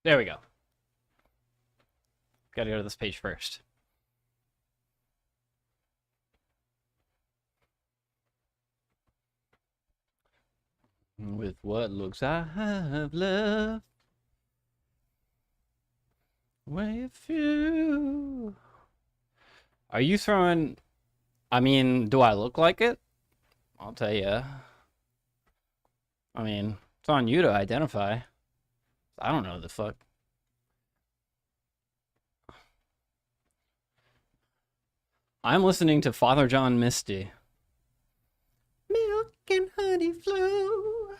There we go. Gotta go to this page first. With what looks I have left, with you. Are you throwing? I mean, do I look like it? I'll tell you. I mean, it's on you to identify. I don't know the fuck. I'm listening to Father John Misty. Milk and honey flow.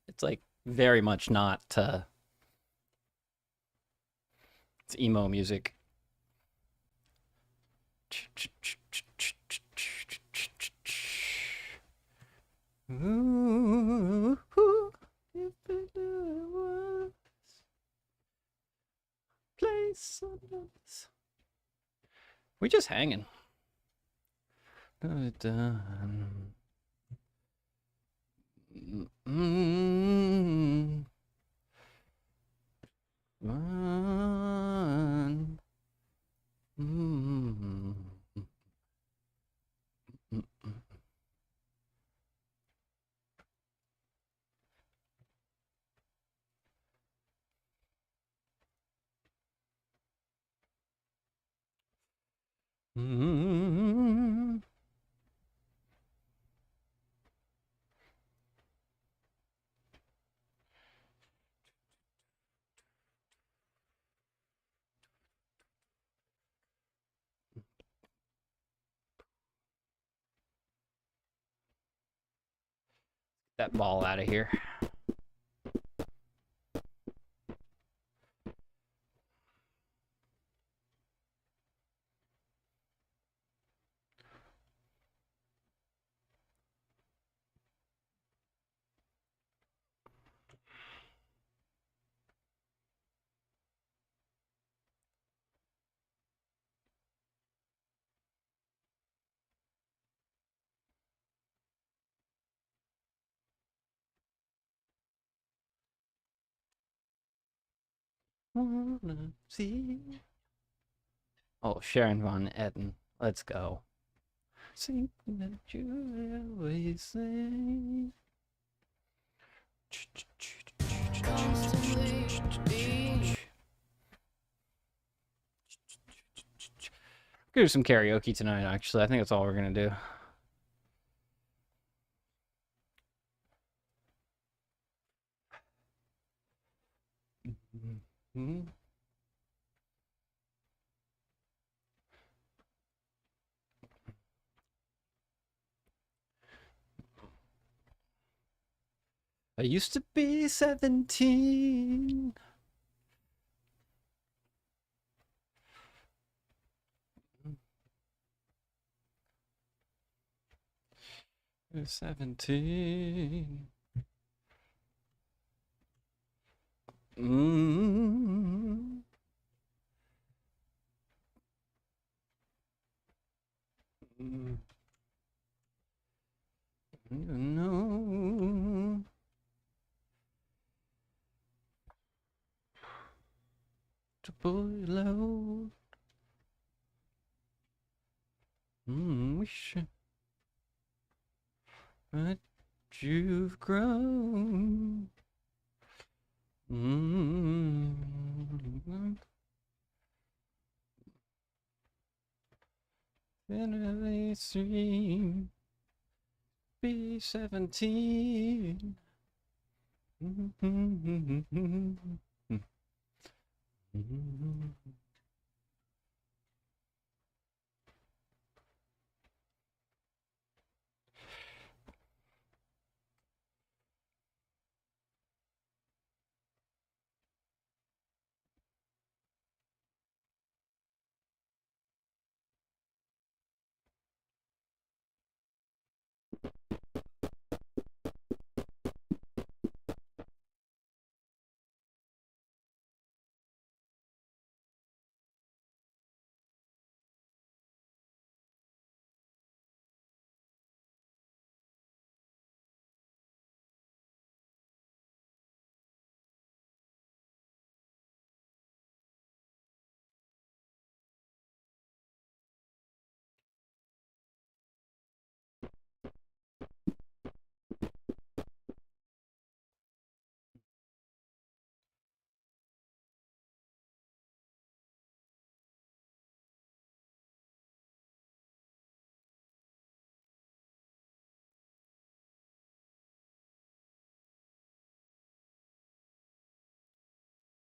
It's like very much not. It's emo music. Ooh, if it was place on this. We just hanging. Done. One. That ball out of here. Wanna see. Oh, Sharon Von Etten. Let's go. Something that you always say. We're gonna do some karaoke tonight, actually. I think that's all we're gonna do. I used to be 17. 17. Mm. Mm. No. To below. Wish that you've grown. Finally stream. Be 17.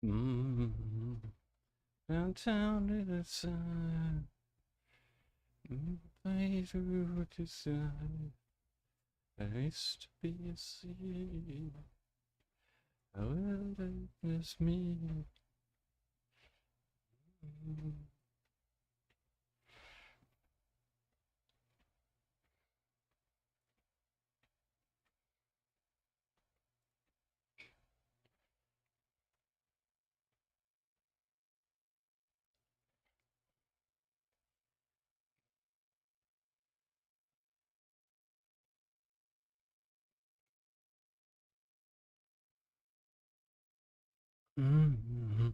Mm, downtown to the sun. Place to decide. I used to be a sea. How will they miss me? Mm.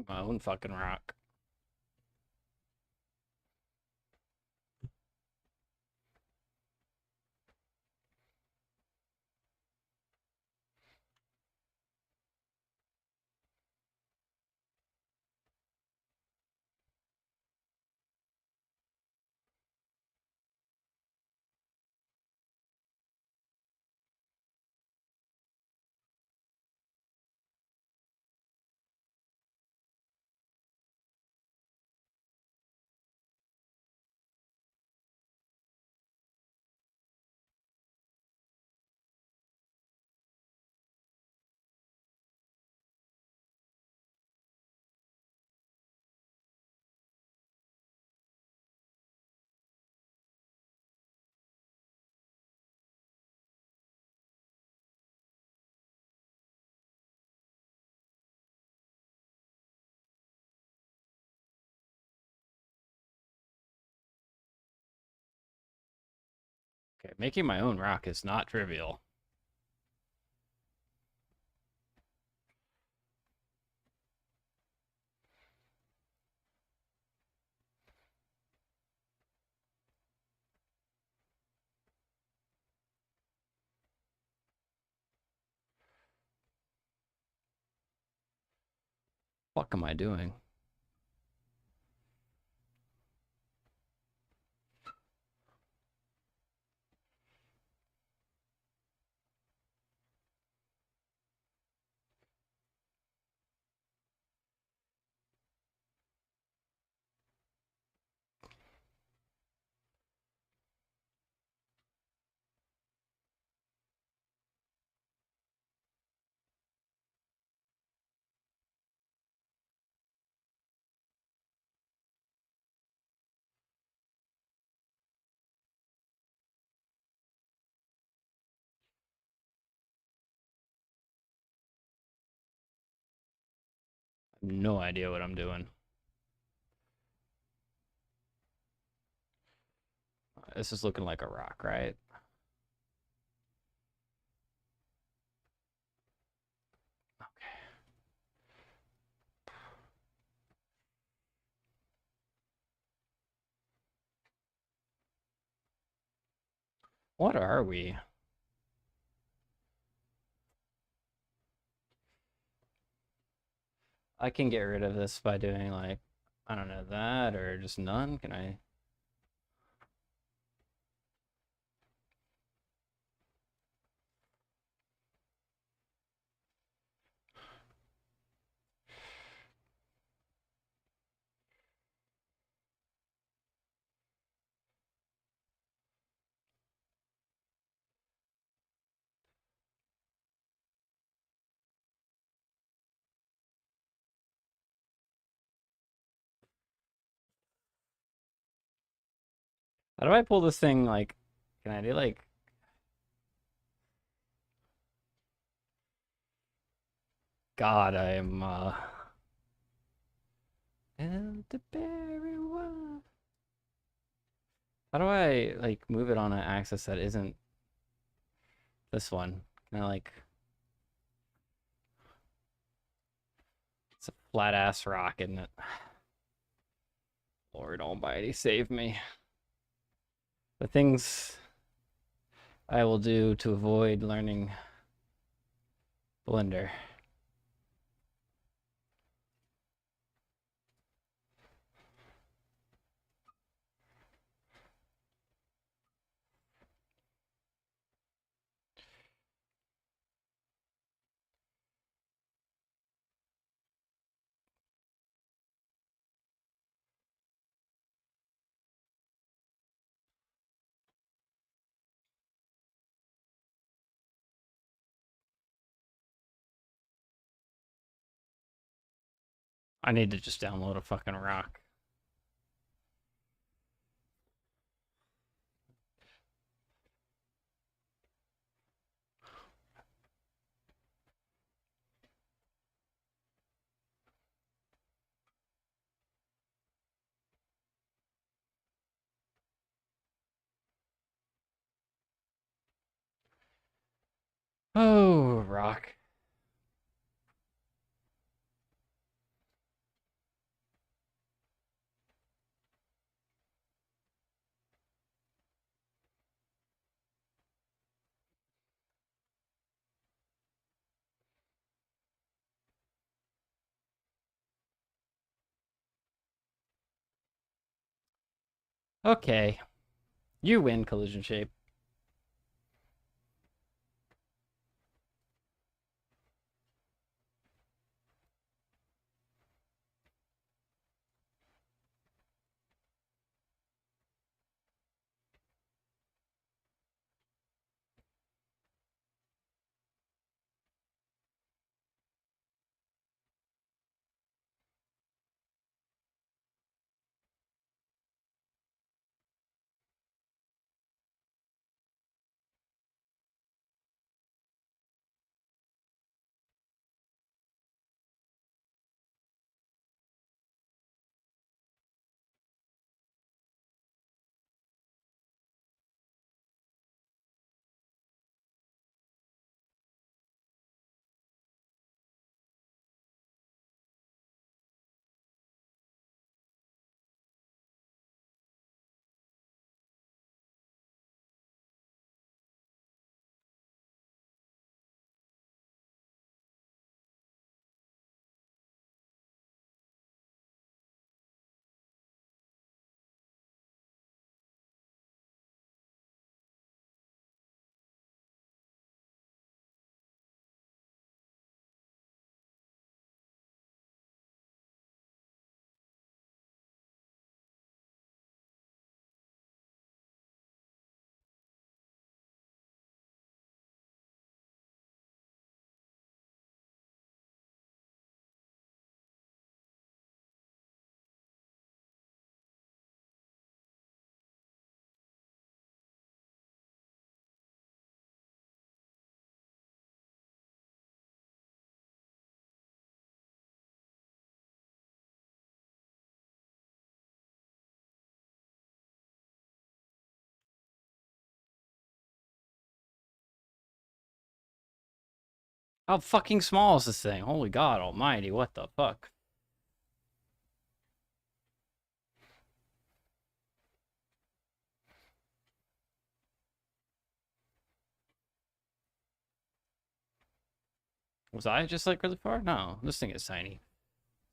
My own fucking rock. Okay, making my own rock is not trivial. What am I doing? No idea what I'm doing. This is looking like a rock, right? What are we? I can get rid of this by doing like, I don't know, that or just none. Can I? How do I pull this thing like, can I do like, God, I am elderberry one. How do I like move it on an axis that isn't this one? Can I like, it's a flat ass rock, isn't it? Lord Almighty, save me. The things I will do to avoid learning Blender. I need to just download a fucking rock. Oh, rock. Okay. You win, collision shape. How fucking small is this thing? Holy God almighty, what the fuck? Was I just like really far? No, this thing is tiny.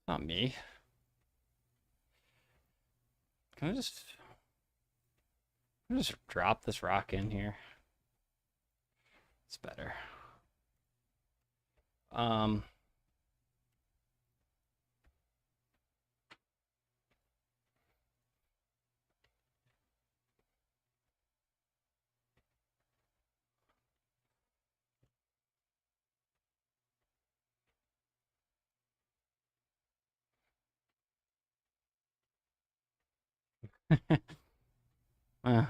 Not me. Can I just drop this rock in here? It's better. Um, uh,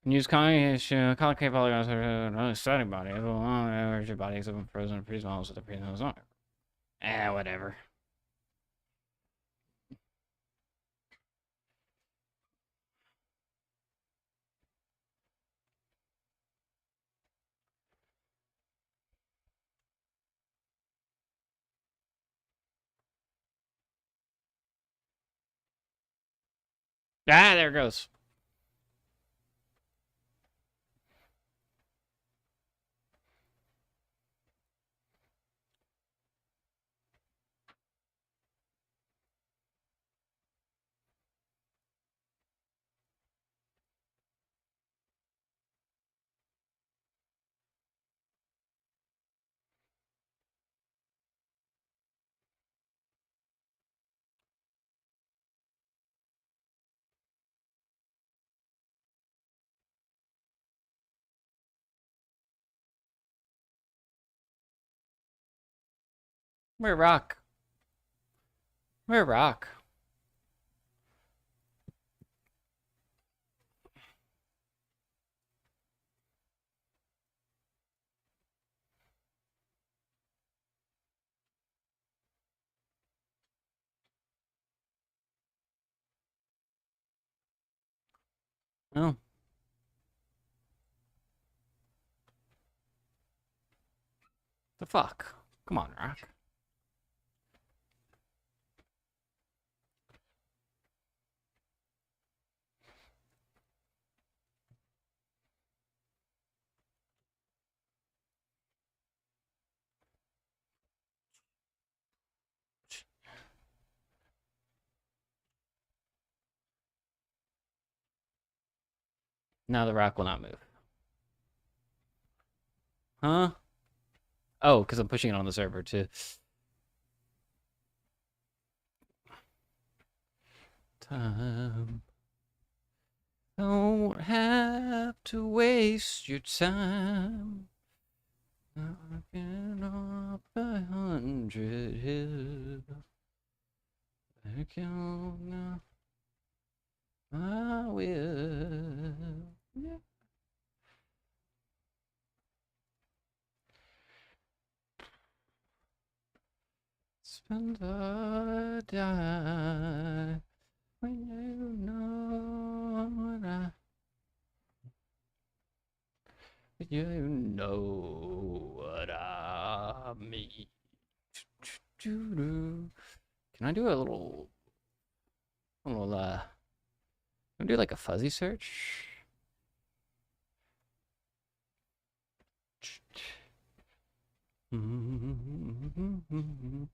use concave polygons are another starting body. Average bodies of frozen freeze models with the freeze models on it. Whatever. Ah, there it goes. Where rock? Where rock? Oh, the fuck? Come on, rock. Now the rock will not move. Huh? Oh, because I'm pushing it on the server too. Time. Don't have to waste your time. Knocking off 100 hills. Back on now. I will. Yeah. Spend or die when you know what I mean. Can I do a little, can I do like a fuzzy search? Boom, boom, boom, boom.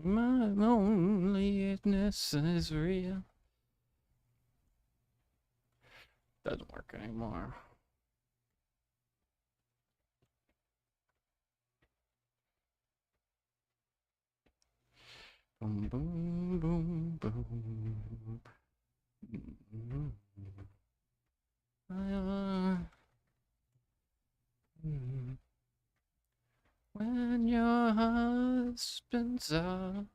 My loneliness is real. Doesn't work anymore. Boom, boom, boom, boom. When your husband's out.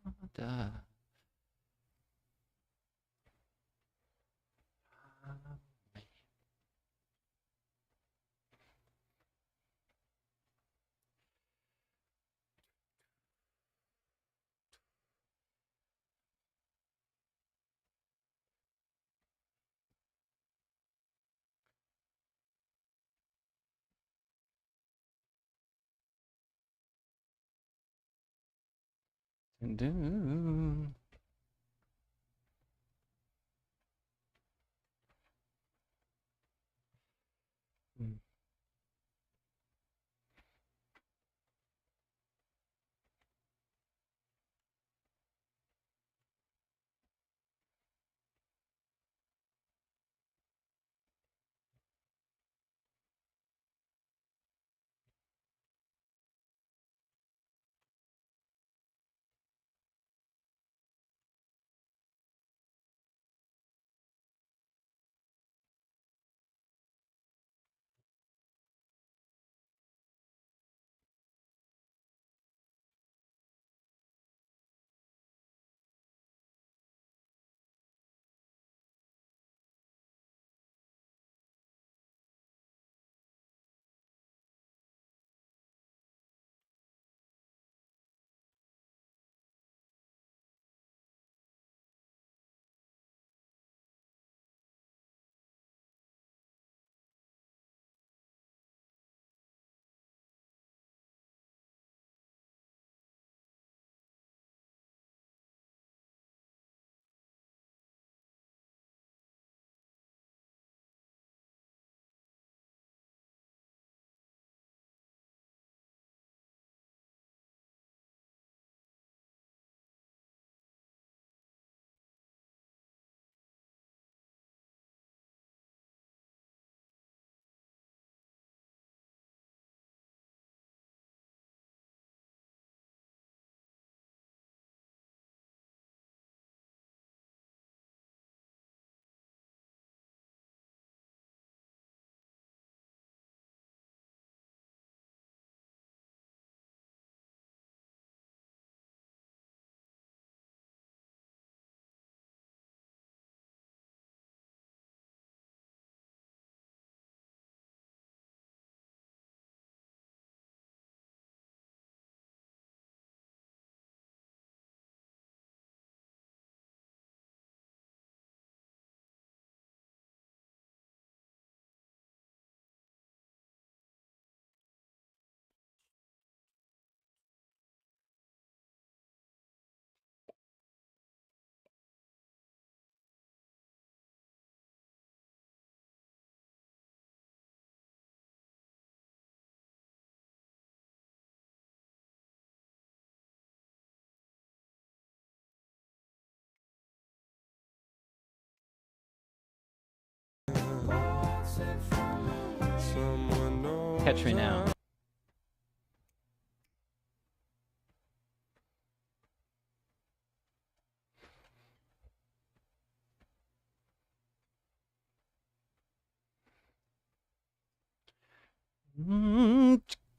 Catch me now.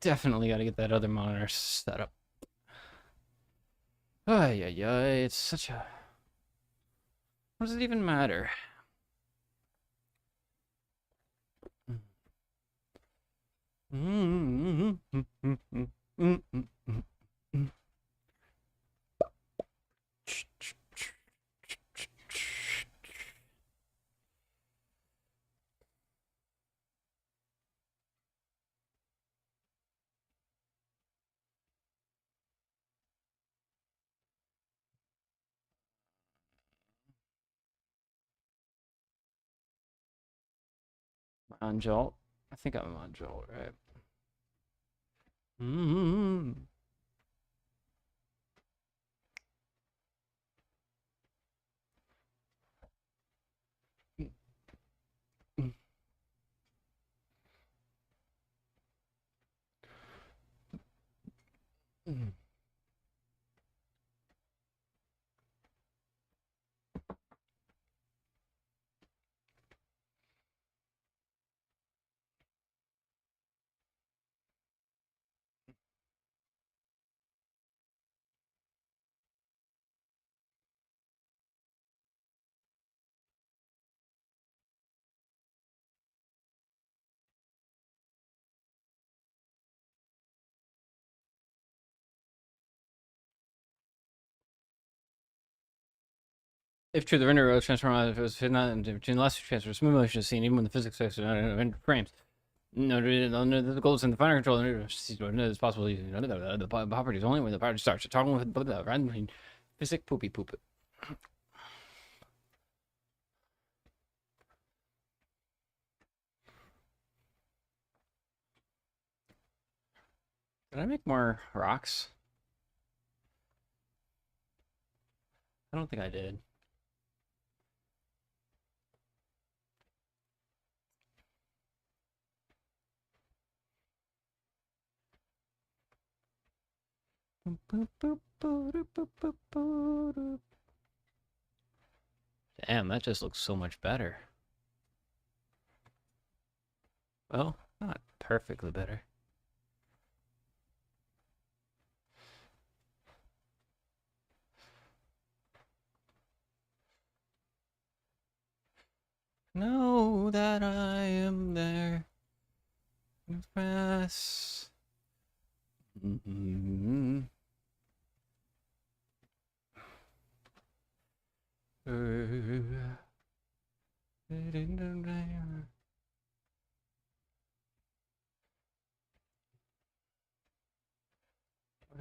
Definitely got to get that other monitor set up. Ay, ay, ay, it's such a... What does it even matter? On Jolt? I think I'm on Jolt, right? If true, the render transform not between the last two transfers, smooth motion is seen even when the physics are in frames. No, the goals in the final control it's possible using the properties only when the party starts. Talking with the physics poopy poop. Did I make more rocks? I don't think I did. Damn, that just looks so much better. Well, not perfectly better. Know that I am there. Fast.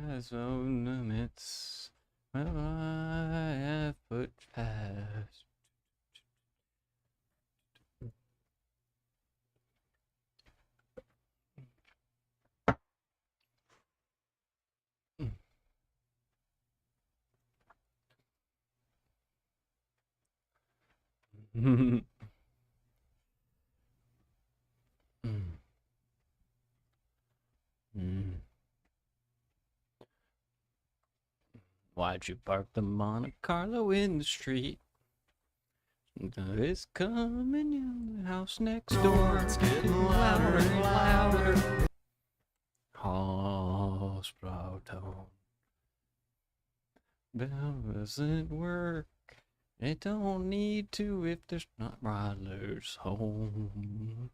As own limits, well, I have put past. Why'd you park the Monte Carlo in the street? It's coming in the house next door. It's getting louder and louder. Hospital. Bell doesn't work. It don't need to if there's not Ryler's home.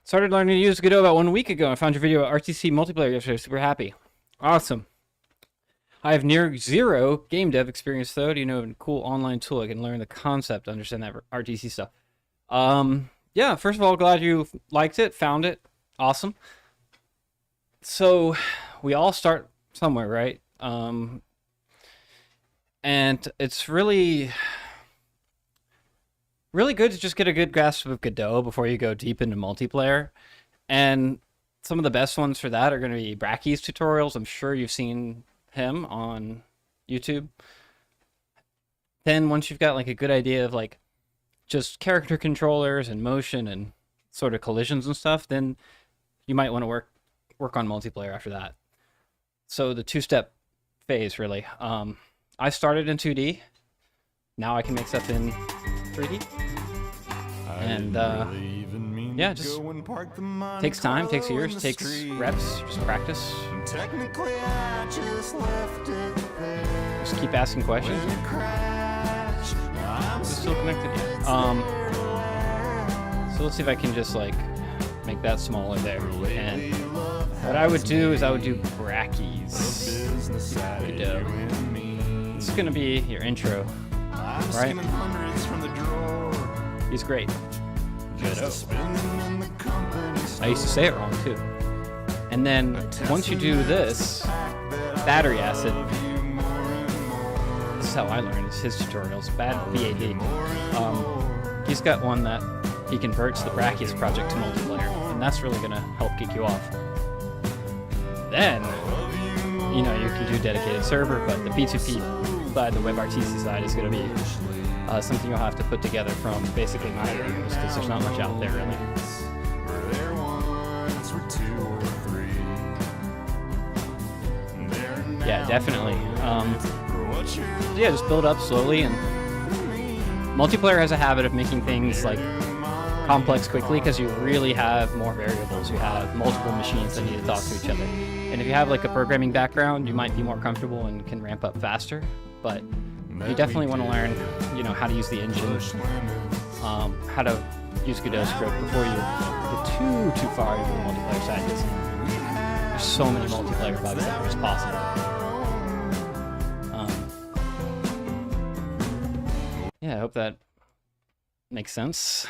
Started learning to use Godot about 1 week ago. I found your video at RTC multiplayer yesterday. Super happy. Awesome. I have near zero game dev experience though. Do you know a cool online tool I can learn the concept, understand that RTC stuff? Yeah, first of all, glad you liked it, found it. Awesome. So we all start somewhere, right? And it's really good to just get a good grasp of Godot before you go deep into multiplayer. And some of the best ones for that are going to be Bracky's tutorials. I'm sure you've seen him on YouTube. Then once you've got like a good idea of like just character controllers and motion and sort of collisions and stuff, then you might want to work on multiplayer after that. So the two-step phase really. I started in 2D. Now I can make stuff in 3D. And yeah, just takes time, takes years, takes reps, just practice. Technically, I just left it there. Just keep asking questions. Is it still connected? Yeah. So let's see if I can just like make that smaller there. And what I would do is I would do Brackies. Godot. This is gonna be your intro, right? He's great. Godot. I used to say it wrong too. And then once you do this, battery acid. This is how I learned. It's his tutorials. BAD. He's got one that he converts the Brackies project to multiplayer, and that's really gonna help kick you off. Then, you know, you can do dedicated server, but the P2P side, the WebRTC side, is gonna be something you'll have to put together from basically my videos, because there's not much out there really. Yeah, definitely. Yeah, just build up slowly, and multiplayer has a habit of making things like complex quickly because you really have more variables. You have multiple machines that need to talk to each other. And if you have like a programming background, you might be more comfortable and can ramp up faster. But you definitely want to learn, you know, how to use the engine, how to use Godot script before you get too far into the multiplayer side. Because there's so many multiplayer bugs that are just possible. Yeah, Yeah, I hope that makes sense.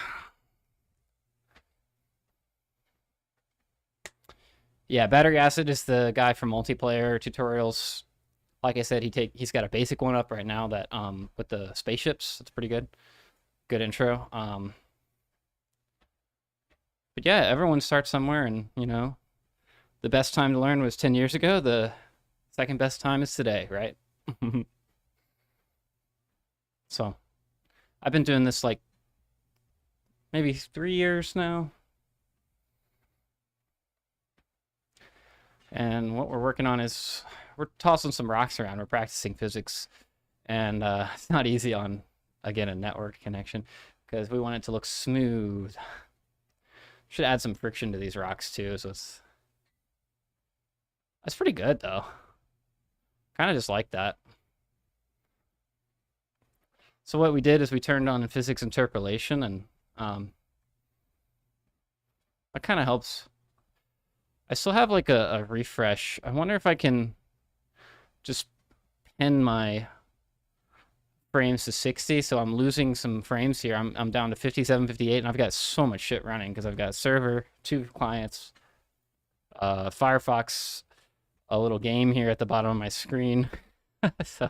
Yeah, Battery Acid is the guy from multiplayer tutorials. Like I said, he's got a basic one up right now that with the spaceships. It's pretty good. Good intro. But yeah, everyone starts somewhere, and the best time to learn was 10 years ago. The second best time is today, right? So I've been doing this like maybe 3 years now. And what we're working on is we're tossing some rocks around. We're practicing physics. And it's not easy on, again, a network connection because we want it to look smooth. Should add some friction to these rocks too. So that's pretty good though. Kind of just like that. So what we did is we turned on physics interpolation, and that kind of helps. I still have like a refresh. I wonder if I can just pin my frames to 60, so I'm losing some frames here. I'm down to 57, 58, and I've got so much shit running because I've got a server, 2 clients, Firefox, a little game here at the bottom of my screen. So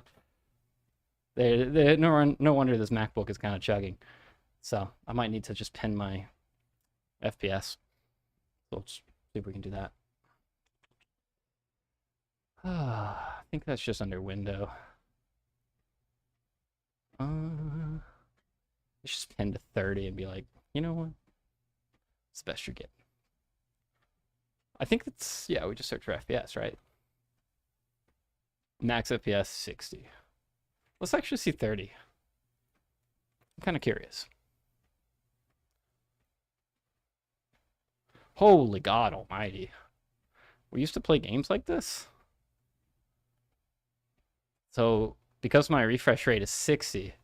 no wonder this MacBook is kind of chugging. So I might need to just pin my FPS. So let's see if we can do that. I think that's just under window. Let's just pin to 30 and be like, you know what? It's the best you're getting. I think it's, yeah, we just search for FPS, right? Max FPS 60. Let's actually see 30. I'm kind of curious. Holy God almighty. We used to play games like this? So, because my refresh rate is 60,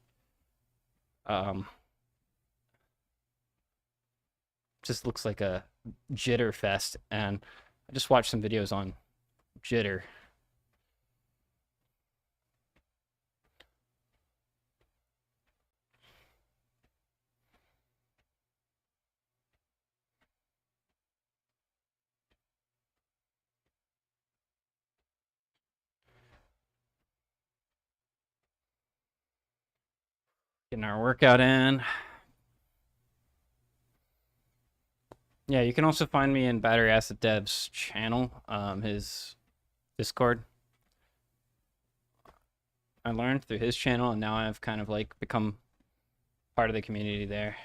just looks like a jitter fest, and I just watched some videos on jitter. Getting our workout in. Yeah, you can also find me in Battery Acid Dev's channel, his Discord. I learned through his channel, and now I've kind of like become part of the community there.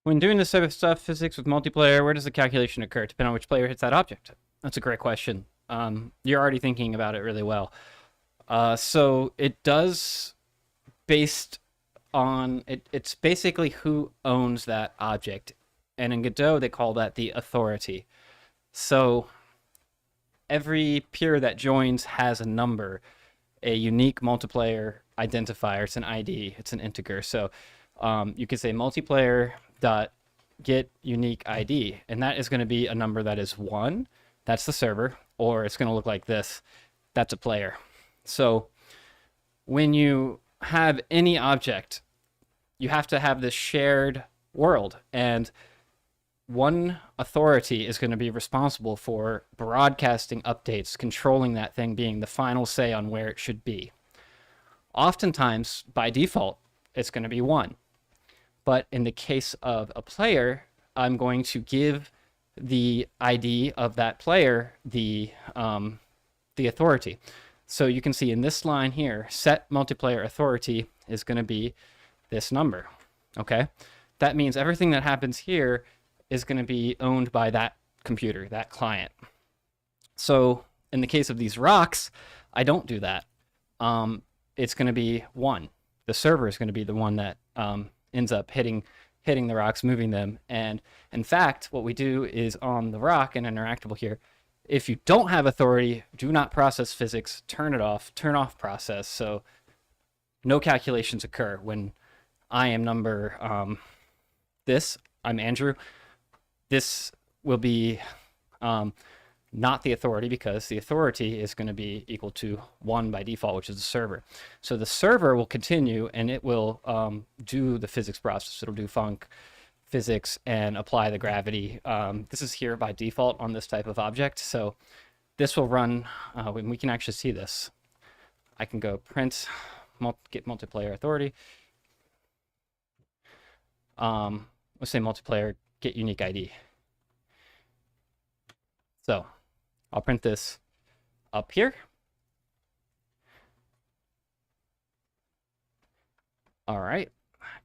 When doing this type of stuff, physics with multiplayer, where does the calculation occur? Depending on which player hits that object. That's a great question. You're already thinking about it really well. So it does, based on it's basically who owns that object, and in Godot they call that the authority. So every peer that joins has a number, a unique multiplayer identifier. It's an ID. It's an integer. So you could say multiplayer dot get unique ID, and that is going to be a number that is 1. That's the server, or it's going to look like this. That's a player. So when you have any object, you have to have this shared world, and one authority is going to be responsible for broadcasting updates, controlling that thing, being the final say on where it should be. Oftentimes, by default, it's going to be 1. But in the case of a player, I'm going to give the ID of that player the authority. So you can see in this line here, set multiplayer authority is going to be this number. Okay, that means everything that happens here is going to be owned by that computer, that client. So in the case of these rocks, I don't do that. It's going to be 1. The server is going to be the one that ends up hitting the rocks, moving them. And in fact, what we do is on the rock and interactable here, if you don't have authority, do not process physics, turn it off, turn off process. So no calculations occur when I am number this, I'm Andrew. This will be not the authority, because the authority is going to be equal to 1 by default, which is the server. So the server will continue, and it will do the physics process. It'll do func, physics, and apply the gravity. This is here by default on this type of object. So this will run, when we can actually see this. I can go print, get multiplayer authority. Let's say multiplayer, get unique ID. So I'll print this up here. All right.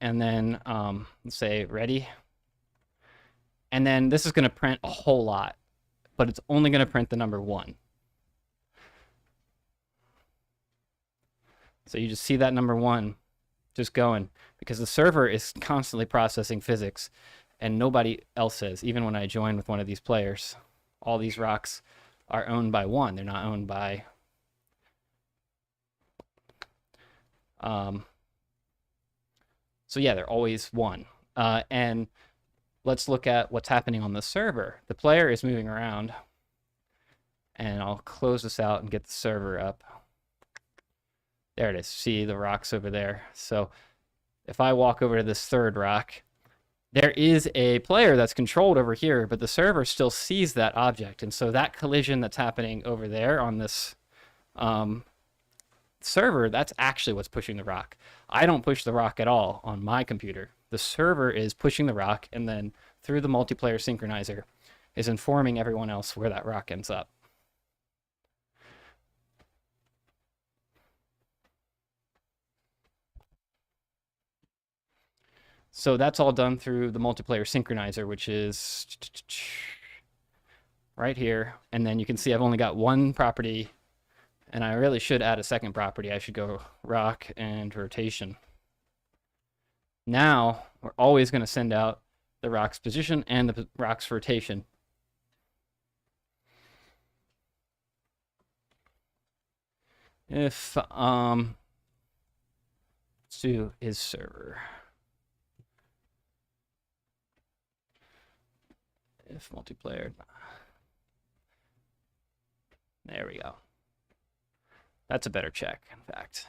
And then let's say ready. And then this is going to print a whole lot, but it's only going to print the number 1. So you just see that number 1 just going, because the server is constantly processing physics, and nobody else is. Even when I join with one of these players, all these rocks are owned by 1. They're not owned by so yeah, they're always 1. And let's look at what's happening on the server. The player is moving around, and I'll close this out and get the server up. There it is. See the rocks over there. So if I walk over to this third rock, there is a player that's controlled over here, but the server still sees that object. And so that collision that's happening over there on this server, that's actually what's pushing the rock. I don't push the rock at all on my computer. The server is pushing the rock, and then through the multiplayer synchronizer is informing everyone else where that rock ends up. So that's all done through the multiplayer synchronizer, which is right here. And then you can see I've only got 1 property, and I really should add a second property. I should go rock and rotation. Now we're always going to send out the rock's position and the rock's rotation. If let's do is server. If multiplayer. There we go. That's a better check, in fact.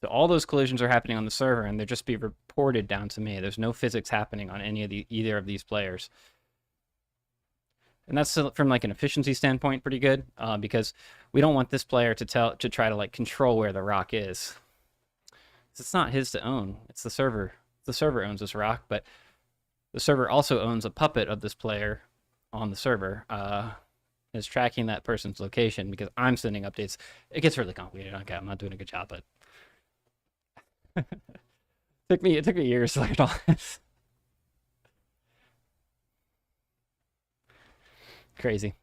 So all those collisions are happening on the server, and they're just be reported down to me. There's no physics happening on any of either of these players. And that's from like an efficiency standpoint pretty good, because we don't want this player to try to like control where the rock is. It's not his to own. It's the server. The server owns this rock, but the server also owns a puppet of this player on the server. Is tracking that person's location because I'm sending updates. It gets really complicated. Okay, I'm not doing a good job, but it took me years to learn all this. Crazy.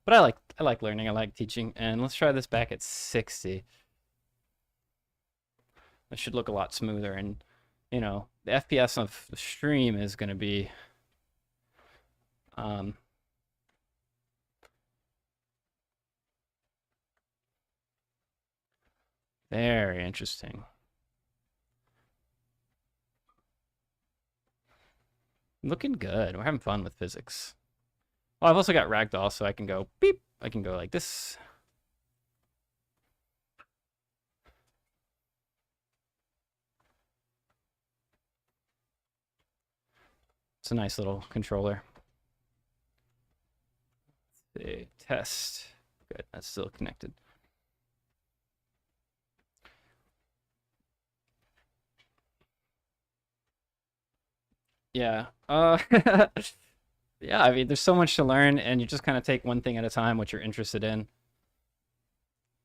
But I like learning. I like teaching. And let's try this back at 60. It should look a lot smoother, and you know, the FPS of the stream is going to be very interesting. Looking good. We're having fun with physics. Well, I've also got ragdoll, so I can go beep. I can go like this. It's a nice little controller. Let's see. Test. Good. That's still connected. Yeah. Yeah, I mean, there's so much to learn, and you just kind of take one thing at a time, what you're interested in.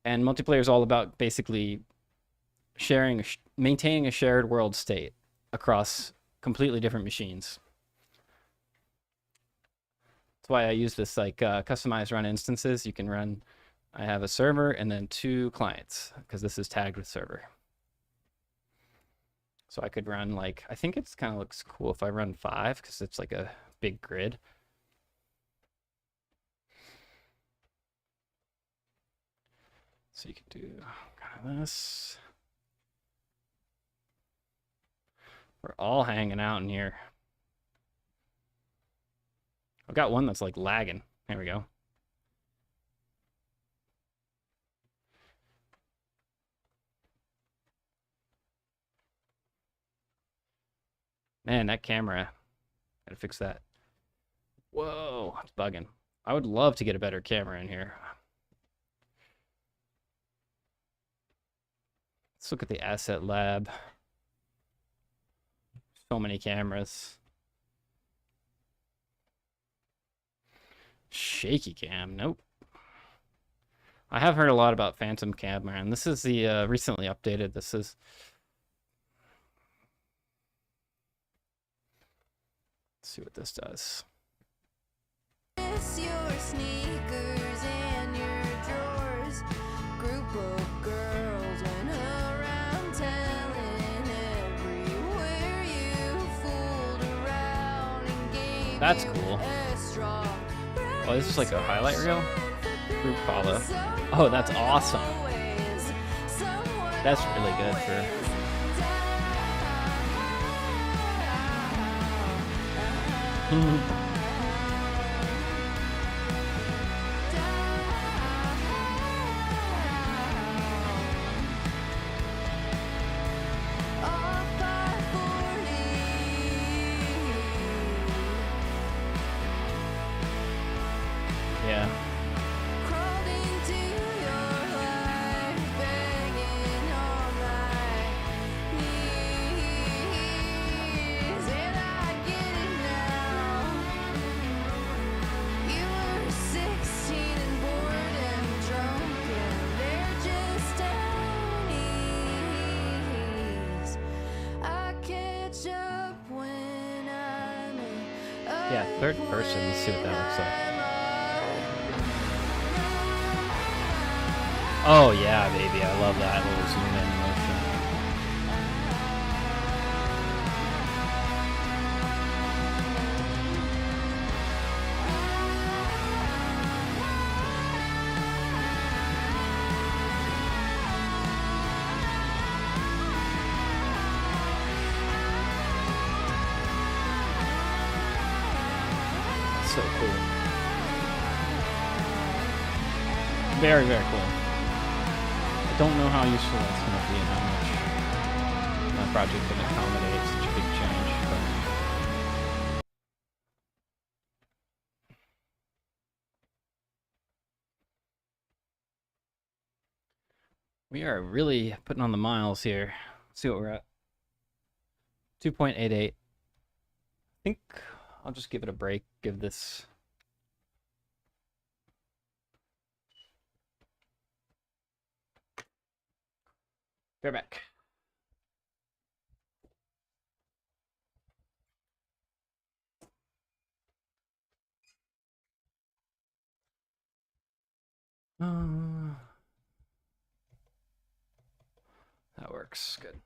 And multiplayer is all about basically maintaining a shared world state across completely different machines. That's why I use this like customized run instances. You can run, I have a server and then 2 clients because this is tagged with server. So I could run like, I think it's kind of looks cool if I run 5 because it's like a big grid. So you can do kind of this. We're all hanging out in here. I've got one that's like lagging. There we go. Man, that camera. Gotta fix that. Whoa, it's bugging. I would love to get a better camera in here. Let's look at the asset lab. So many cameras. Shaky cam, nope. I have heard a lot about Phantom camera, and this is the recently updated. This is. Let's see what this does. Your sneakers and your drawers. Group of girls went around telling everywhere you fooled around and gave. That's cool. Oh, this is like a highlight reel? Group follow. Oh, that's awesome. That's really good for. Yeah. Yeah, third person. Let's see what that looks like. Oh yeah, baby, I love that little zoom in motion. So cool. Very, very cool. I don't know how useful that's going to be and how much my project can accommodate such a big change. But we are really putting on the miles here. Let's see what we're at. 2.88. I think I'll just give it a break. Give this. Bear back. That works. Good.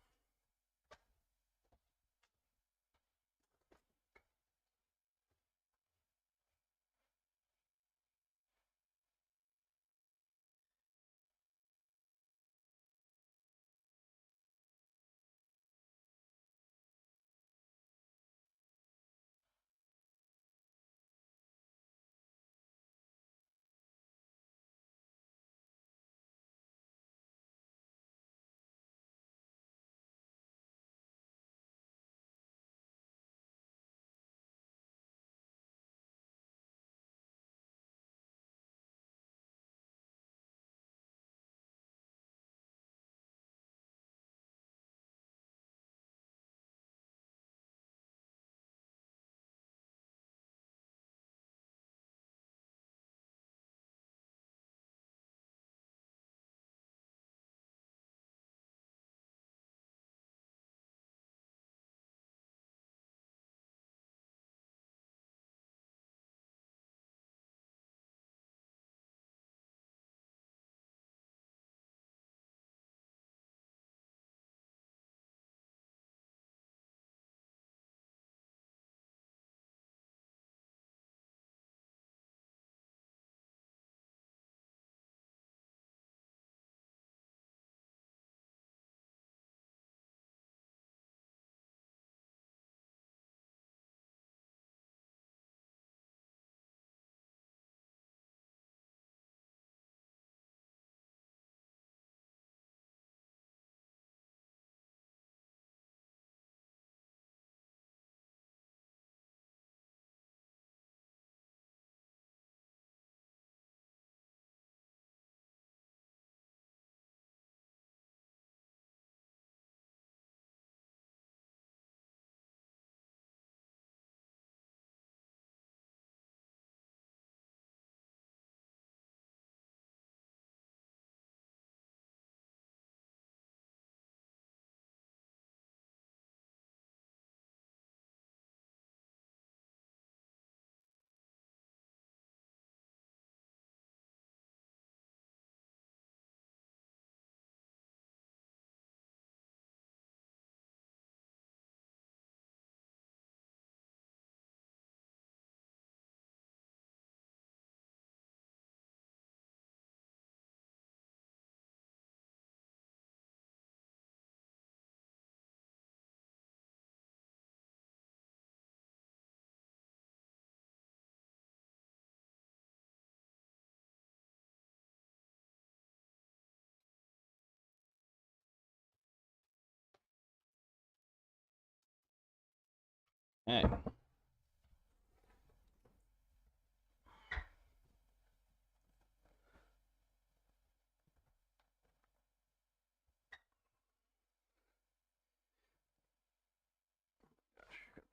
Hey.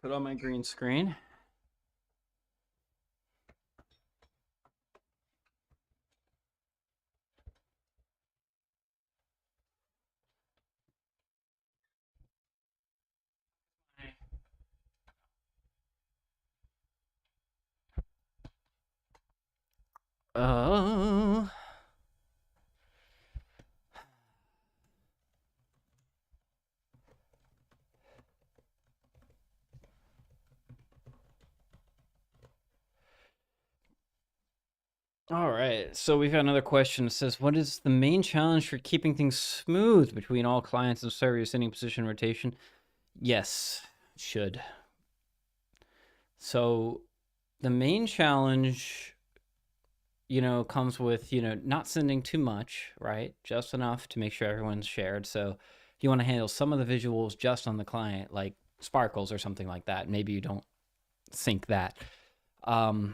Put on my green screen. Oh. All right. So we've got another question. It says, "What is the main challenge for keeping things smooth between all clients and servers sending position rotation?" Yes, should. So the main challenge, comes with, not sending too much, right? Just enough to make sure everyone's shared. So you want to handle some of the visuals just on the client, like sparkles or something like that. Maybe you don't sync that. The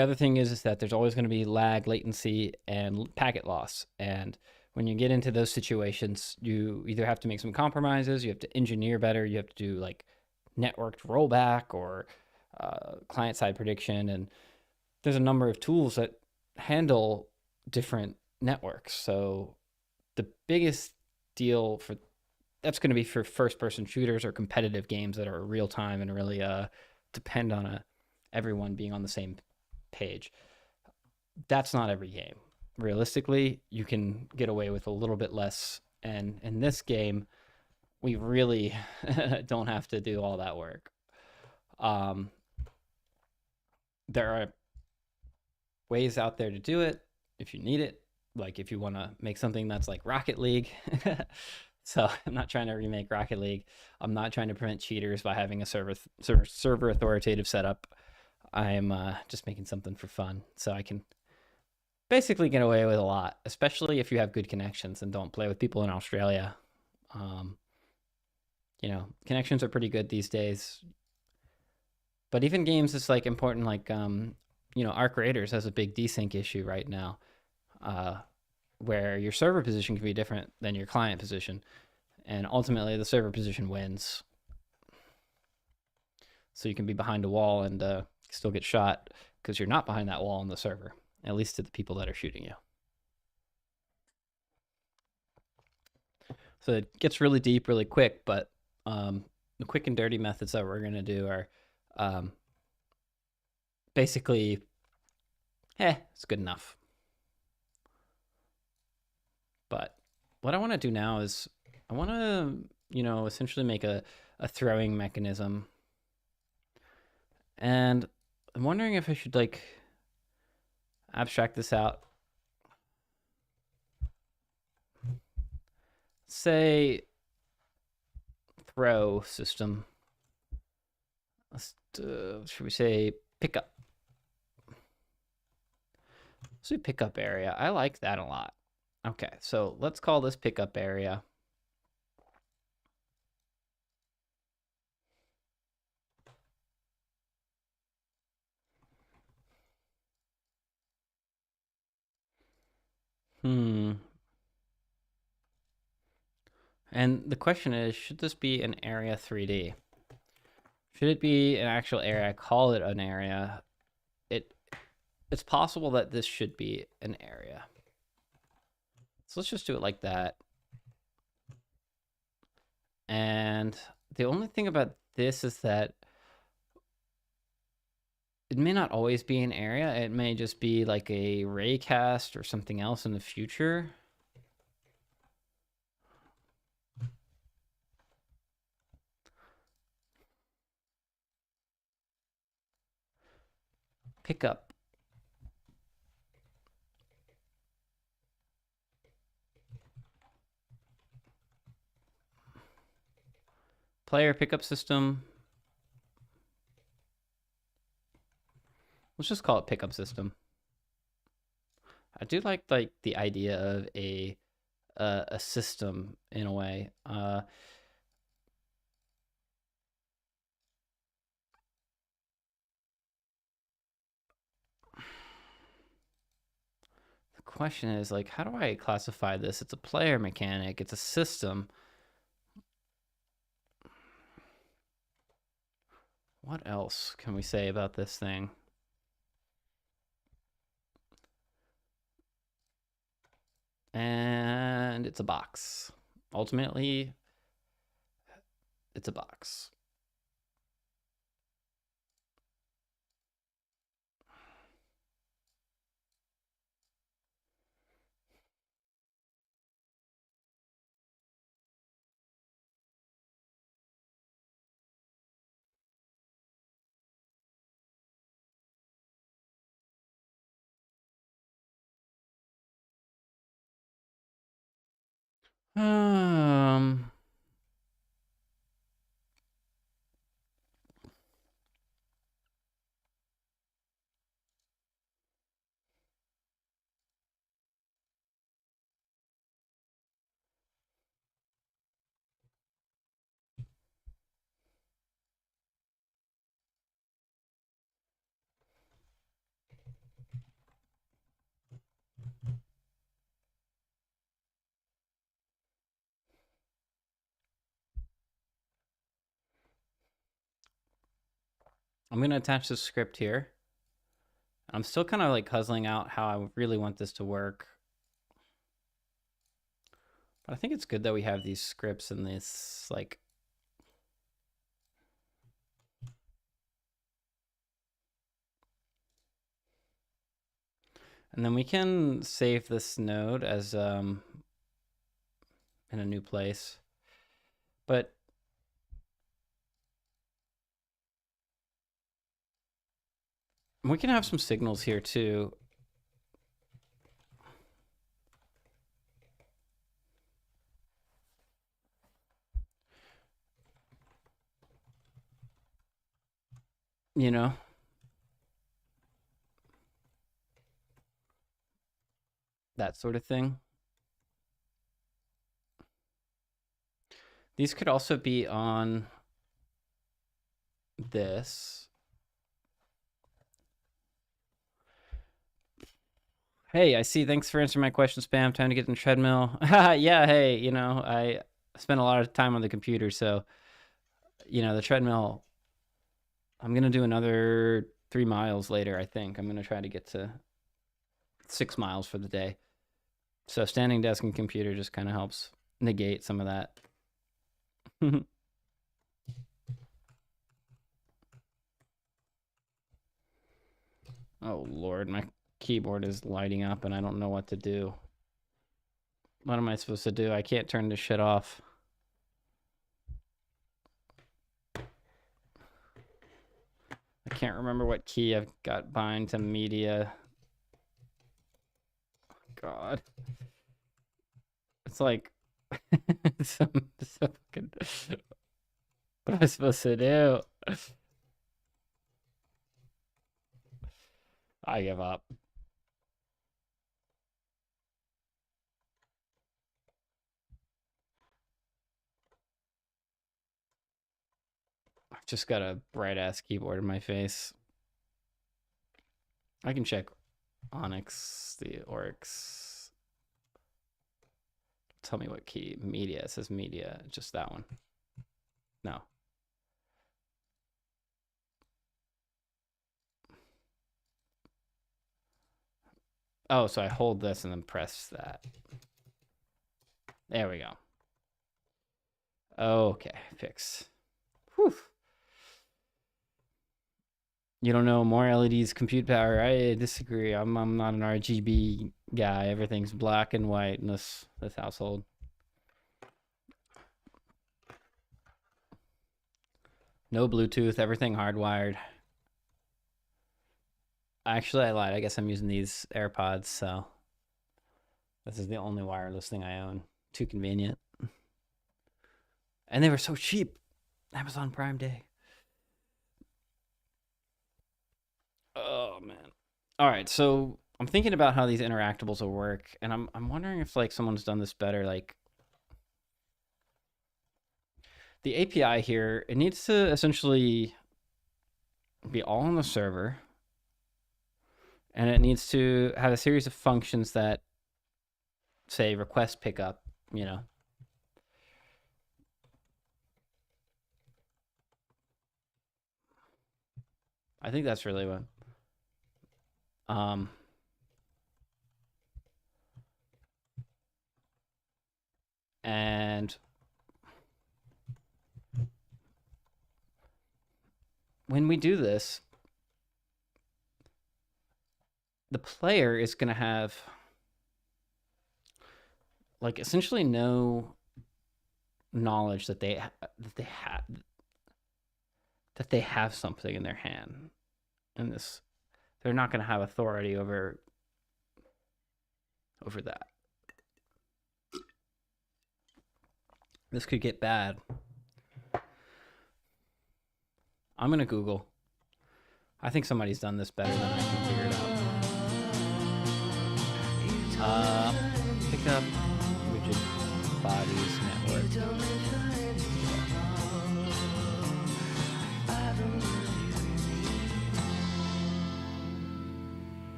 other thing is that there's always going to be lag, latency, and packet loss. And when you get into those situations, you either have to make some compromises, you have to engineer better, you have to do like networked rollback or client side prediction. And there's a number of tools that handle different networks. So the biggest deal for that's going to be for first person shooters or competitive games that are real time and really depend on everyone being on the same page. That's not every game. Realistically, you can get away with a little bit less. And in this game, we really don't have to do all that work. There are ways out there to do it if you need it. Like if you want to make something that's like Rocket League. So I'm not trying to remake Rocket League. I'm not trying to prevent cheaters by having a server authoritative setup. I'm just making something for fun, so I can basically get away with a lot, especially if you have good connections and don't play with people in Australia. Um, Connections are pretty good these days. But even games is like important, like Arc Raiders has a big desync issue right now, uh, where your server position can be different than your client position, and ultimately the server position wins. So you can be behind a wall and still get shot because you're not behind that wall on the server, at least to the people that are shooting you. So it gets really deep really quick, but the quick and dirty methods that we're going to do are basically, it's good enough. But what I want to do now is I want to, essentially make a throwing mechanism. And I'm wondering if I should like abstract this out. Say throw system. Should we say pickup? Let's do pickup area. I like that a lot. Okay, so let's call this pickup area. And the question is, should this be an area 3D? Should it be an actual area? I call it an area. It's possible that this should be an area. So let's just do it like that. And the only thing about this is that it may not always be an area. It may just be like a raycast or something else in the future. Pickup. Player pickup system. Let's just call it pickup system. I do like the idea of a system in a way. question is like, how do I classify this? It's a player mechanic. It's a system. What else can we say about this thing? And it's a box. Ultimately, it's a box. Um, I'm going to attach the script here. I'm still kind of like puzzling out how I really want this to work. But I think it's good that we have these scripts and this like. And then we can save this node as in a new place. But we can have some signals here too. You know, that sort of thing. These could also be on this. Hey, I see. Thanks for answering my question, Spam. Time to get in the treadmill. Yeah, hey, you know, I spent a lot of time on the computer, so, you know, the treadmill, I'm going to do another 3 miles later, I think. I'm going to try to get to 6 miles for the day. So standing desk and computer just kind of helps negate some of that. Oh, Lord, my keyboard is lighting up and I don't know what to do. What am I supposed to do? I can't turn this shit off. I can't remember what key I've got bind to media. God. It's like so fucking, what am I supposed to do? I give up. I've just got a bright ass keyboard in my face. I can check Onyx, the Oryx. Tell me what key. Media. It says media. Just that one. No. Oh, so I hold this and then press that. There we go. Okay, fixed. Whew. You don't know more LEDs compute power. I disagree. I'm not an RGB guy. Everything's black and white in this household. No Bluetooth, everything hardwired. Actually, I lied. I guess I'm using these AirPods, so this is the only wireless thing I own. Too convenient. And they were so cheap. Amazon Prime Day. Oh man. All right, so I'm thinking about how these interactables will work, and I'm wondering if like someone's done this better. Like the API here, it needs to essentially be all on the server. And it needs to have a series of functions that say request pickup, you know. I think that's really what. And when we do this, the player is going to have like essentially no knowledge that they have something in their hand. And this, they're not going to have authority over that. This could get bad. I'm going to Google. I think somebody's done this better than I can figure it out. Pick up rigid bodies network.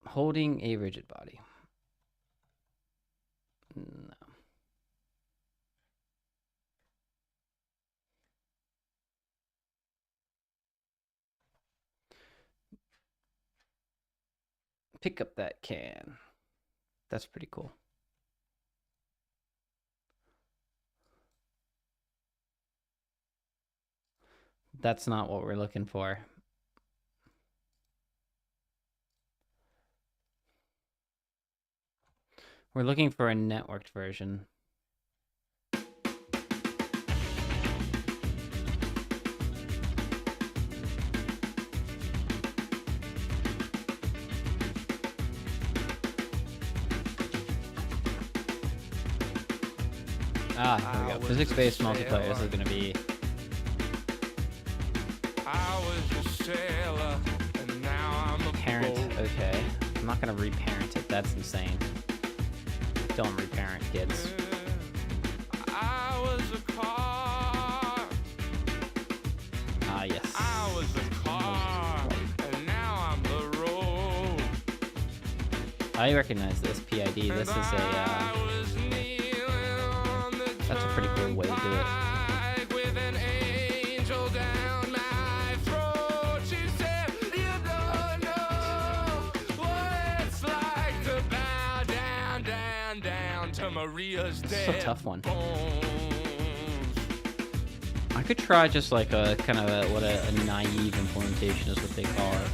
Holding a rigid body. No. Pick up that can. That's pretty cool. That's not what we're looking for. We're looking for a networked version. Ah, here we go. Physics-based multiplayer. This is going to be... Parent, okay. I'm not going to reparent it. That's insane. Don't reparent kids. I was a car. Ah, yes. I was a car, and now I'm the road. I recognize this PID. This is a. That's a pretty cool way to do it. Maria's this is a tough one. I could try just like a kind of a naive implementation is what they call it.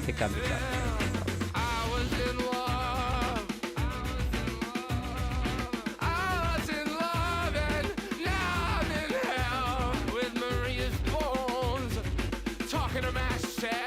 Pick up your I was in love. I was in love and now I'm in hell with Maria's bones talking to myself.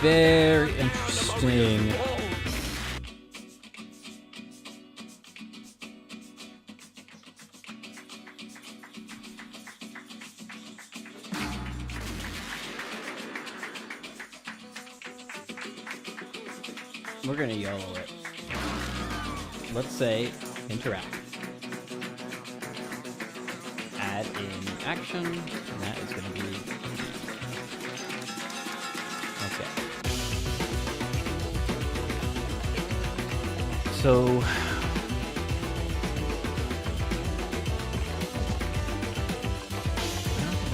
Very interesting. We're gonna YOLO it. Let's say interact. Add in action, and that is gonna be okay. So we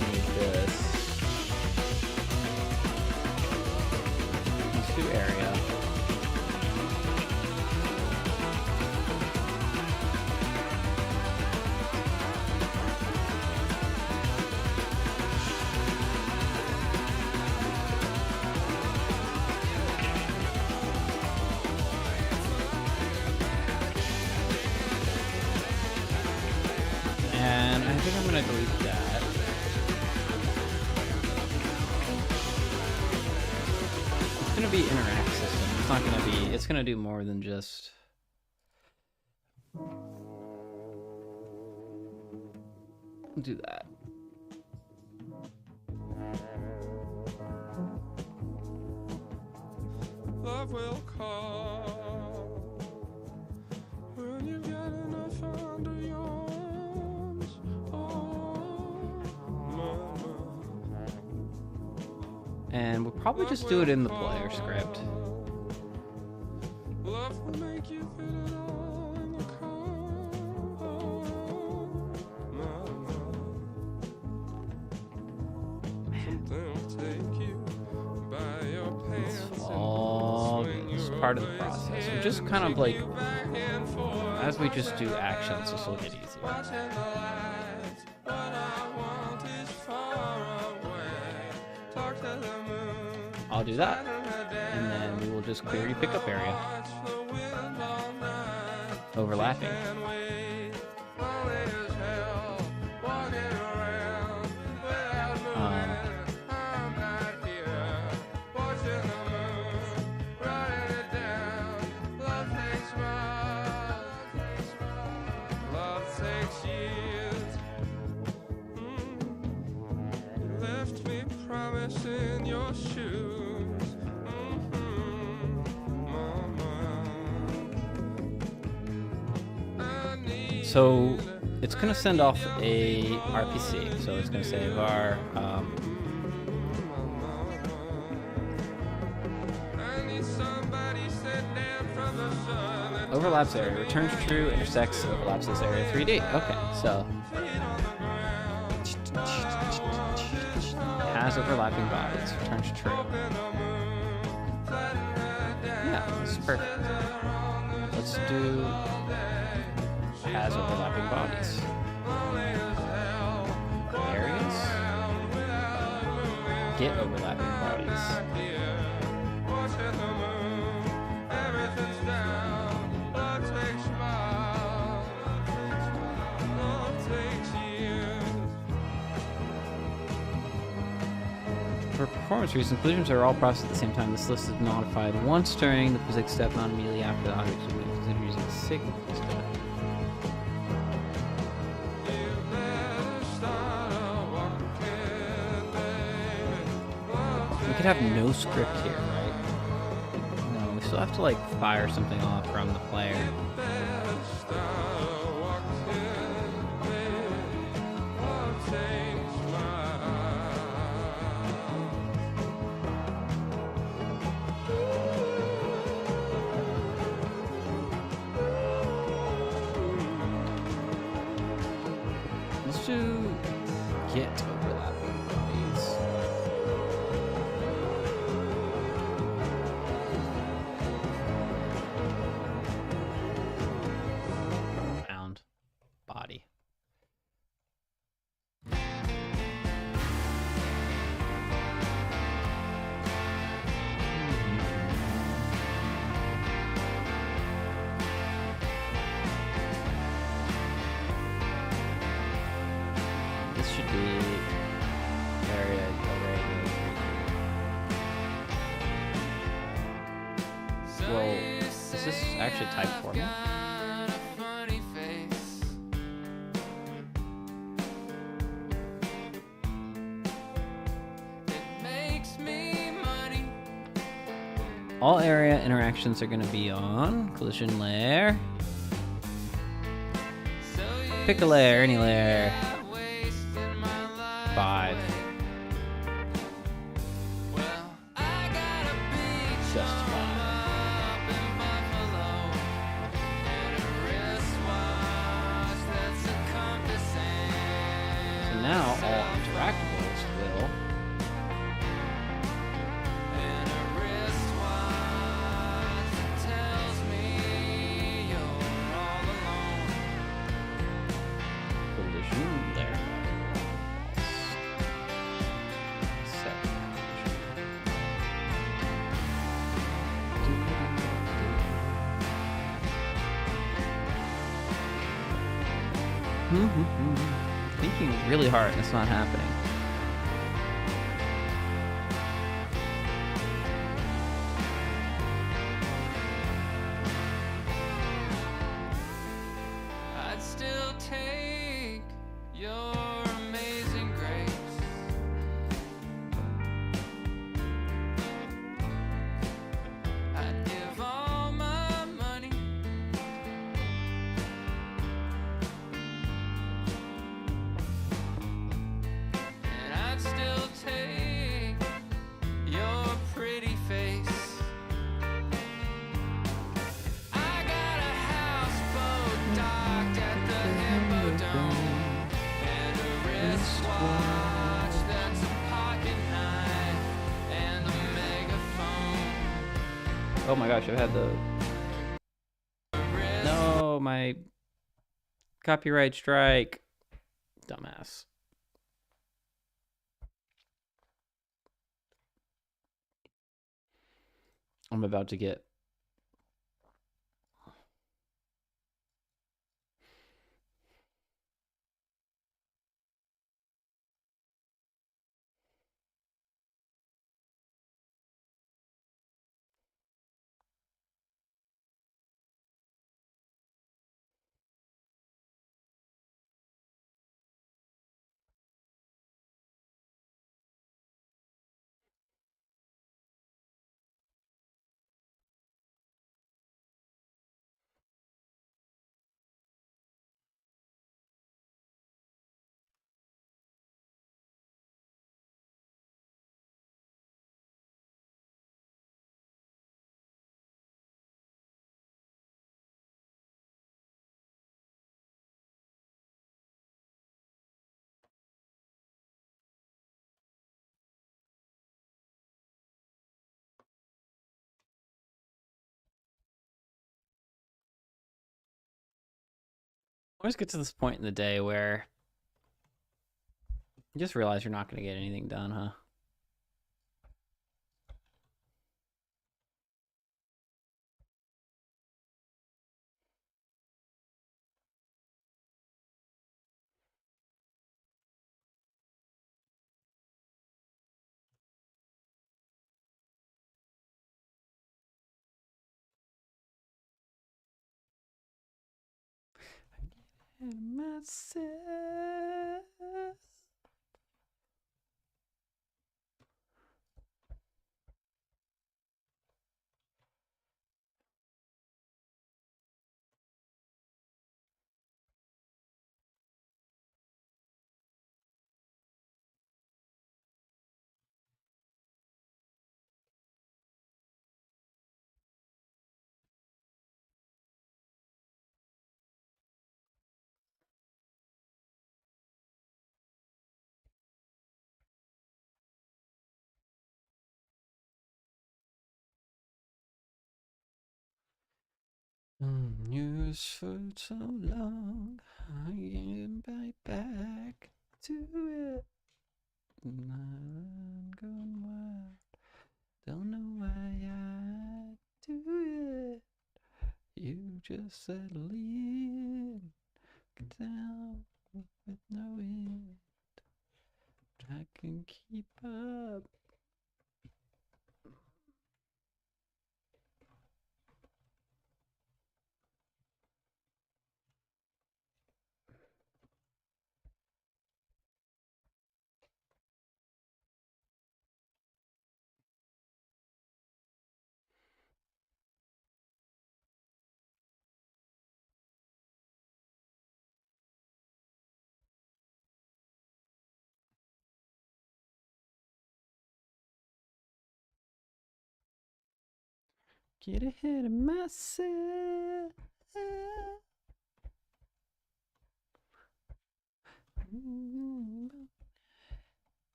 need this. Let's do area. And I think I'm gonna delete that. It's gonna be interact system. It's not gonna be, it's gonna do more than just do that. Love will call when you've got enough under your arms. Oh, mama. And we'll probably just do it in the player script. Love will make you fit it all in the car. Oh, mama. Something will take you by your pants. It's all it's part of the process. We just kind of like, as we just do actions, this will get easier. I'll do that, and then we will just query pickup area. Overlapping. In your shoes, So it's gonna send off a RPC. So it's gonna say var overlaps area returns true, intersects, overlaps this area 3D. Okay, so has overlapping bodies, returns true. Yeah, this is perfect. Let's do has overlapping bodies. Areas. Get overlapping bodies. For performance reasons, collisions are all processed at the same time. This list is modified once during the physics step, not immediately after the objects will be considered using the signal step. We could have no script here, right? No, we still have to like fire something off from the player. Let's do get overlapping bodies. Found body. This should be area array. Well, is this actually type format? All area interactions are going to be on collision layer. Pick a layer, any layer. 5. Just 5. So now all interactables will collision layer. Thinking really hard and it's not happening. I'd still take your amazing grace. I'd give all my money. And I'd still take your pretty face. I got a houseboat docked at the Hippodrome and a wristwatch that's a pocket knife and a megaphone. Oh my gosh, I've had the... No, my copyright strike. Dumbass. I'm about to get... always get to this point in the day where you just realize you're not going to get anything done, huh? Myself. Years for so long, I came right back to it. I'm gone wild. Don't know why I do it. You just settle in, get down with no end. I can keep up. Get ahead of myself.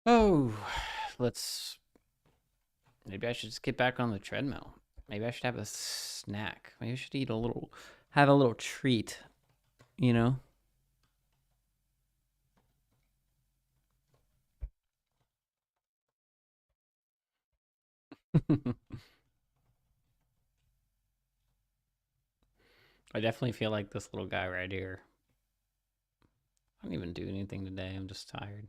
Oh, let's. Maybe I should just get back on the treadmill. Maybe I should have a snack. Maybe I should eat a little, have a little treat, you know? I definitely feel like this little guy right here. I don't even do anything today. I'm just tired.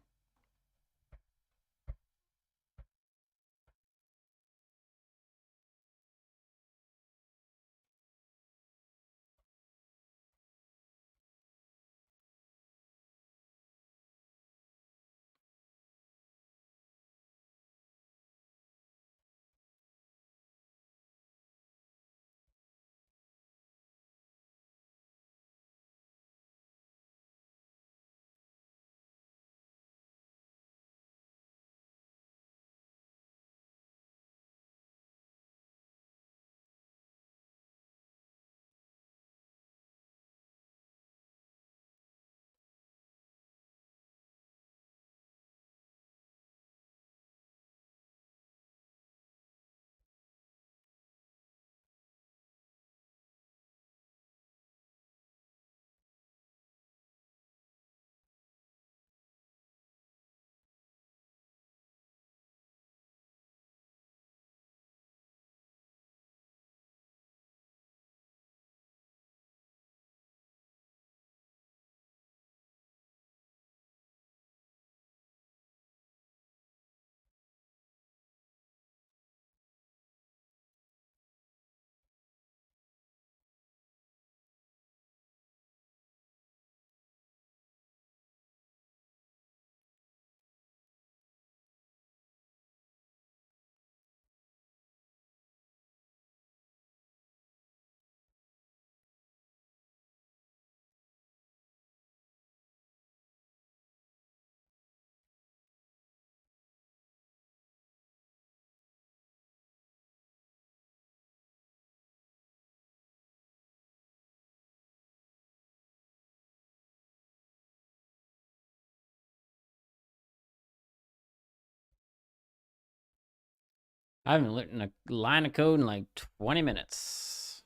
I haven't written a line of code in like 20 minutes.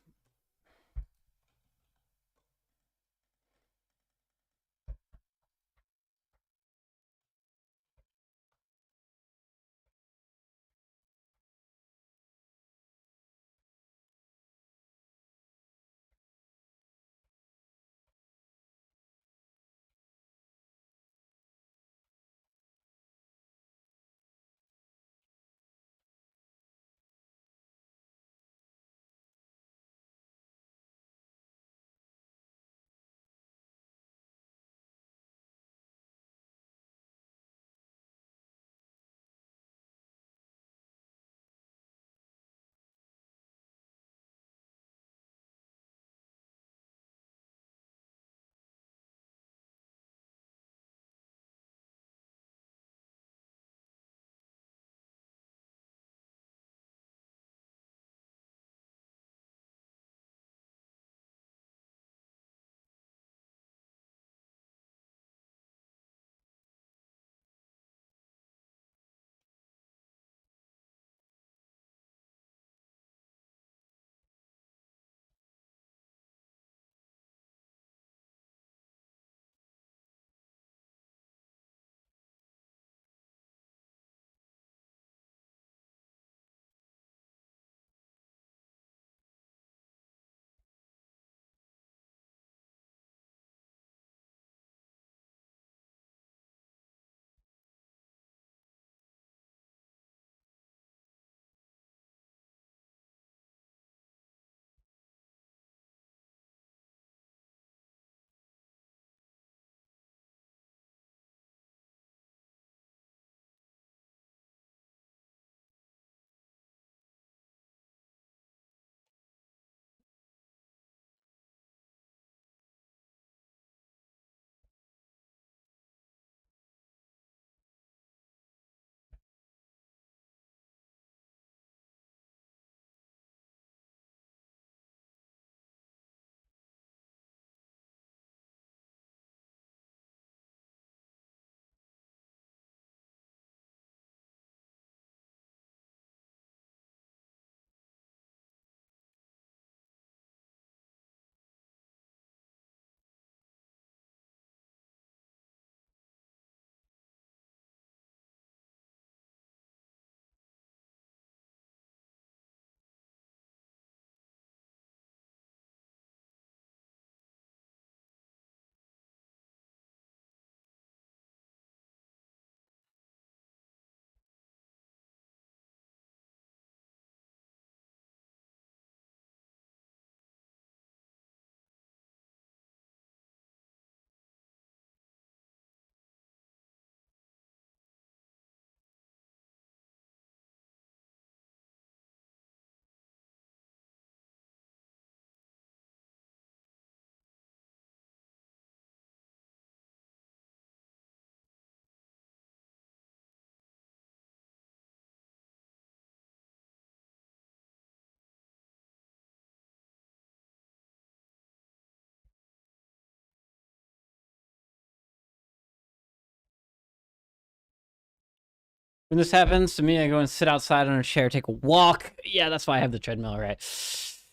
When this happens to me, I go and sit outside on a chair, take a walk. Yeah, that's why I have the treadmill, right? It's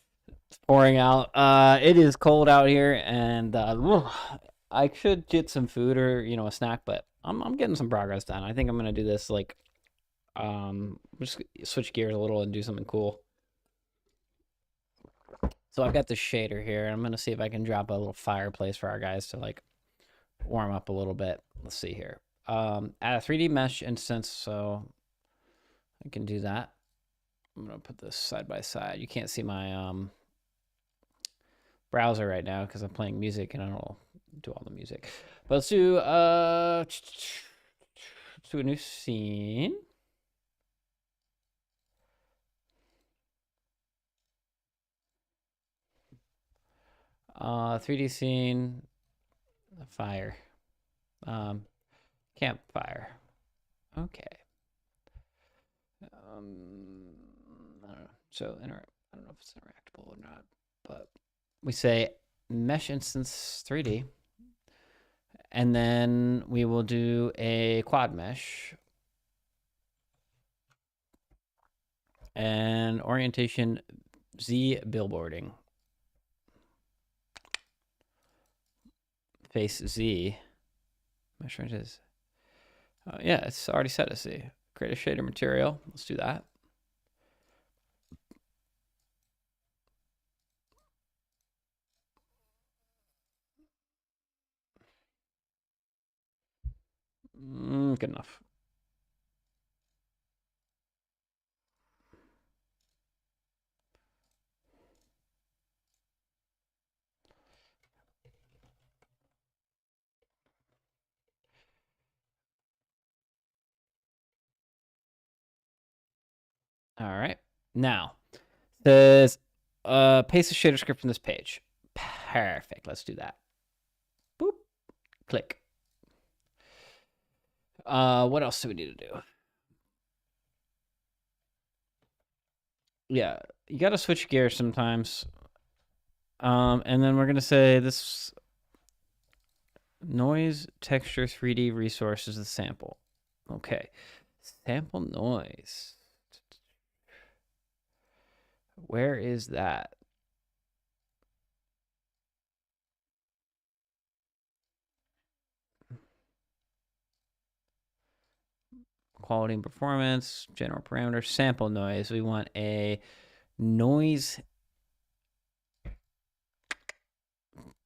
pouring out. It is cold out here, and I should get some food or a snack, but I'm getting some progress done. I think I'm gonna do this like just switch gears a little and do something cool. So I've got the shader here. I'm gonna see if I can drop a little fireplace for our guys to like warm up a little bit. Let's see here. Add a 3D mesh instance, so I can do that. I'm gonna put this side by side. You can't see my browser right now because I'm playing music and I don't do all the music. But let's do a new scene. Uh, 3D scene, fire, campfire. Okay. I don't know. So I don't know if it's interactable or not, but we say mesh instance 3D, and then we will do a quad mesh and orientation Z billboarding. Face Z. Mesh ranges. Yeah, it's already set as Z. Create a shader material. Let's do that. Good enough. All right. Now, says paste the shader script from this page. Perfect. Let's do that. Boop. Click. What else do we need to do? Yeah, you got to switch gears sometimes. And then we're gonna say this noise texture 3D resource is the sample. Okay, sample noise. Where is that? Quality and performance, general parameters, sample noise. We want a noise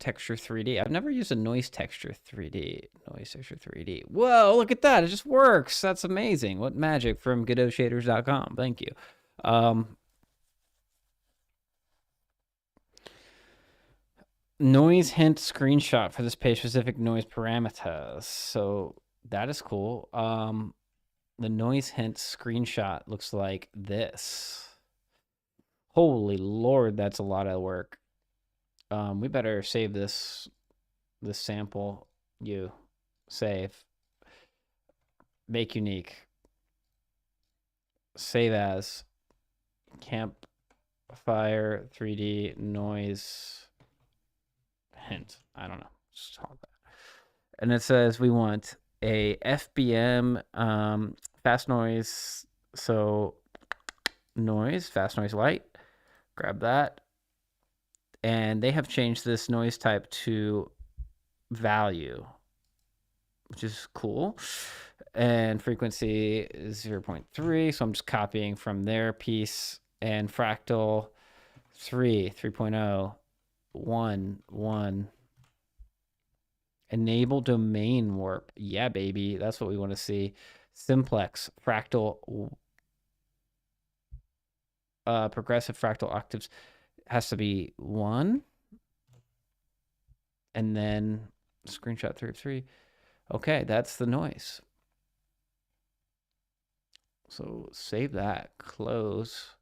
texture 3D. I've never used a noise texture 3D. Noise texture 3D. Whoa, look at that. It just works. That's amazing. What magic from GodotShaders.com. Thank you. Noise hint screenshot for this page specific noise parameters. So that is cool. The noise hint screenshot looks like this. Holy Lord, that's a lot of work. We better save this sample. Save, make unique, save as campfire 3D noise hint. I don't know. Just call it that. And it says we want a FBM fast noise. So noise, fast noise light. Grab that. And they have changed this noise type to value, which is cool. And frequency is 0.3. So I'm just copying from their piece. And fractal 3.0, 1. Enable domain warp. Yeah, baby. That's what we want to see. Simplex, fractal, progressive fractal octaves has to be 1. And then screenshot 3 of 3. Okay, that's the noise. So save that, close.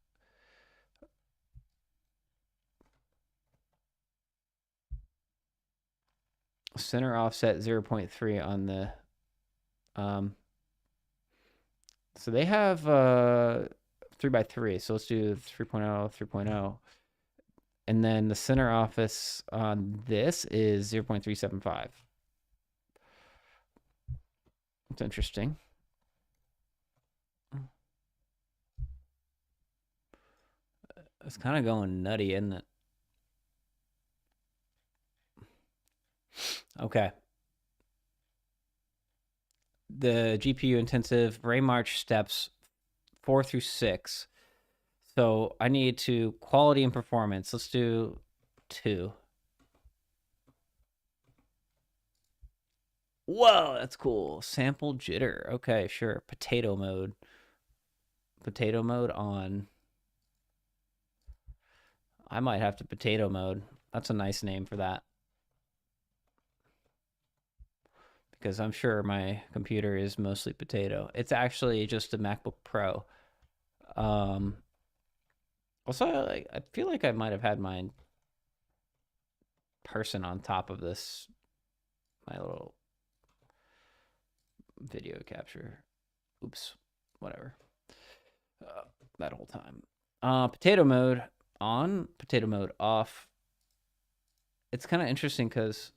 Center offset 0.3 on the so they have 3x3. So let's do 3.0, 3.0. And then the center office on this is 0.375. That's interesting. It's kind of going nutty, isn't it? Okay. The GPU intensive brain march steps 4 through 6. So I need to quality and performance. Let's do 2. Whoa, that's cool. Sample jitter. Okay, sure. Potato mode. Potato mode on. I might have to potato mode. That's a nice name for that. Because I'm sure my computer is mostly potato. It's actually just a MacBook Pro. Also, I feel like I might have had my person on top of this, my little video capture. Oops, whatever. That whole time. Potato mode on, potato mode off. It's kind of interesting because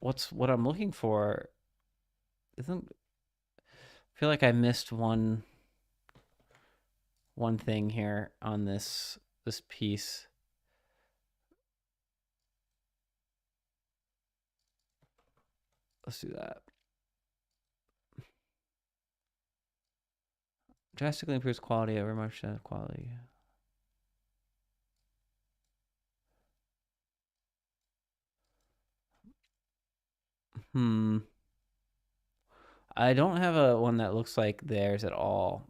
what I'm looking for isn't. I feel like I missed one thing here on this piece. Let's do that. Drastically improves quality over much quality. I don't have a one that looks like theirs at all.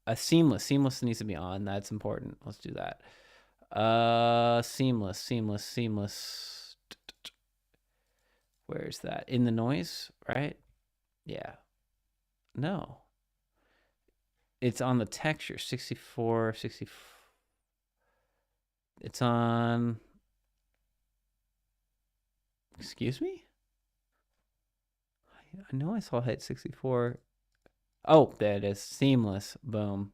A seamless needs to be on. That's important. Let's do that. Seamless. Where's that? In the noise, right? Yeah. No. It's on the texture. 64, 64. It's on. Excuse me? I know I saw hit 64. Oh, there it is. Seamless. Boom.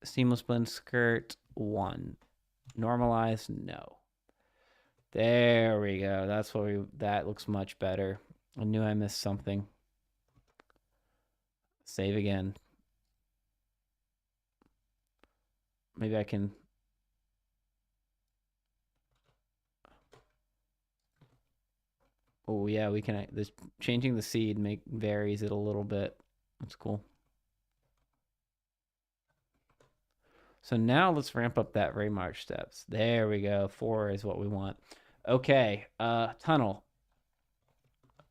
Seamless blend skirt 1. Normalized, no. There we go. That's what that looks much better. I knew I missed something. Save again. Maybe I can. Oh yeah, we can. This changing the seed varies it a little bit. That's cool. So now let's ramp up that ray march steps. There we go. 4 is what we want. Okay, tunnel.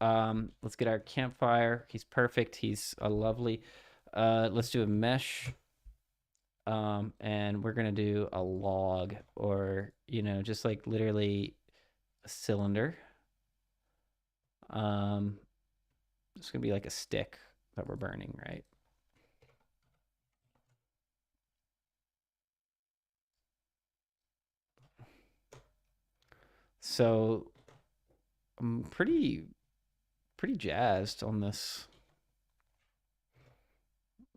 Let's get our campfire. He's perfect. He's a lovely. Let's do a mesh. And we're gonna do a log, or just like literally a cylinder. It's gonna be like a stick that we're burning, right? So I'm pretty jazzed on this.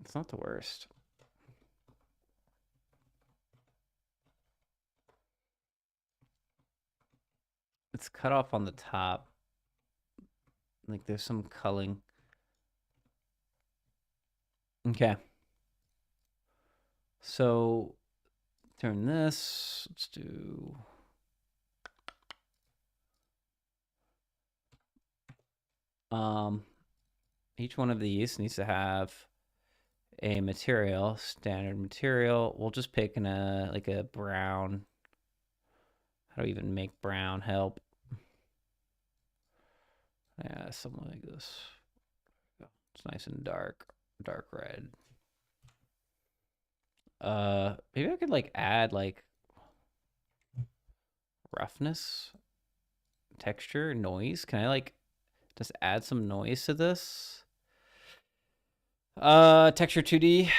It's not the worst. It's cut off on the top. Like there's some culling. Okay. So turn this. Let's do. Each one of these needs to have a material, standard material. We'll just pick like a brown. How do we even make brown help? Yeah, something like this. It's nice and dark red. Maybe I could like add like roughness, texture, noise. Can I like just add some noise to this? Texture 2D.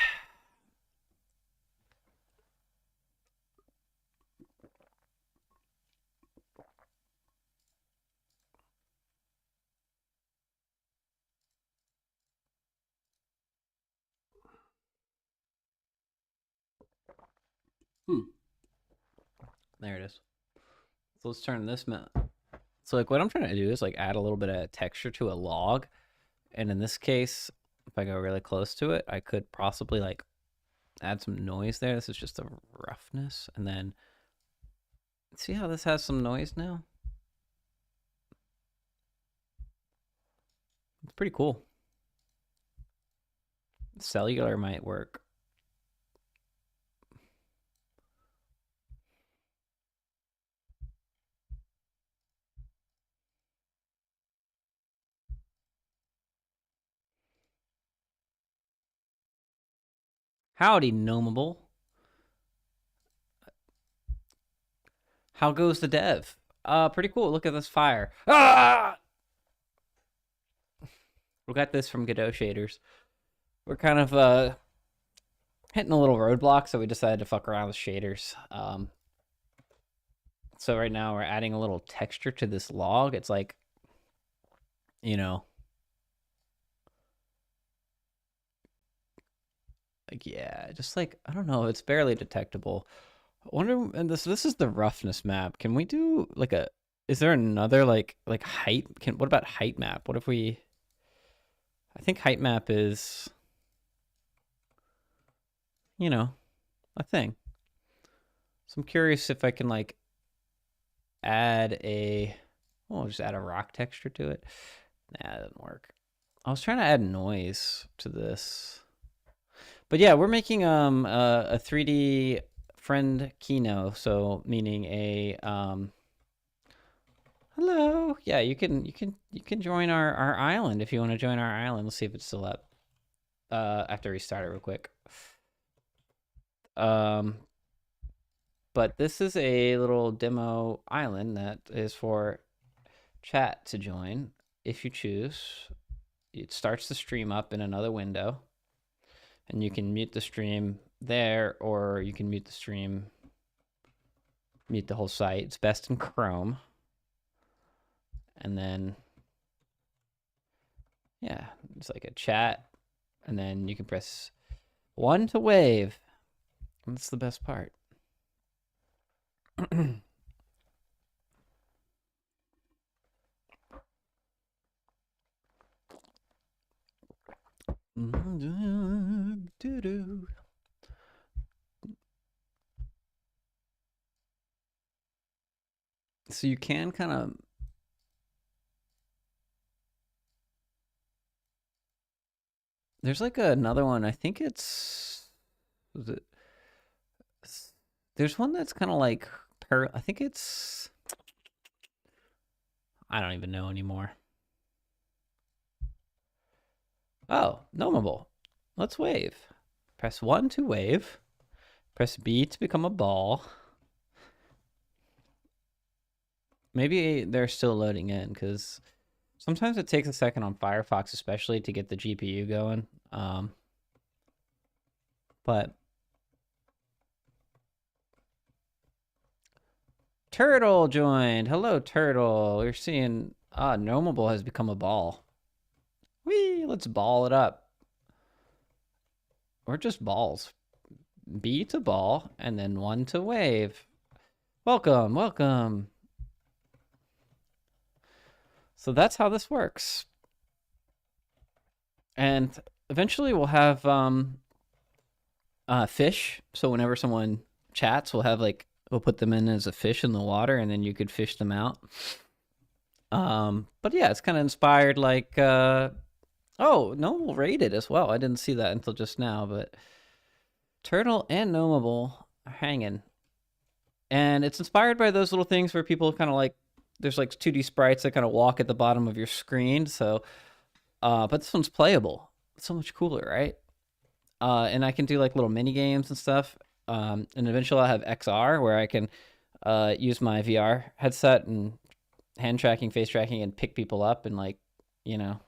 There it is. So let's turn this So like what I'm trying to do is like add a little bit of texture to a log. And in this case, if I go really close to it, I could possibly like add some noise there. This is just a roughness. And then see how this has some noise now? It's pretty cool. Cellular might work. Howdy, gnomeable. How goes the dev? Pretty cool. Look at this fire. Ah! We got this from Godot shaders. We're kind of hitting a little roadblock, so we decided to fuck around with shaders. So right now we're adding a little texture to this log. It's like, you know, like yeah, just like I don't know, it's barely detectable. I wonder, and this is the roughness map. Can we do like a? Is there another like height? What about height map? What if we? I think height map is, you know, a thing. So I'm curious if I can like add a. Oh, just add a rock texture to it. Nah, that doesn't work. I was trying to add noise to this. But yeah, we're making a 3D friend kino, so meaning a hello. Yeah, you can join our island if you want to join our island. Let's see if it's still up. I have to restart it real quick. But this is a little demo island that is for chat to join if you choose. It starts the stream up in another window, and you can mute the stream there, or you can mute the stream, mute the whole site. It's best in Chrome. And then, yeah, it's like a chat, and then you can press 1 to wave. That's the best part. So you can kind of there's like another one. I think it's was it there's one that's kind of like I think it's I don't even know anymore. Oh, gnomeable. Let's wave. Press 1 to wave. Press B to become a ball. Maybe they're still loading in because sometimes it takes a second on Firefox, especially to get the GPU going. But Turtle joined. Hello, Turtle. We're seeing gnomeable has become a ball. Whee! Let's ball it up. Or just balls. B to ball, and then 1 to wave. Welcome, welcome. So that's how this works. And eventually we'll have fish. So whenever someone chats, we'll put them in as a fish in the water, and then you could fish them out. But yeah, it's kind of inspired like oh, Gnomeable rated as well. I didn't see that until just now, but Turtle and Gnomeable are hanging. And it's inspired by those little things where people kind of like there's like 2D sprites that kind of walk at the bottom of your screen. So but this one's playable. It's so much cooler, right? And I can do like little mini games and stuff. And eventually I'll have XR where I can use my VR headset and hand tracking, face tracking, and pick people up and like, you know.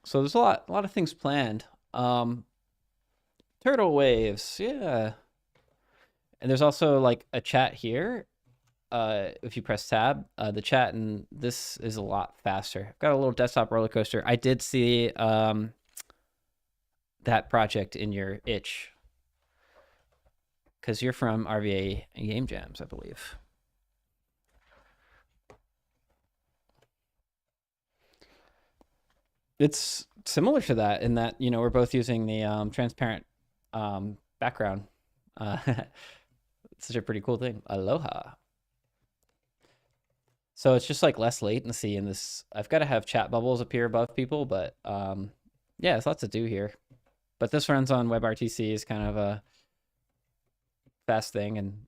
So there's a lot of things planned. Turtle waves, yeah. And there's also like a chat here. If you press tab, the chat and this is a lot faster. I've got a little desktop roller coaster. I did see that project in your itch because you're from RVA Game Jams, I believe. It's similar to that in that, we're both using the transparent background. It's such a pretty cool thing. Aloha. So it's just like less latency in this. I've got to have chat bubbles appear above people, but yeah, there's lots to do here. But this runs on WebRTC is kind of a fast thing, and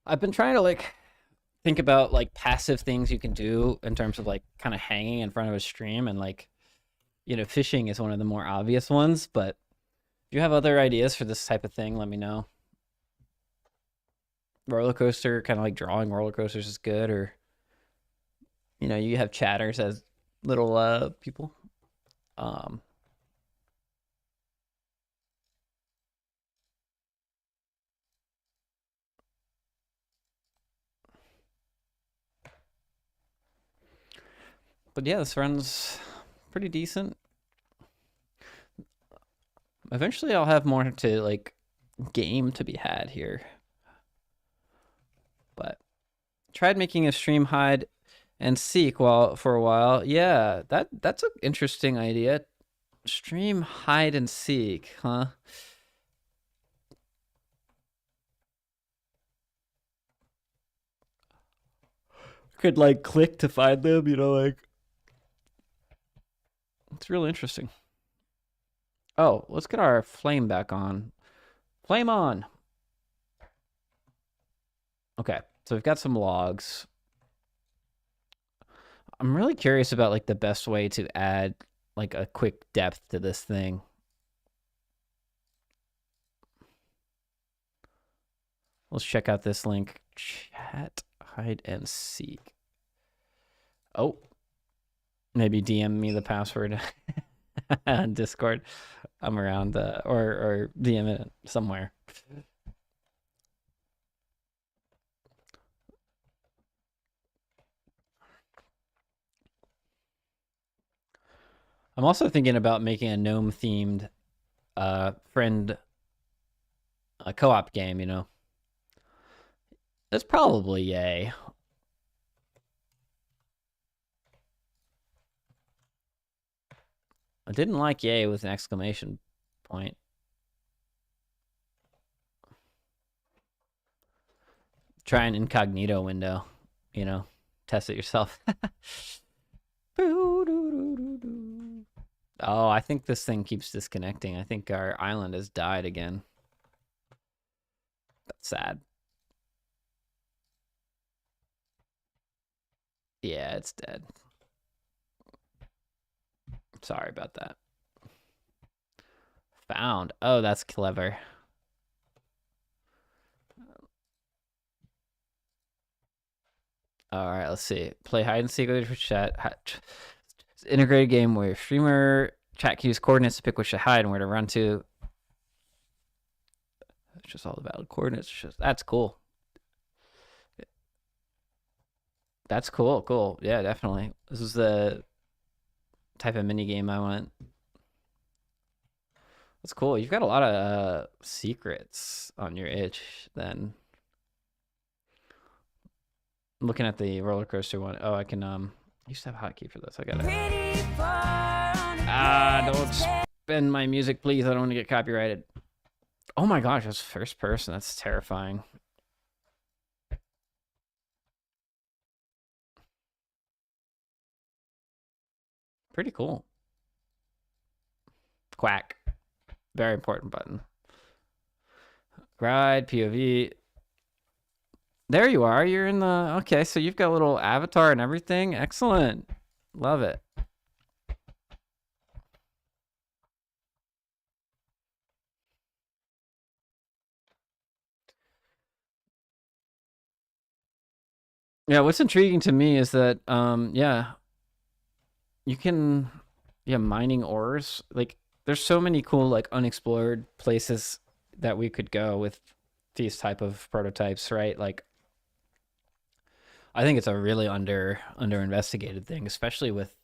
I've been trying to like think about like passive things you can do in terms of like kind of hanging in front of a stream, and like fishing is one of the more obvious ones, but if you have other ideas for this type of thing, let me know. Roller coaster, kind of like drawing roller coasters is good, or you have chatters as little people. But yeah, this runs pretty decent. Eventually I'll have more to like game to be had here. But tried making a stream hide and seek for a while. Yeah, that's an interesting idea. Stream hide and seek, huh? Could like click to find them, like it's real interesting. Oh, let's get our flame back on. Flame on. Okay, so we've got some logs. I'm really curious about like the best way to add like a quick depth to this thing. Let's check out this link. Chat, hide, and seek. Oh, maybe DM me the password on Discord. I'm around, or DM it somewhere. I'm also thinking about making a gnome themed friend co-op game, That's probably yay. I didn't like yay with an exclamation point. Try an incognito window, test it yourself. Oh, I think this thing keeps disconnecting. I think our island has died again. That's sad. Yeah, it's dead. Sorry about that. Found. Oh, that's clever. All right, let's see. Play hide and seek with chat. Integrated game where streamer chat can use coordinates to pick which to hide and where to run to. It's just all the valid coordinates. That's cool. That's cool. Cool. Yeah, definitely. This is the type of mini game I want. That's cool. You've got a lot of secrets on your itch then. I'm looking at the roller coaster one. Oh, I can I used to have a hotkey for this. I gotta don't spin my music, please. I don't want to get copyrighted. Oh my gosh, that's first person. That's terrifying. Pretty cool. Quack. Very important button. Ride, POV. There you are. You're in the... Okay, so you've got a little avatar and everything. Excellent. Love it. Yeah, what's intriguing to me is that, yeah, you can, mining ores. Like, there's so many cool, like, unexplored places that we could go with these type of prototypes, right? Like, I think it's a really under investigated thing, especially with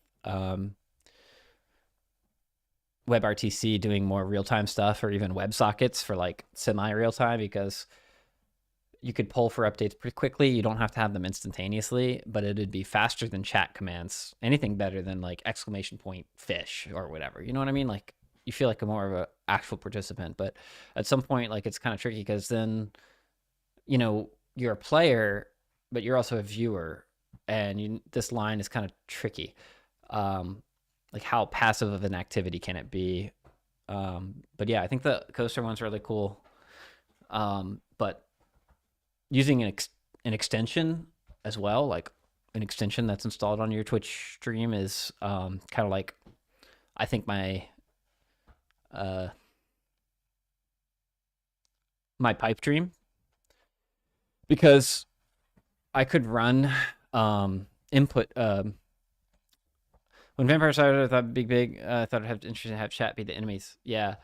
WebRTC doing more real time stuff, or even WebSockets for like semi real time, because you could pull for updates pretty quickly. You don't have to have them instantaneously, but it'd be faster than chat commands. Anything better than like !fish or whatever. You know what I mean? Like you feel like a more of a actual participant, but at some point, like it's kind of tricky because then, you're a player, but you're also a viewer, and this line is kind of tricky. Like how passive of an activity can it be? But yeah, I think the coaster one's really cool. But using an extension as well, like an extension that's installed on your Twitch stream, is kind of like, I think my pipe dream, because I could run input. When Vampire started, I thought big. I thought it'd have interesting to have chat be the enemies. Yeah.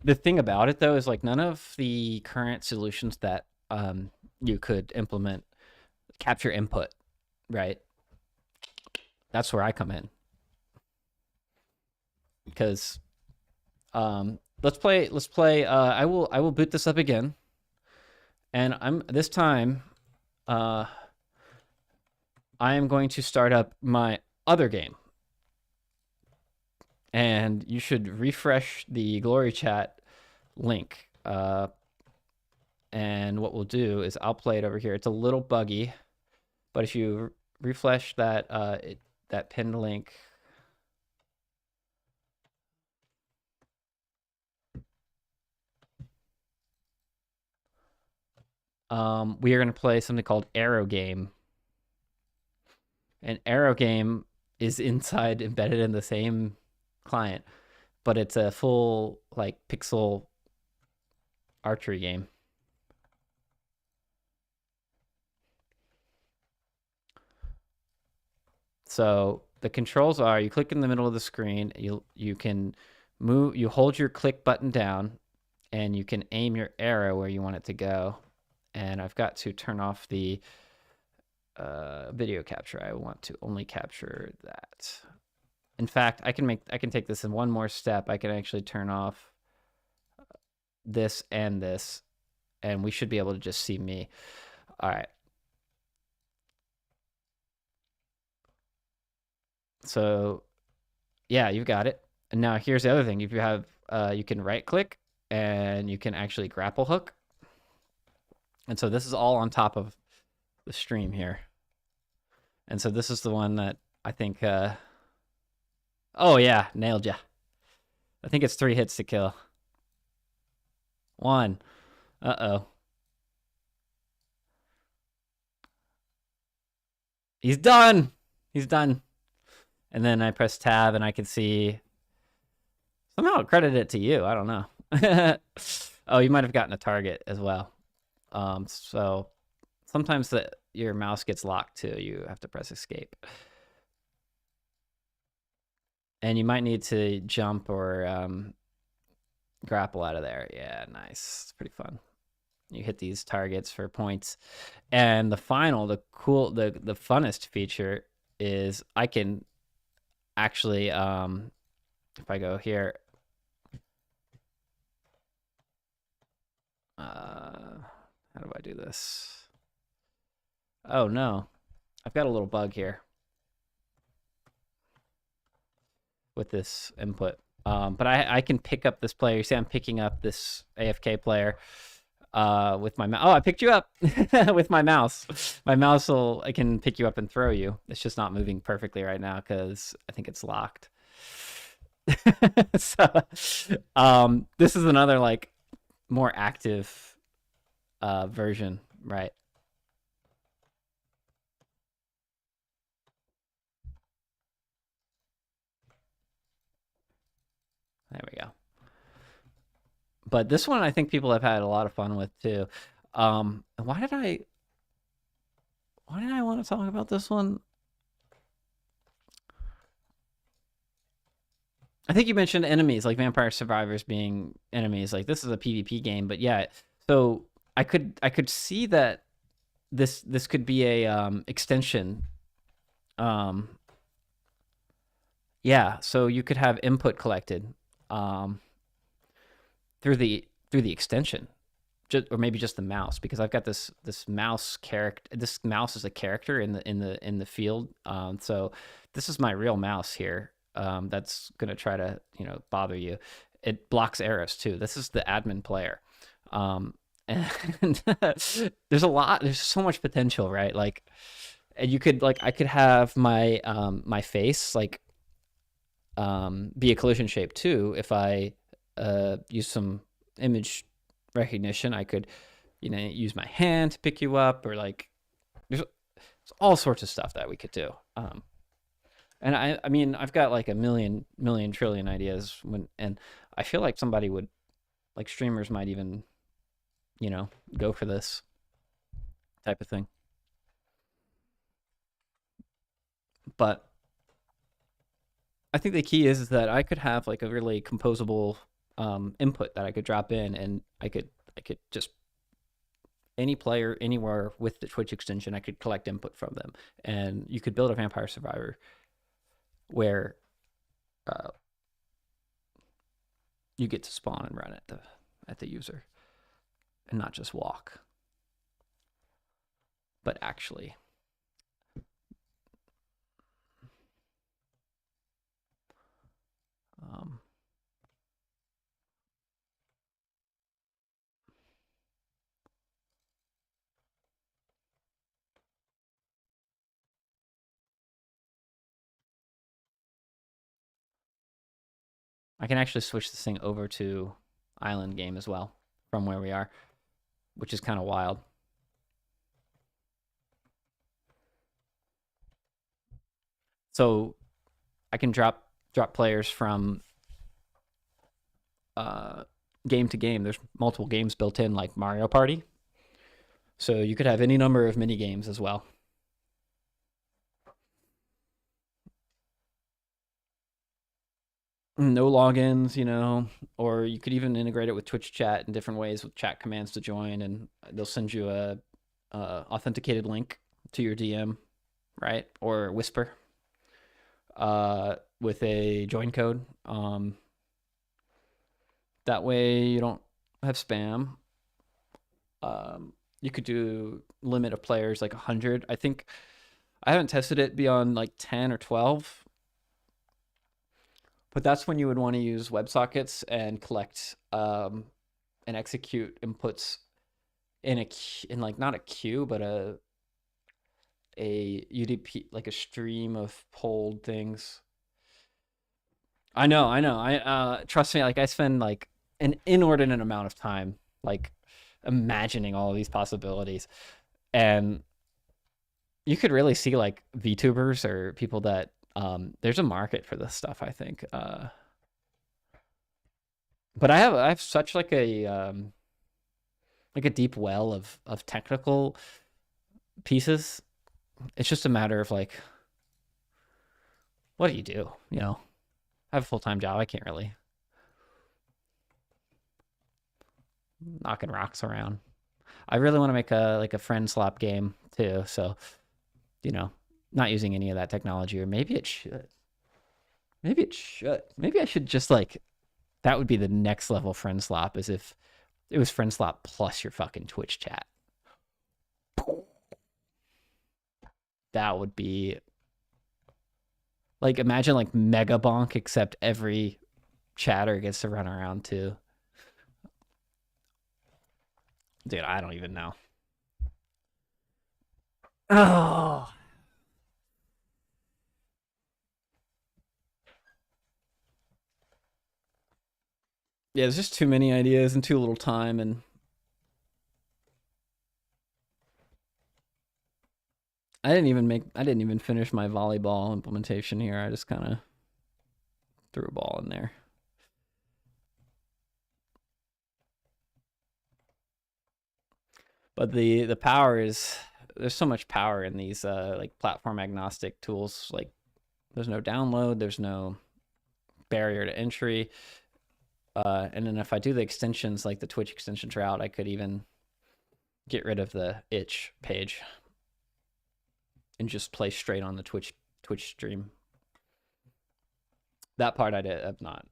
The thing about it though is like none of the current solutions that you could implement capture input, right? That's where I come in. Because let's play I will boot this up again. And this time I am going to start up my other game. And you should refresh the Glory Chat link. And what we'll do is I'll play it over here. It's a little buggy, but if you refresh that that pinned link, we are going to play something called Arrow Game. And Arrow Game is embedded in the same client, but it's a full like pixel archery game. So the controls are, you click in the middle of the screen, you can move, you hold your click button down, and you can aim your arrow where you want it to go. And I've got to turn off the video capture. I want to only capture that. In fact, I can take this in one more step. I can actually turn off this, and we should be able to just see me. All right. So yeah, you've got it. And now here's the other thing. If you have, you can right click and you can actually grapple hook. And so this is all on top of the stream here. And so this is the one that I think, oh yeah, nailed ya. I think it's 3 hits to kill. 1. Uh-oh. He's done. He's done. And then I press tab and I can see, somehow credit it to you. I don't know. Oh, you might have gotten a target as well. So sometimes your mouse gets locked too. You have to press escape. And you might need to jump or grapple out of there. Yeah, nice. It's pretty fun. You hit these targets for points. And the funnest feature is I can actually, if I go here, how do I do this? Oh no, I've got a little bug here with this input. But I can pick up this player. You see I'm picking up this AFK player with my mouse. Oh, I picked you up with my mouse. My mouse I can pick you up and throw you. It's just not moving perfectly right now because I think it's locked. So this is another like more active version, right? There we go. But this one I think people have had a lot of fun with too. Why did I want to talk about this one? I think you mentioned enemies, like Vampire Survivors being enemies. Like this is a PvP game, but yeah. So I could see that this could be a extension. Yeah, so you could have input collected through the extension. or maybe just the mouse, because I've got this mouse character. This mouse is a character in the field. So this is my real mouse here. That's gonna try to bother you. It blocks arrows too. This is the admin player. And there's so much potential, right? Like, and you could I could have my my face be a collision shape too. If I use some image recognition, I could use my hand to pick you up, or there's all sorts of stuff that we could do. And I mean, I've got like a million trillion ideas and I feel like somebody would, like, streamers might even go for this type of thing. But I think the key is that I could have like a really composable input that I could drop in, and I could just, any player anywhere with the Twitch extension, I could collect input from them, and you could build a Vampire Survivor where you get to spawn and run at the user, and not just walk, but actually. I can actually switch this thing over to island game as well from where we are, which is kind of wild. So I can drop players from game to game. There's multiple games built in, like Mario Party. So you could have any number of mini games as well. No logins, or you could even integrate it with Twitch chat in different ways with chat commands to join, and they'll send you a authenticated link to your DM, right? Or Whisper with a join code. That way you don't have spam. You could do limit of players like 100. I think I haven't tested it beyond like 10 or 12. But that's when you would want to use WebSockets and collect and execute inputs in like not a queue, but a UDP, like a stream of polled things. I know. I trust me, like I spend like an inordinate amount of time like imagining all of these possibilities, and you could really see like VTubers or people that there's a market for this stuff, I think. But I have such like a deep well of technical pieces. It's just a matter of like, what do you do? I have a full-time job. I can't really knocking rocks around. I really want to make a friend slap game too, so not using any of that technology, or maybe it should. Maybe I should just like, that would be the next level friend slap, as if it was friend slap plus your fucking Twitch chat. That would be like, imagine like Mega Bonk, except every chatter gets to run around too. Dude, I don't even know. Oh. Yeah, there's just too many ideas and too little time, and I didn't even finish my volleyball implementation here. I just kind of threw a ball in there. But the power is, there's so much power in these like platform agnostic tools. Like, there's no download, there's no barrier to entry. And then if I do the extensions, like the Twitch extensions route, I could even get rid of the itch page and just play straight on the Twitch stream. That part I've not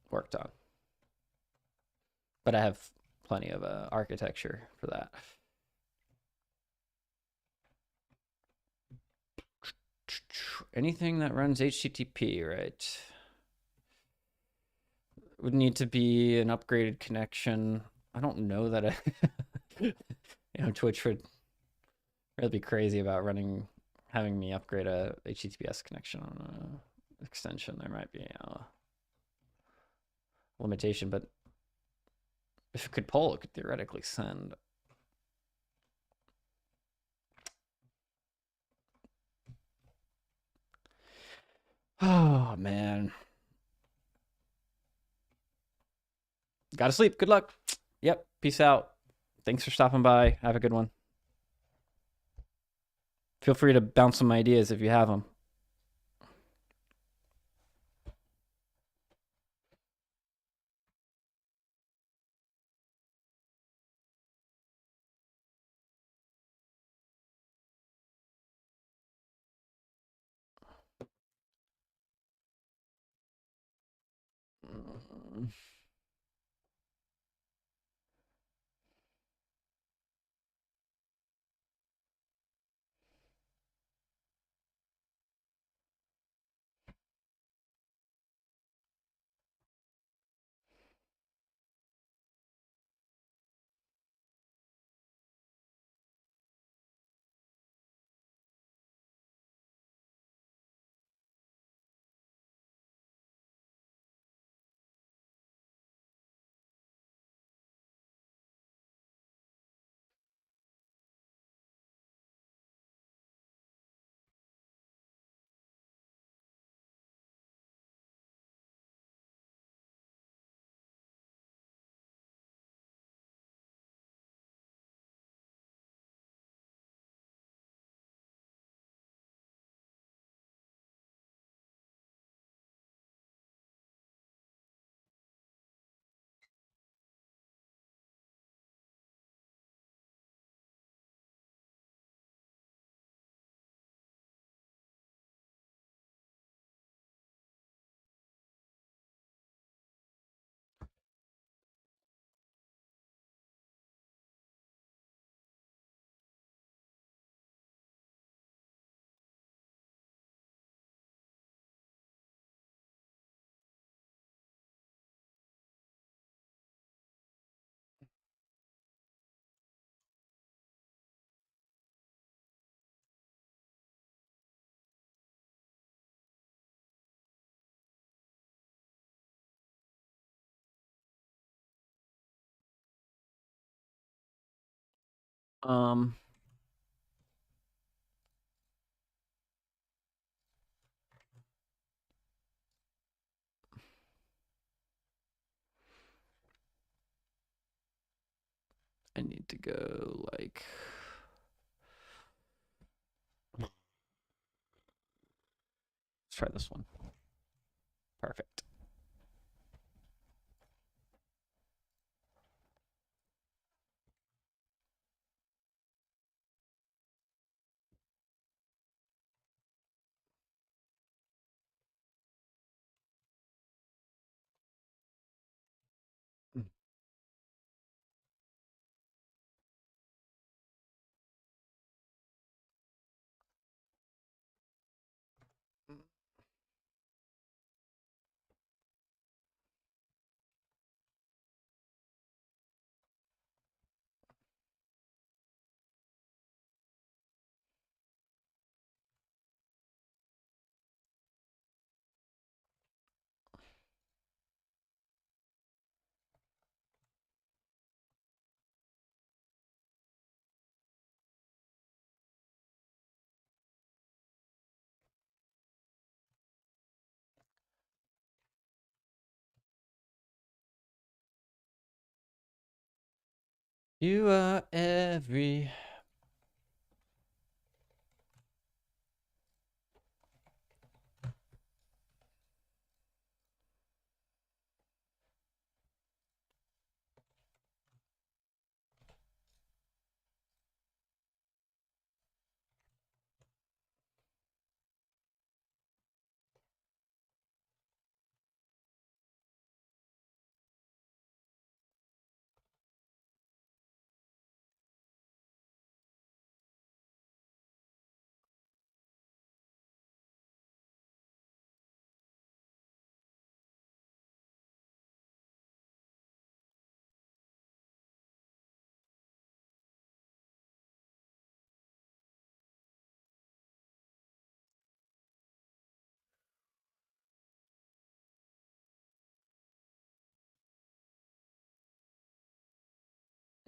worked on. but I have plenty of architecture for that. Anything that runs HTTP, right? Would need to be an upgraded connection. I don't know that Twitch would really be crazy about having me upgrade a HTTPS connection on a extension. There might be a limitation, but if it could poll, it could theoretically send. Oh, man. Gotta sleep. Good luck. Yep. Peace out. Thanks for stopping by. Have a good one. Feel free to bounce some ideas if you have them. Um, I need to go like. Let's try this one. Perfect. You are every.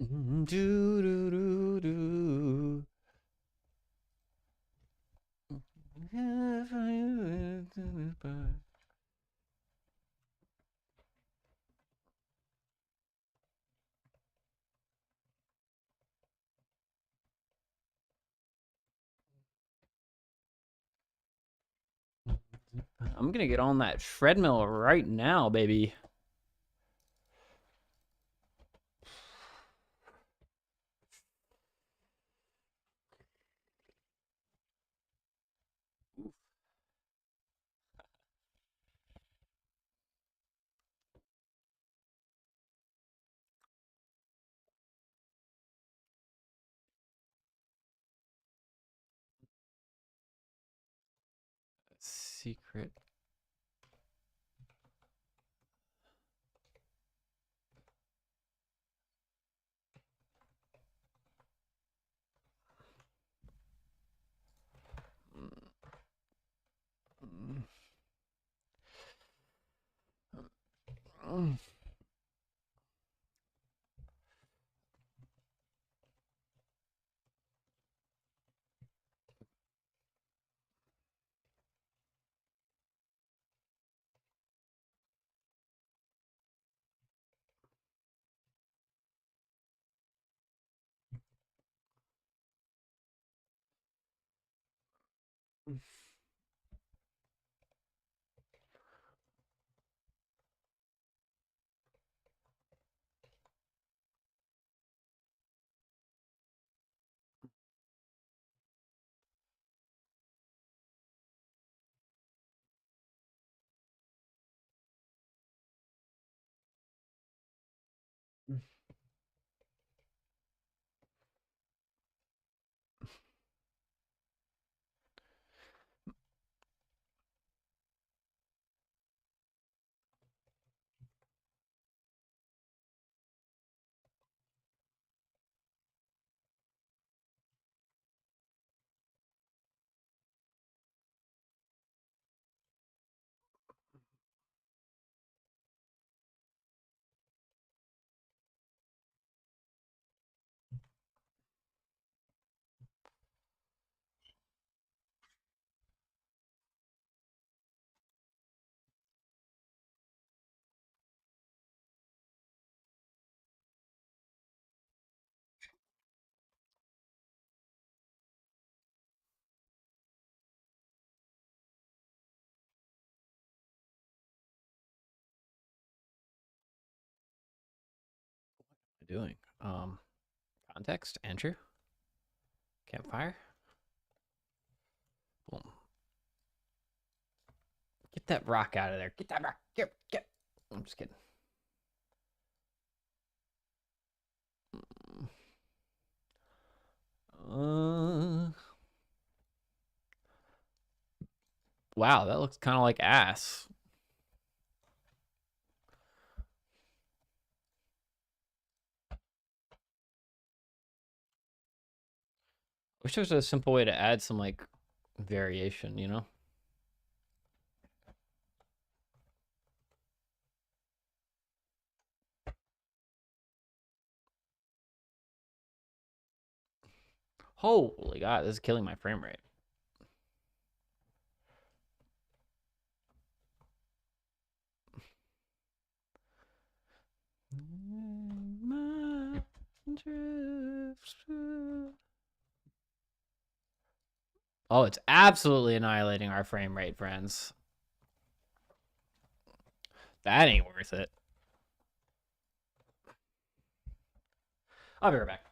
Do do do do. I'm gonna get on that treadmill right now, baby. Secret. Doing? Context, Andrew, campfire. Boom. Get that rock out of there. Get that rock. Get. I'm just kidding. Uh, wow, that looks kind of like ass. Wish there was a simple way to add some like variation, you know? Holy God, this is killing my frame rate. Oh, it's absolutely annihilating our frame rate, friends. That ain't worth it. I'll be right back.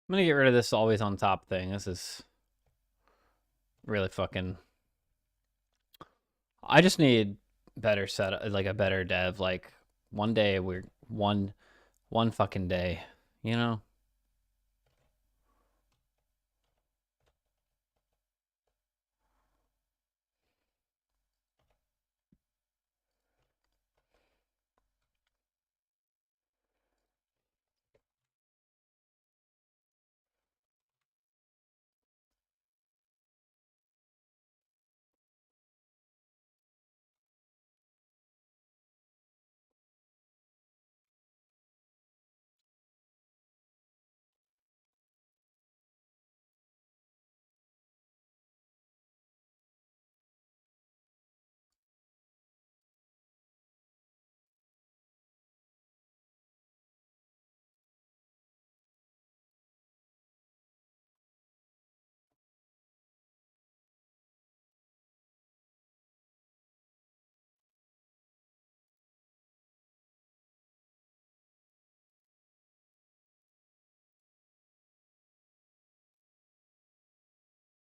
I'm gonna get rid of this always on top thing. This is really fucking. I just need better set, like a better dev. Like one day we're one fucking day, you know.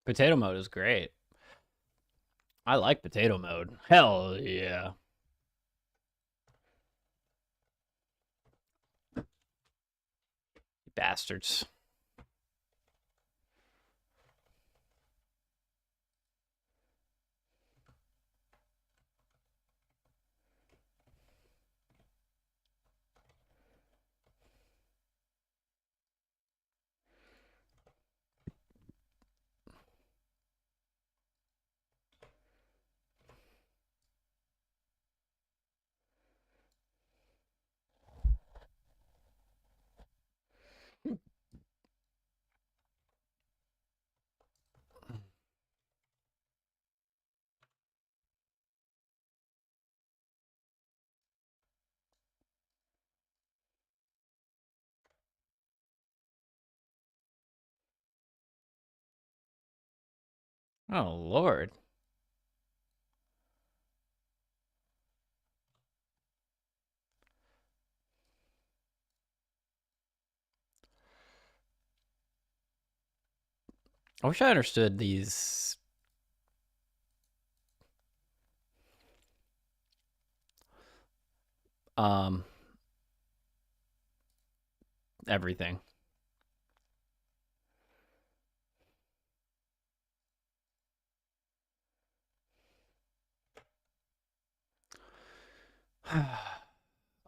Potato mode is great. I like potato mode. Hell yeah. Bastards. Oh lord. I wish I understood these. Um, everything.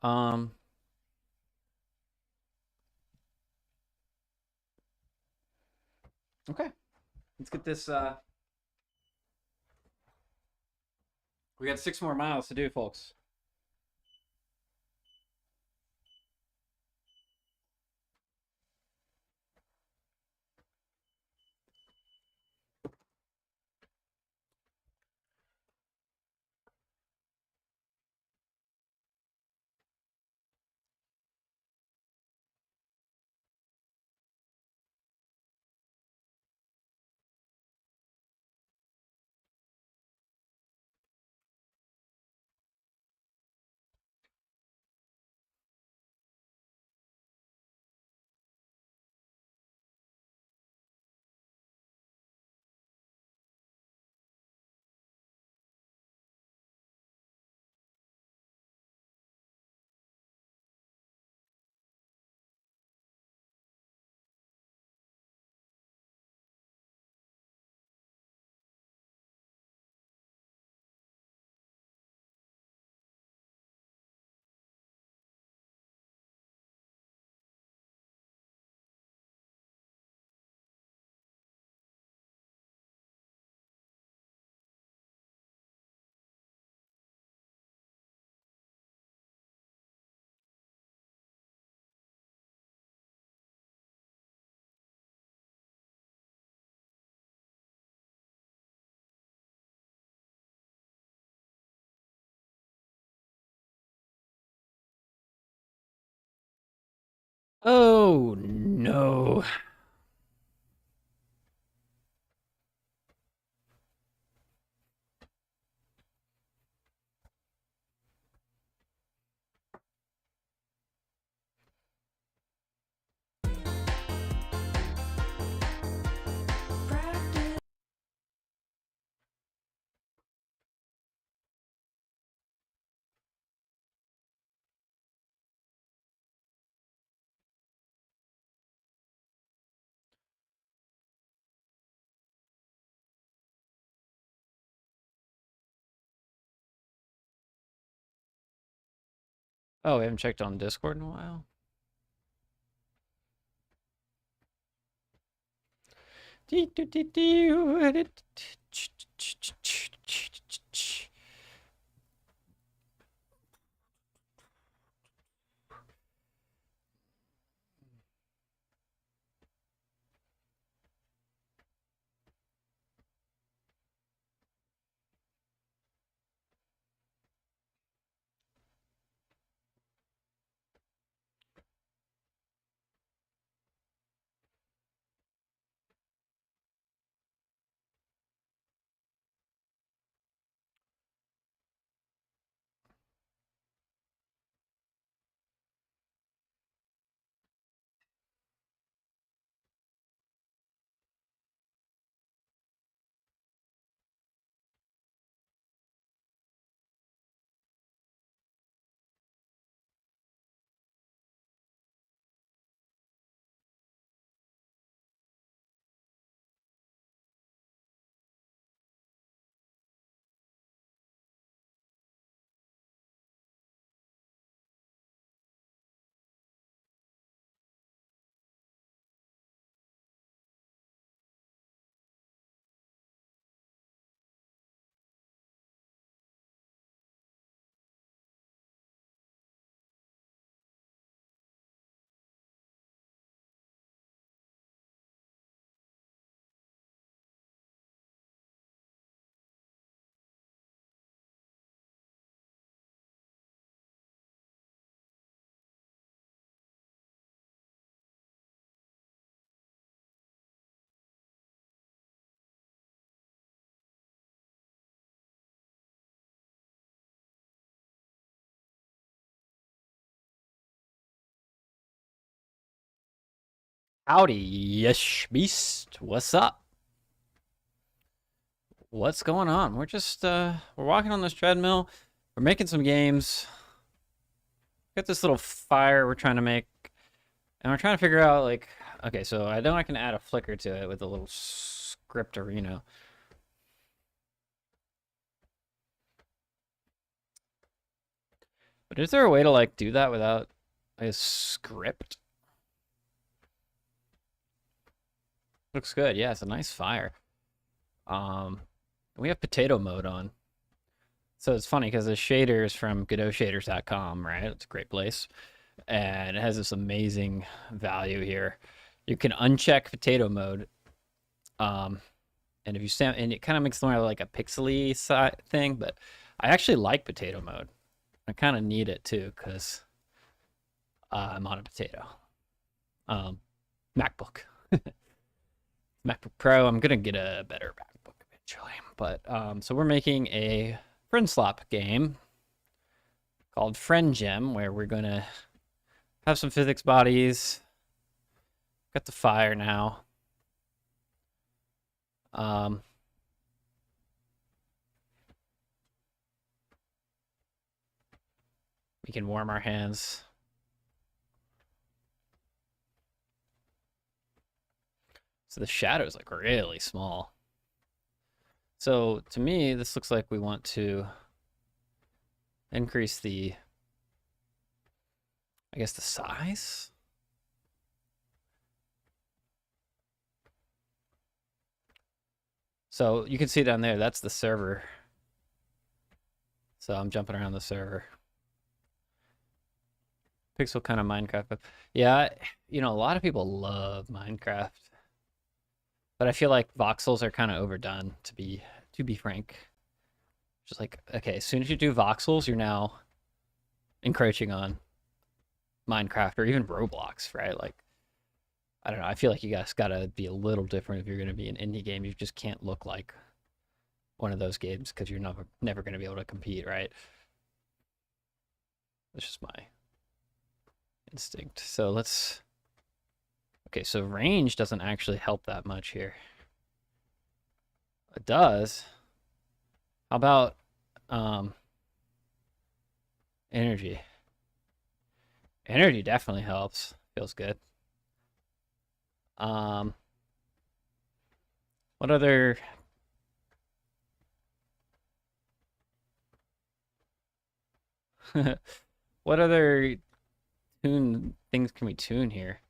um, okay. Let's get this. We got 6 more miles to do, folks. Oh no. Oh, we haven't checked on Discord in a while. Howdy, yes, beast. What's up? What's going on? We're just we're walking on this treadmill. We're making some games. Got this little fire we're trying to make, and we're trying to figure out like, okay, so I know I can add a flicker to it with a little script arena. But is there a way to like do that without a script? Looks good. Yeah, it's a nice fire. We have potato mode on. So it's funny because the shaders from GodotShaders.com, right? It's a great place. And it has this amazing value here. You can uncheck potato mode. And if you stand, and it kind of makes it more like a pixely thing, but I actually like potato mode. I kind of need it too because I'm on a potato. MacBook. MacBook Pro. I'm gonna get a better MacBook eventually. But so we're making a friend slop game called Friend Gem, where we're gonna have some physics bodies. Got the fire now. We can warm our hands. So the shadow's like really small. So to me, this looks like we want to increase the, I guess, the size. So you can see down there, that's the server. So I'm jumping around the server. Pixel kind of Minecraft, but yeah, you know, a lot of people love Minecraft, but I feel like voxels are kind of overdone, to be frank. Just like, okay, as soon as you do voxels, you're now encroaching on Minecraft or even Roblox, right? Like, I don't know. I feel like you guys gotta be a little different if you're gonna be an indie game. You just can't look like one of those games because you're never gonna be able to compete, right? That's just my instinct. So let's. Okay, so range doesn't actually help that much here. It does. How about energy? Energy definitely helps. Feels good. What other? What other tune things can we tune here?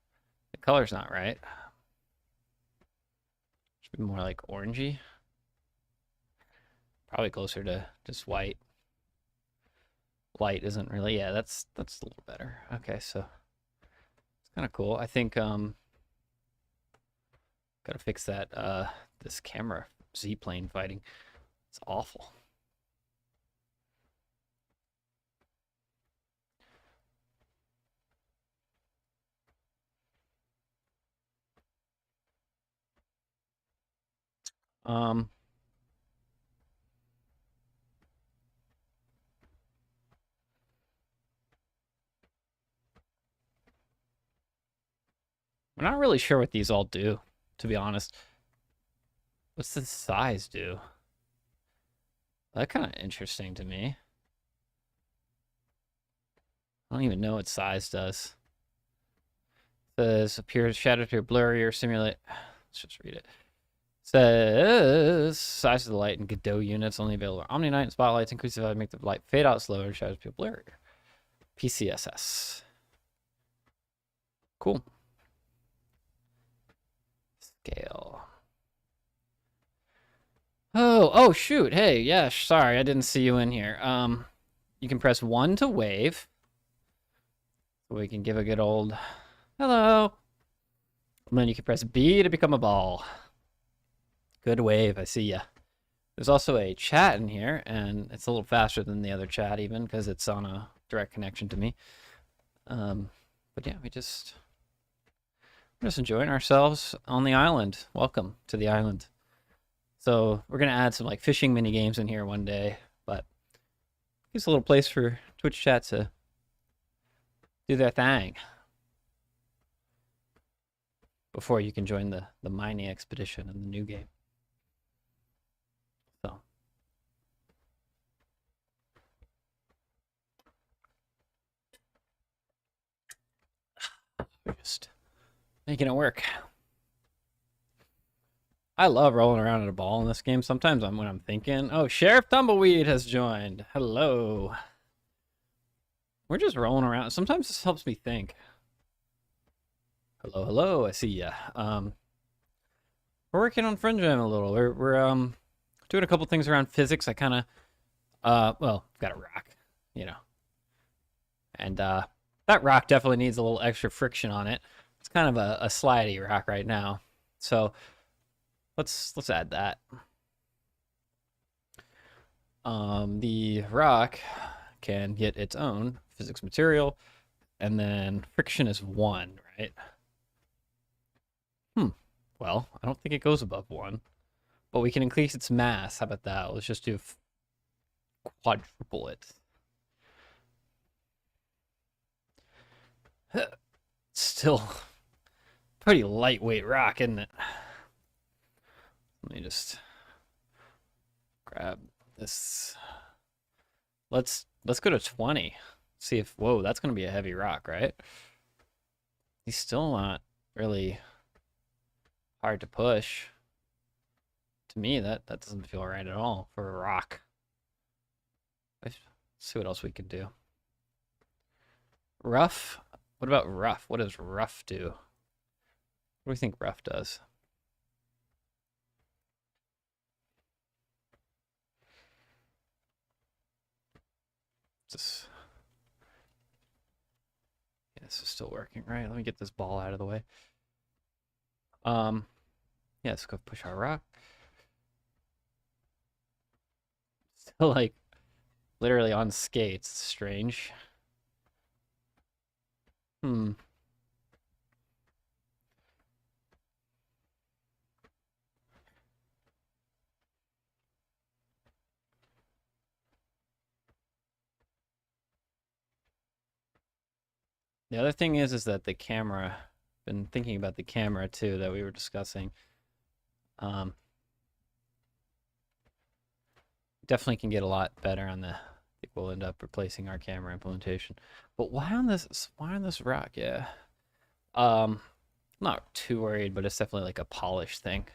The color's not right. Should be more like orangey. Probably closer to just white. Light isn't really, yeah, that's a little better. Okay, so it's kind of cool. I think gotta fix that this camera Z plane fighting. It's awful. Um I'm not really sure what these all do, to be honest. What's the size do? That kind of interesting to me. I don't even know what size does. Says appears shadow appear blurry or simulate. Let's just read it. Says size of the light in Godot units only available. Omni Night and spotlights increase the value, make the light fade out slower and shadows appear blurry. PCSS. Cool. Scale. Oh shoot. Hey, yeah, sorry, I didn't see you in here. You can press 1 to wave. So we can give a good old hello. And then you can press B to become a ball. Good wave, I see ya. There's also a chat in here, and it's a little faster than the other chat even, because it's on a direct connection to me. But yeah, we're just enjoying ourselves on the island. Welcome to the island. So we're gonna add some like fishing mini games in here one day, but it's a little place for Twitch chat to do their thing before you can join the mining expedition in the new game. So we're just making it work. I love rolling around in a ball in this game. Sometimes when I'm thinking, oh, Sheriff Tumbleweed has joined. Hello. We're just rolling around. Sometimes this helps me think. Hello, hello. I see ya. We're working on Friend Jam a little. We're doing a couple things around physics. I kind of well, I've got a rock, you know, and that rock definitely needs a little extra friction on it. It's kind of a slidey rock right now, so let's add that. The rock can get its own physics material, and then friction is 1, right? Well, I don't think it goes above 1, but we can increase its mass. How about that? Let's just do quadruple it. Still pretty lightweight rock, isn't it? Let me just grab this. Let's go to 20. See if, whoa, that's gonna be a heavy rock, right? He's still not really hard to push. To me, that doesn't feel right at all for a rock. Let's see what else we can do. Rough. What about rough? What does rough do? What do we think rough does? Just, yeah, this is still working, right? Let me get this ball out of the way. Yeah, let's go push our rock. Still like literally on skates. Strange. The other thing is that the camera, been thinking about the camera too that we were discussing. Definitely can get a lot better on the, I think we'll end up replacing our camera implementation. But why on this rock? Yeah. I'm not too worried, but it's definitely like a polish thing.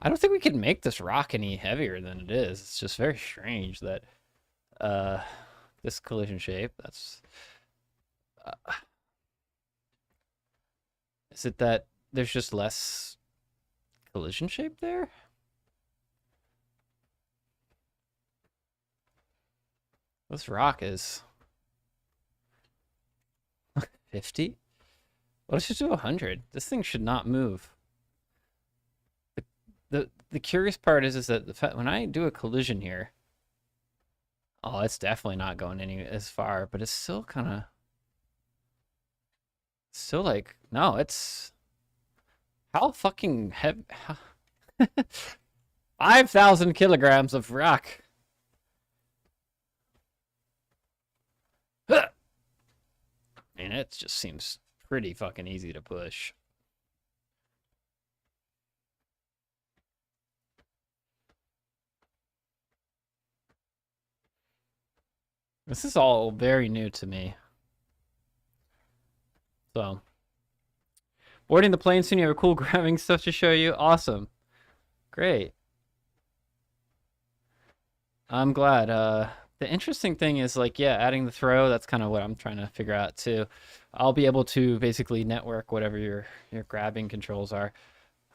I don't think we can make this rock any heavier than it is. It's just very strange that the this collision shape. That's is it that there's just less collision shape there? This rock is 50? Well, let's just do 100. This thing should not move. The curious part is that when I do a collision here, oh, it's definitely not going any as far, but it's still kind of still like no, it's how fucking heavy. 5,000 kilograms of rock. And it just seems pretty fucking easy to push. This is all very new to me. So, boarding the plane soon. You have a cool grabbing stuff to show you. Awesome. Great. I'm glad. The interesting thing is like, yeah, adding the throw, that's kind of what I'm trying to figure out too. I'll be able to basically network whatever your grabbing controls are.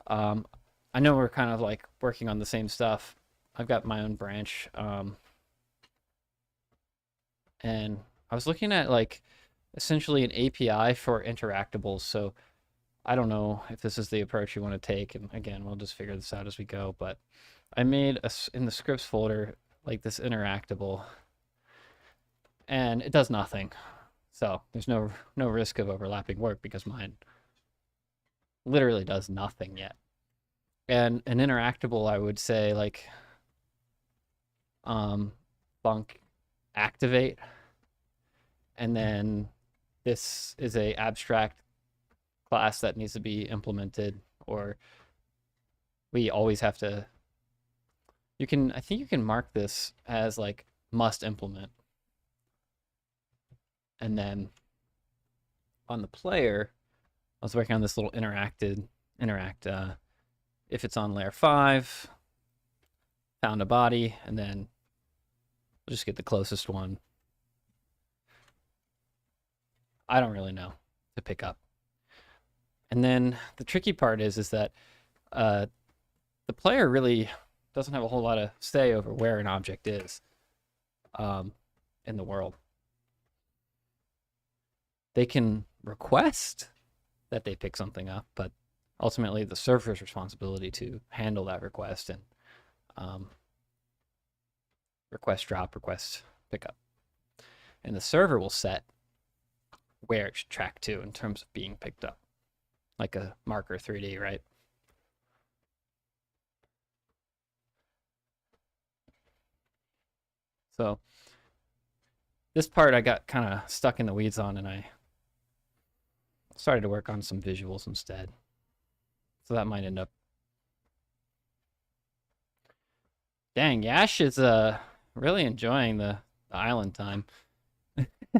Um, I know we're kind of like working on the same stuff. I've got my own branch. And I was looking at like essentially an API for interactables. So I don't know if this is the approach you want to take. And again, we'll just figure this out as we go. But I made in the scripts folder like this interactable, and it does nothing. So there's no risk of overlapping work because mine literally does nothing yet. And an interactable, I would say like func activate, and then this is a abstract class that needs to be implemented, or we always have to. I think you can mark this as like must implement, and then on the player, I was working on this little interact. If it's on layer 5, found a body, and then we'll just get the closest one. I don't really know to pick up. And then the tricky part is that the player really doesn't have a whole lot of say over where an object is in the world. They can request that they pick something up, but ultimately the server's responsibility to handle that request and request drop, request pickup. And the server will set where it should track to in terms of being picked up, like a marker 3D, right? So this part I got kind of stuck in the weeds on, and I started to work on some visuals instead. So that might end up. Dang, Yash is really enjoying the island time.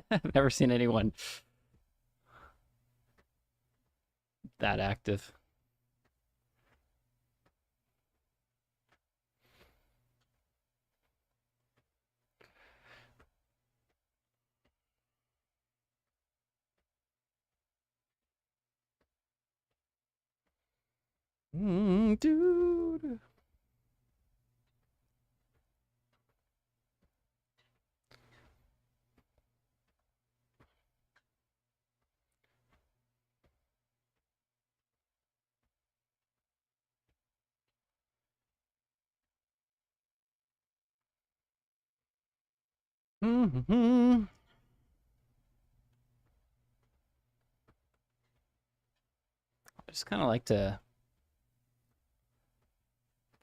I've never seen anyone that active. Dude. I just kind of like to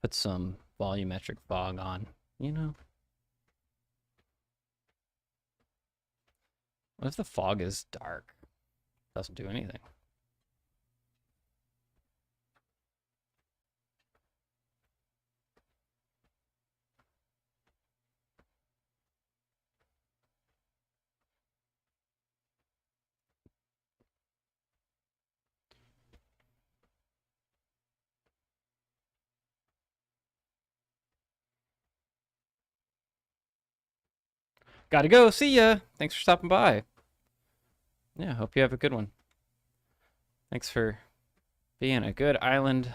put some volumetric fog on, you know? What if the fog is dark? Doesn't do anything. Gotta go. See ya. Thanks for stopping by. Yeah, hope you have a good one. Thanks for being a good island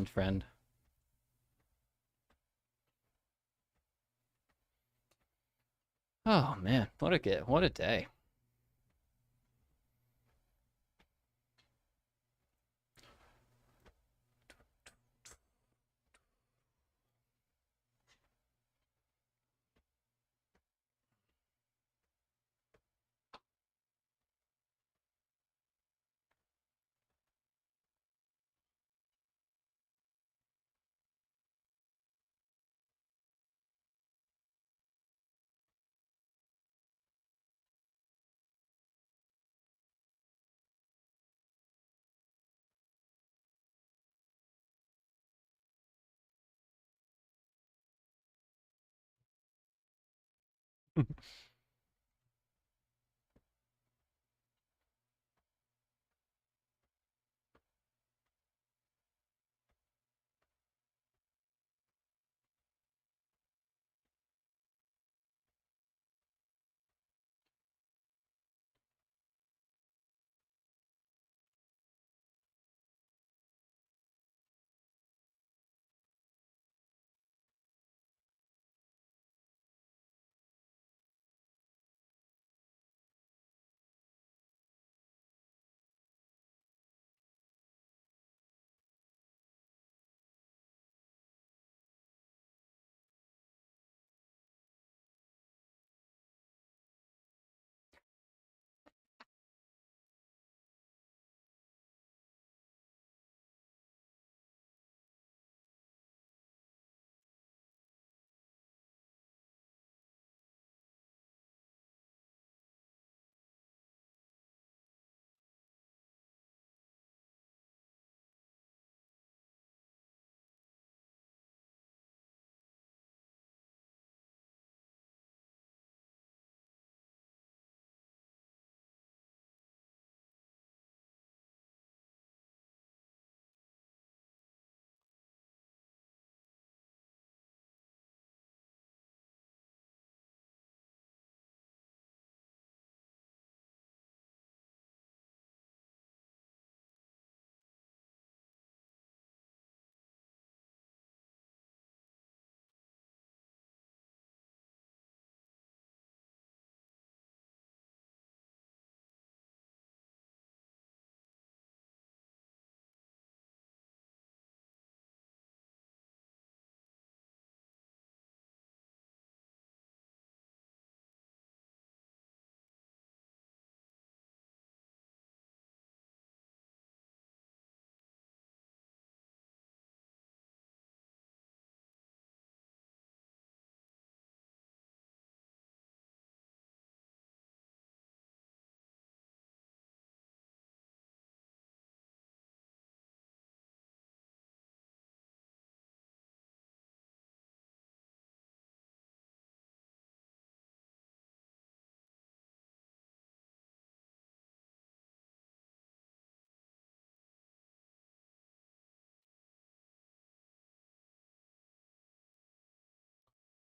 friend. Oh man, what a day.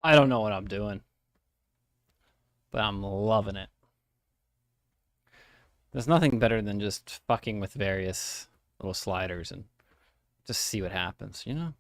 I don't know what I'm doing, but I'm loving it. There's nothing better than just fucking with various little sliders and just see what happens, you know?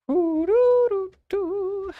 Ooh-doo-doo-doo.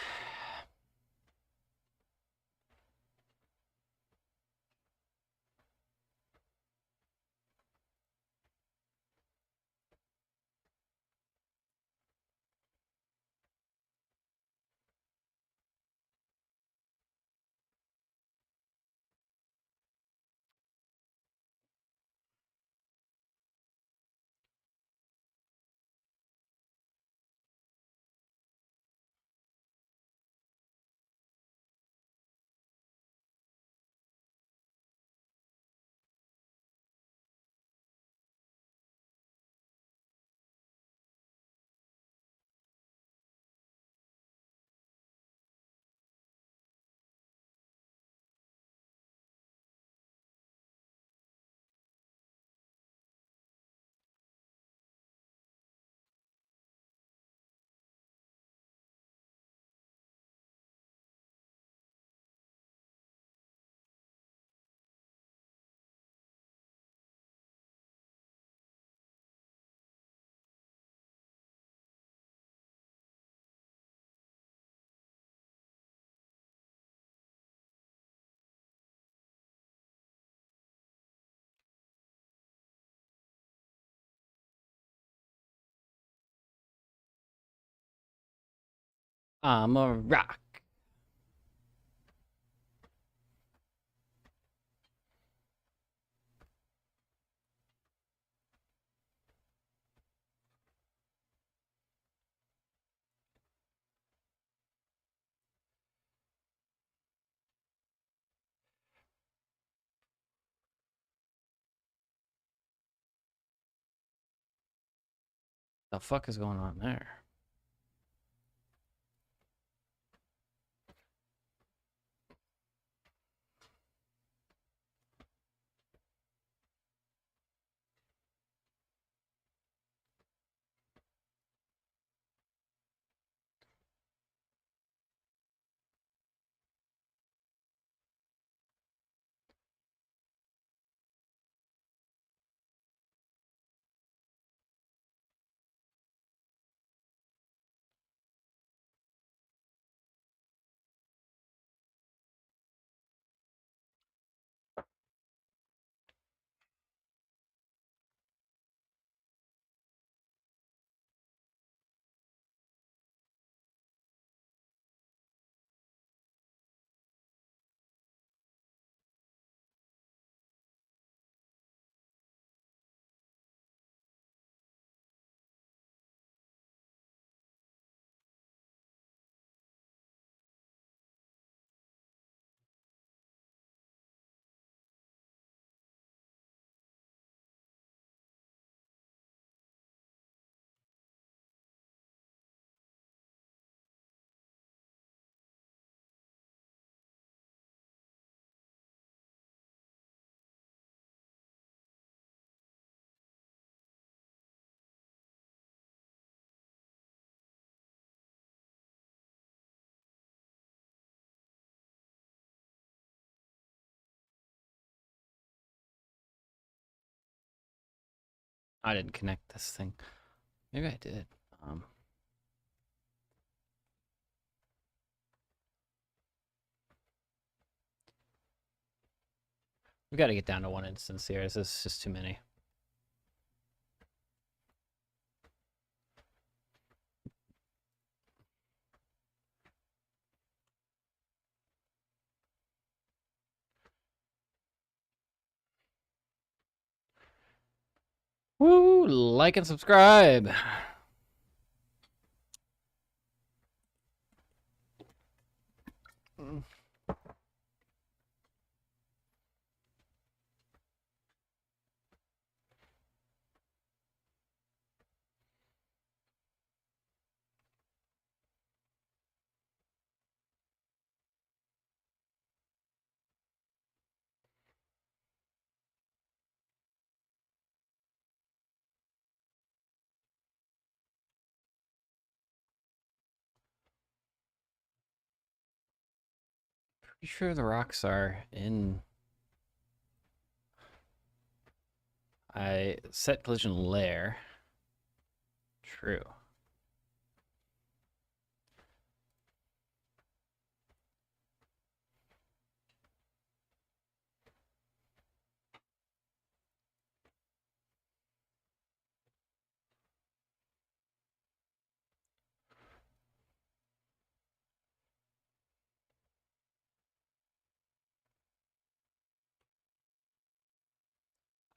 I'm a rock. The fuck is going on there? I didn't connect this thing. Maybe I did. We got to get down to one instance here. This is just too many. Woo! Like and subscribe. Pretty sure the rocks are in. I set collision layer. True.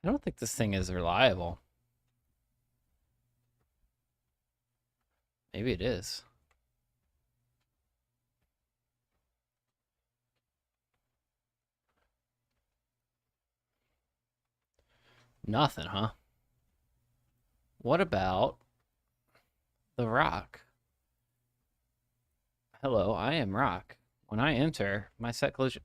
I don't think this thing is reliable. Maybe it is. Nothing, huh? What about the rock? Hello, I am rock. When I enter, my set collision.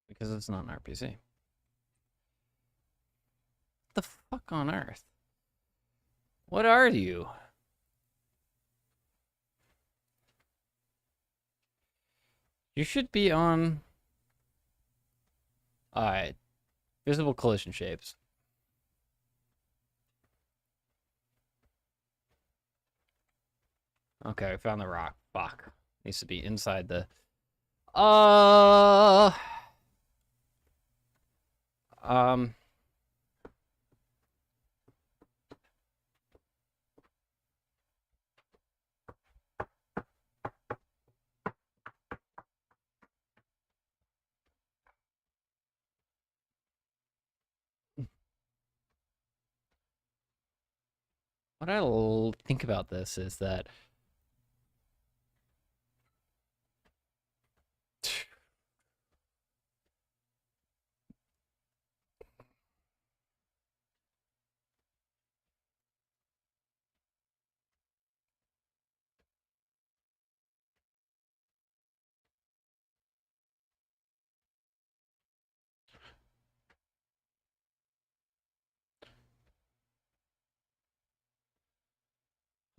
Because it's not an RPC. What the fuck on earth? What are you? You should be on. Alright. Visible collision shapes. Okay, we found the rock. Fuck. Needs to be inside the... Uh... Um... What I think about this is that...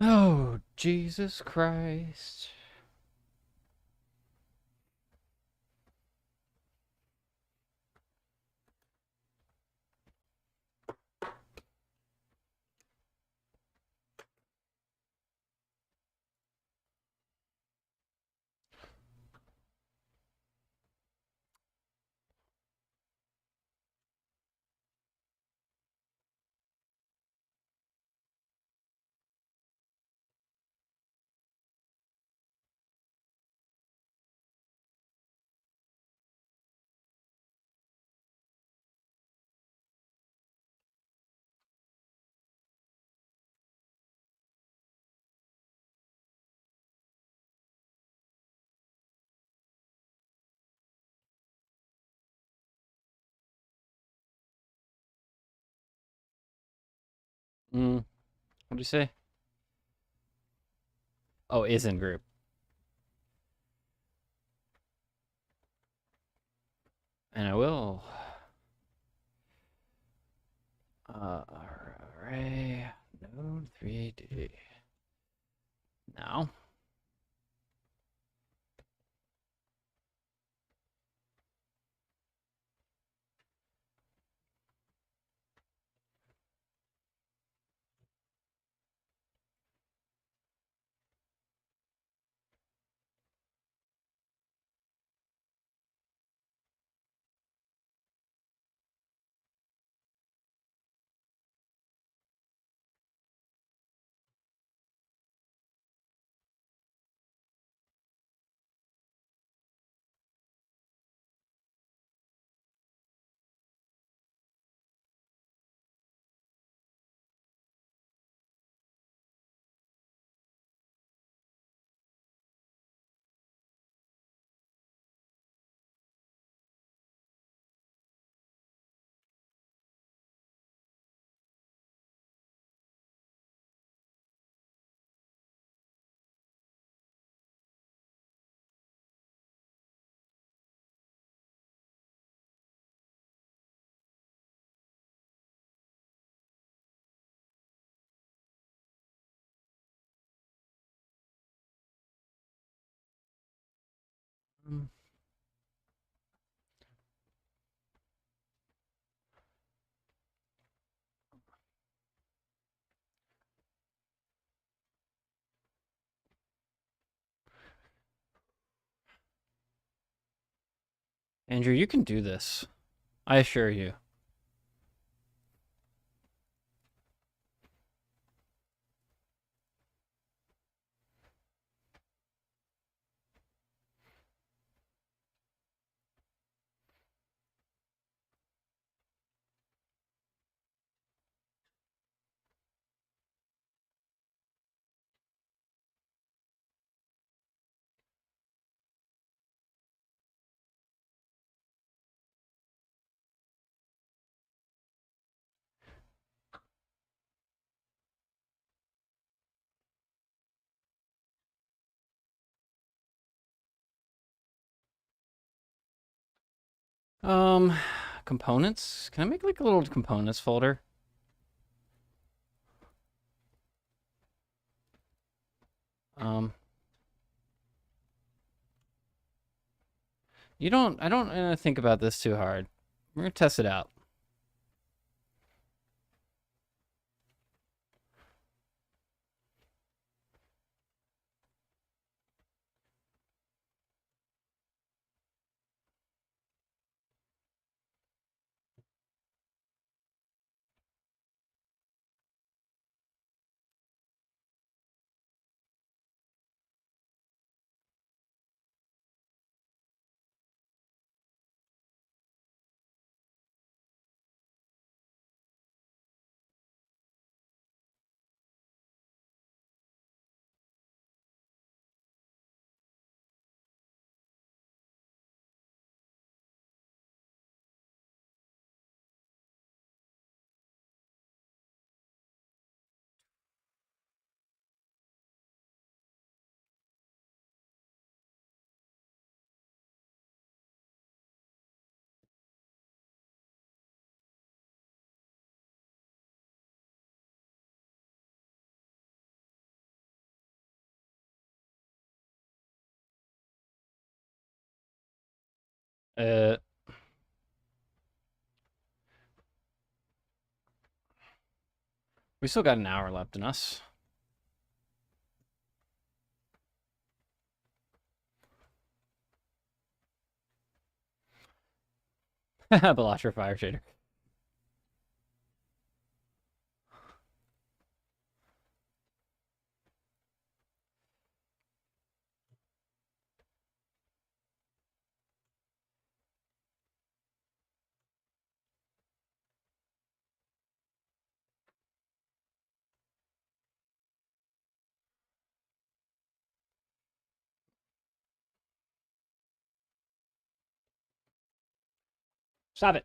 Oh, Jesus Christ. What do you say? Oh, is in group. And I will. Array node 3D. Now. Mm. Andrew, you can do this. I assure you. Um, components? Can I make like a little components folder? Um, I don't think about this too hard. We're gonna test it out. Uh, we still got an hour left in us. Balasher Fire Shader. Stop it.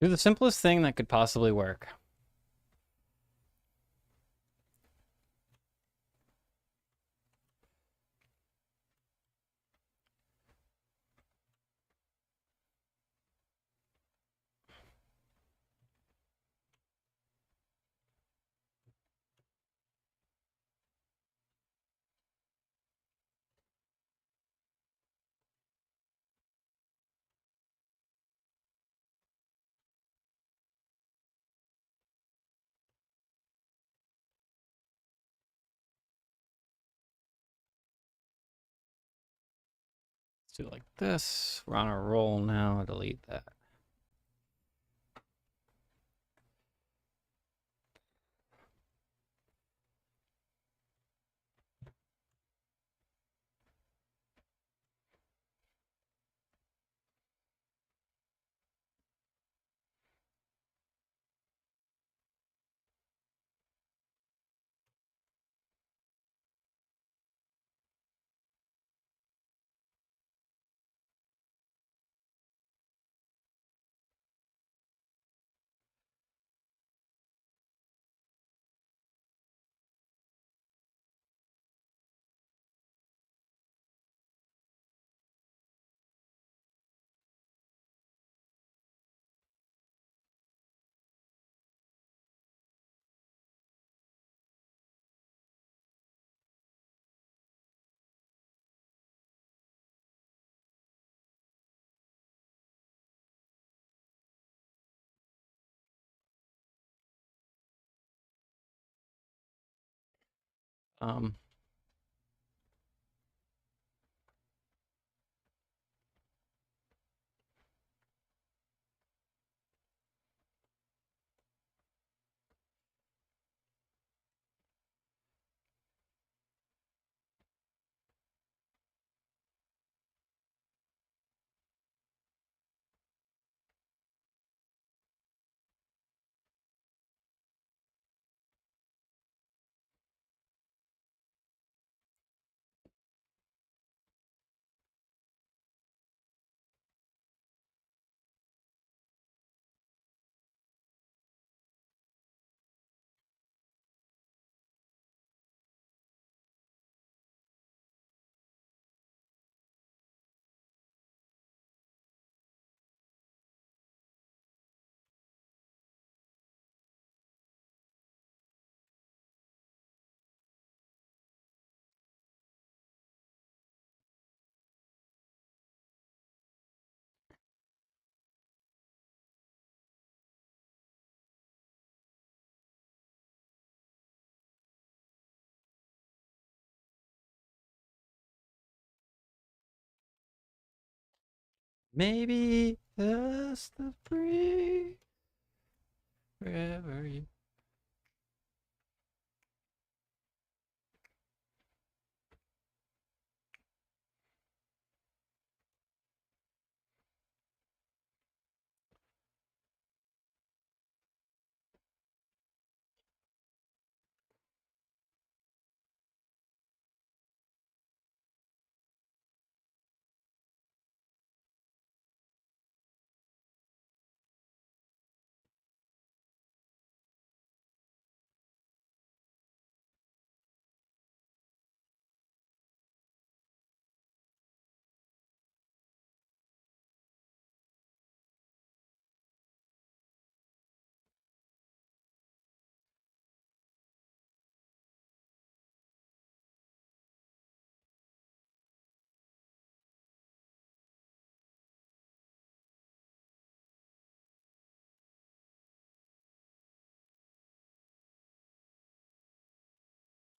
Do the simplest thing that could possibly work. Let's do it like this. We're on a roll now. Delete that. Um, Maybe that's the free wherever you.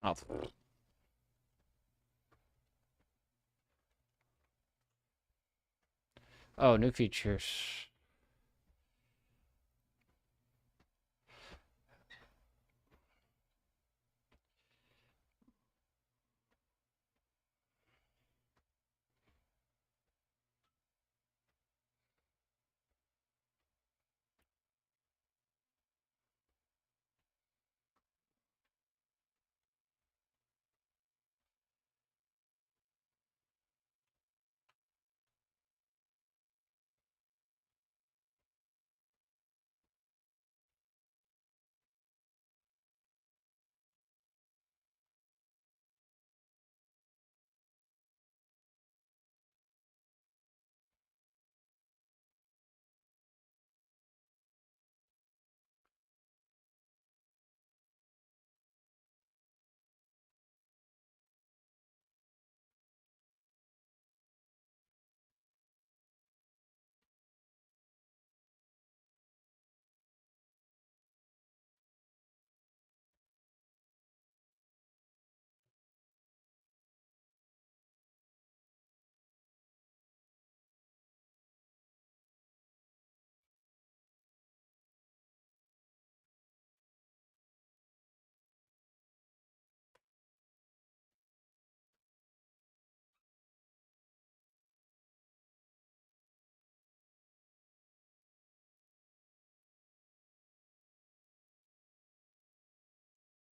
Oh. Oh, new features.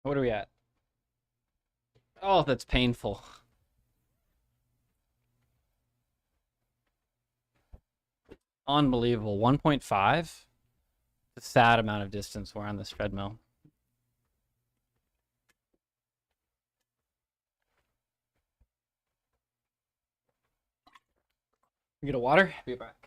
What are we at? Oh, that's painful. Unbelievable. 1.5? A sad amount of distance we're on this treadmill. Get a water? Be back.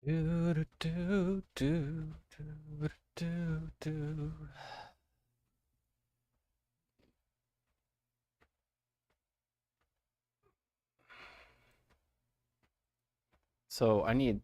Do, do, do, do, do, do, do. So I need.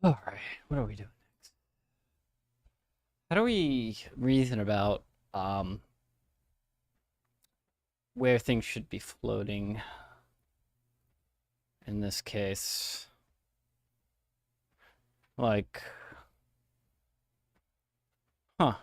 All right, what are we doing next? How do we reason about um where things should be floating in this case? Like, huh?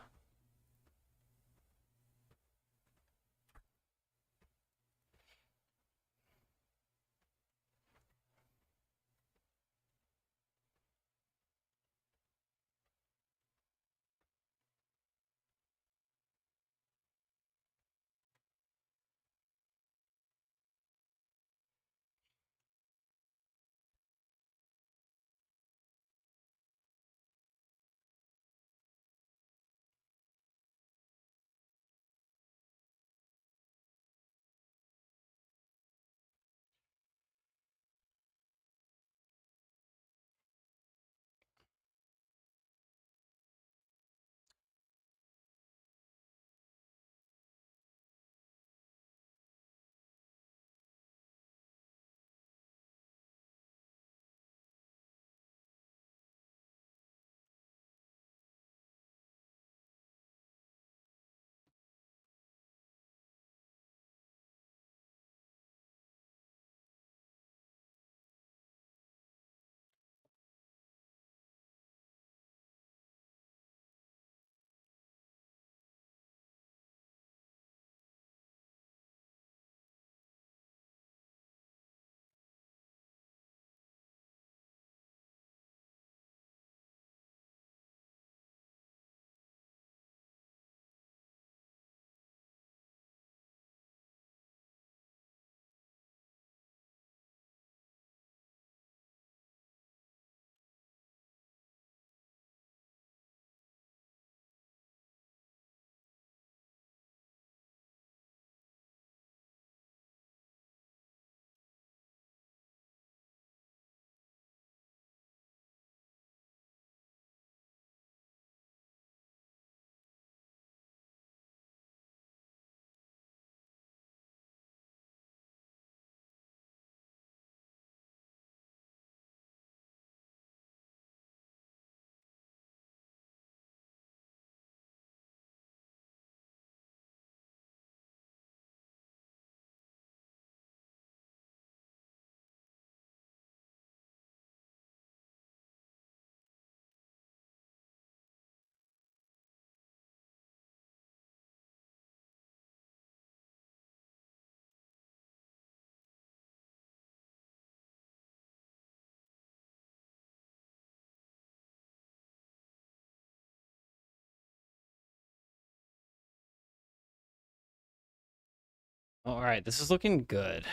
All right, this is looking good.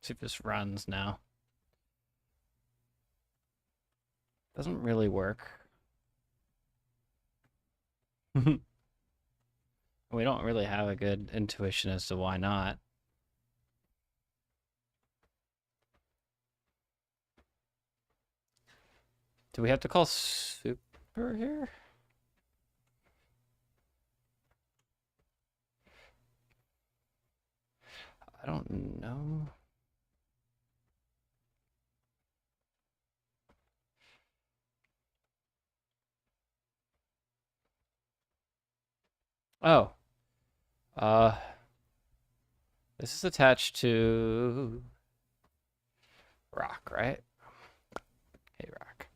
See if this runs now. Doesn't really work. We don't really have a good intuition as to why not. Do we have to call super here? I don't know. Oh. Uh, this is attached to rock, right? Hey, rock.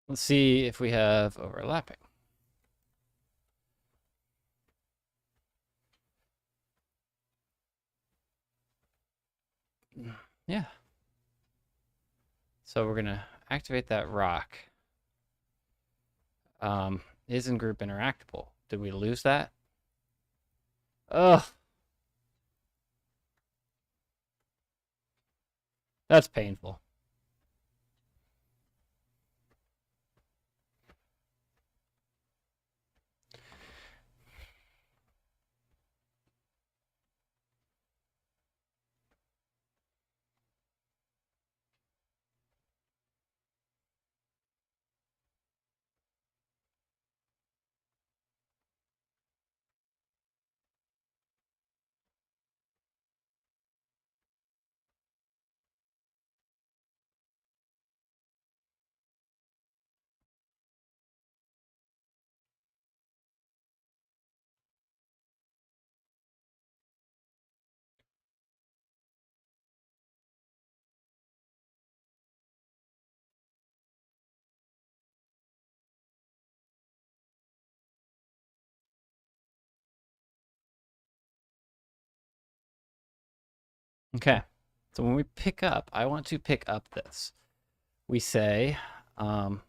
Let's see if we have overlapping. Yeah. So we're gonna activate that rock. Is in group interactable. Did we lose that? Ugh. That's painful. Okay. So when we pick up, I want to pick up this. We say, um,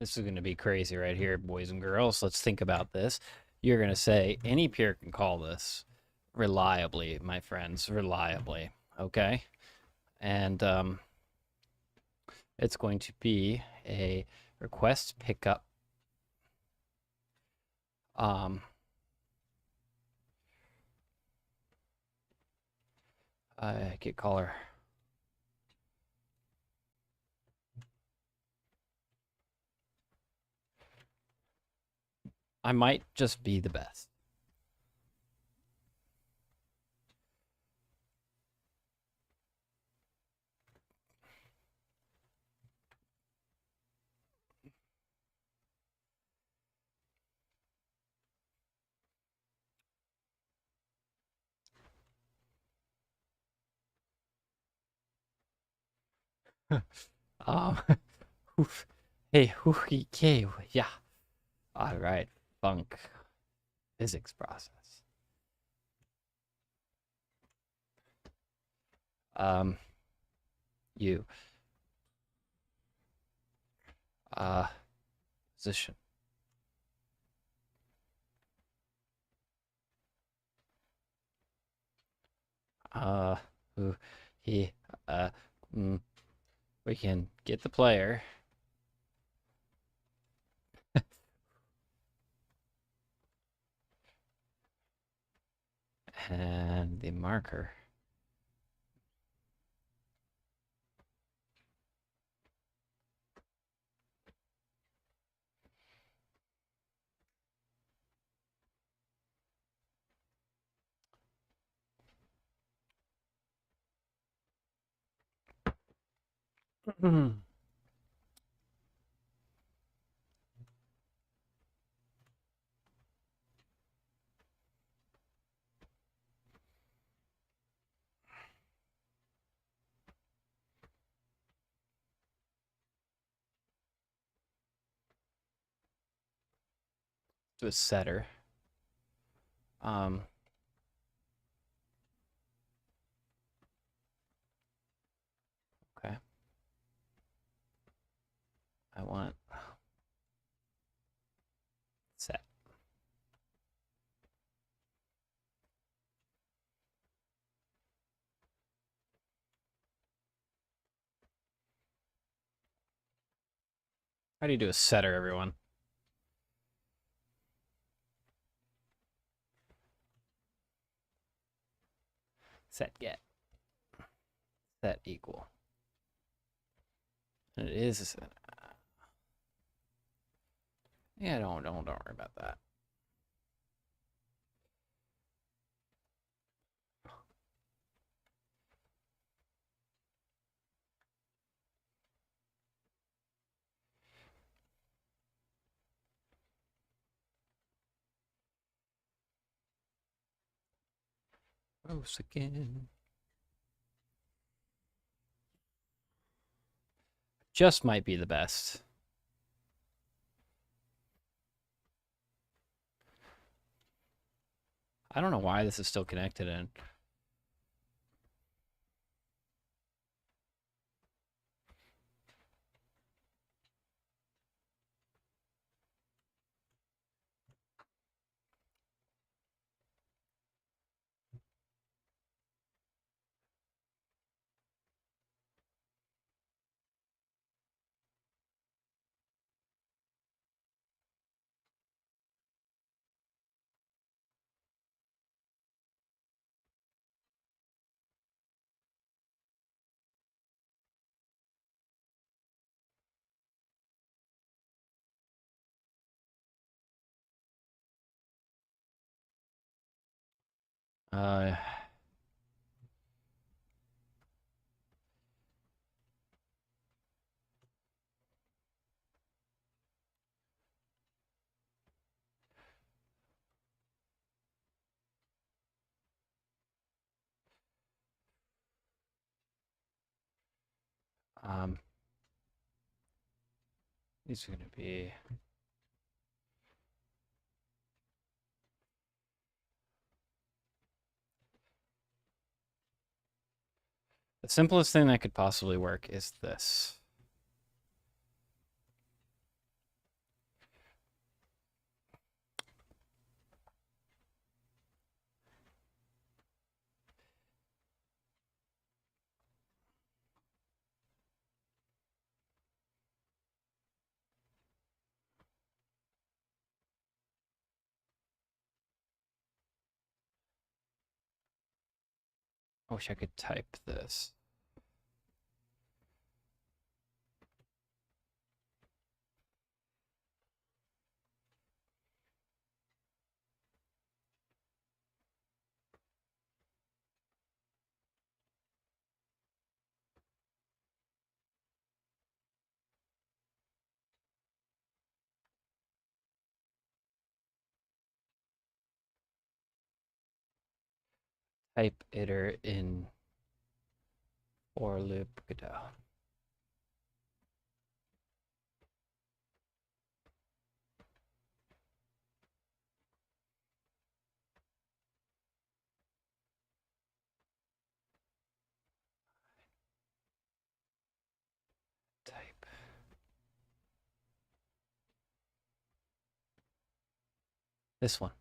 this is going to be crazy right here, boys and girls. Let's think about this. You're going to say, any peer can call this reliably, my friends, reliably. Okay? And it's going to be a request pickup. Get caller. I might just be the best. um, oof. Hey, okay, yeah. All right, funk physics process. Um, you. Uh, position. Uh, who, he, uh, mm, we can get the player. And the marker. To a setter. Um, okay. I want set. How do you do a setter, everyone? Set get. Set equal. And it is a set. Yeah, don't worry about that. Gross again. Just might be the best. I don't know why this is still connected in. Uh, um, these are gonna be. The simplest thing that could possibly work is this. I wish I could type this. Type iter in for loop Godot. Type. This one.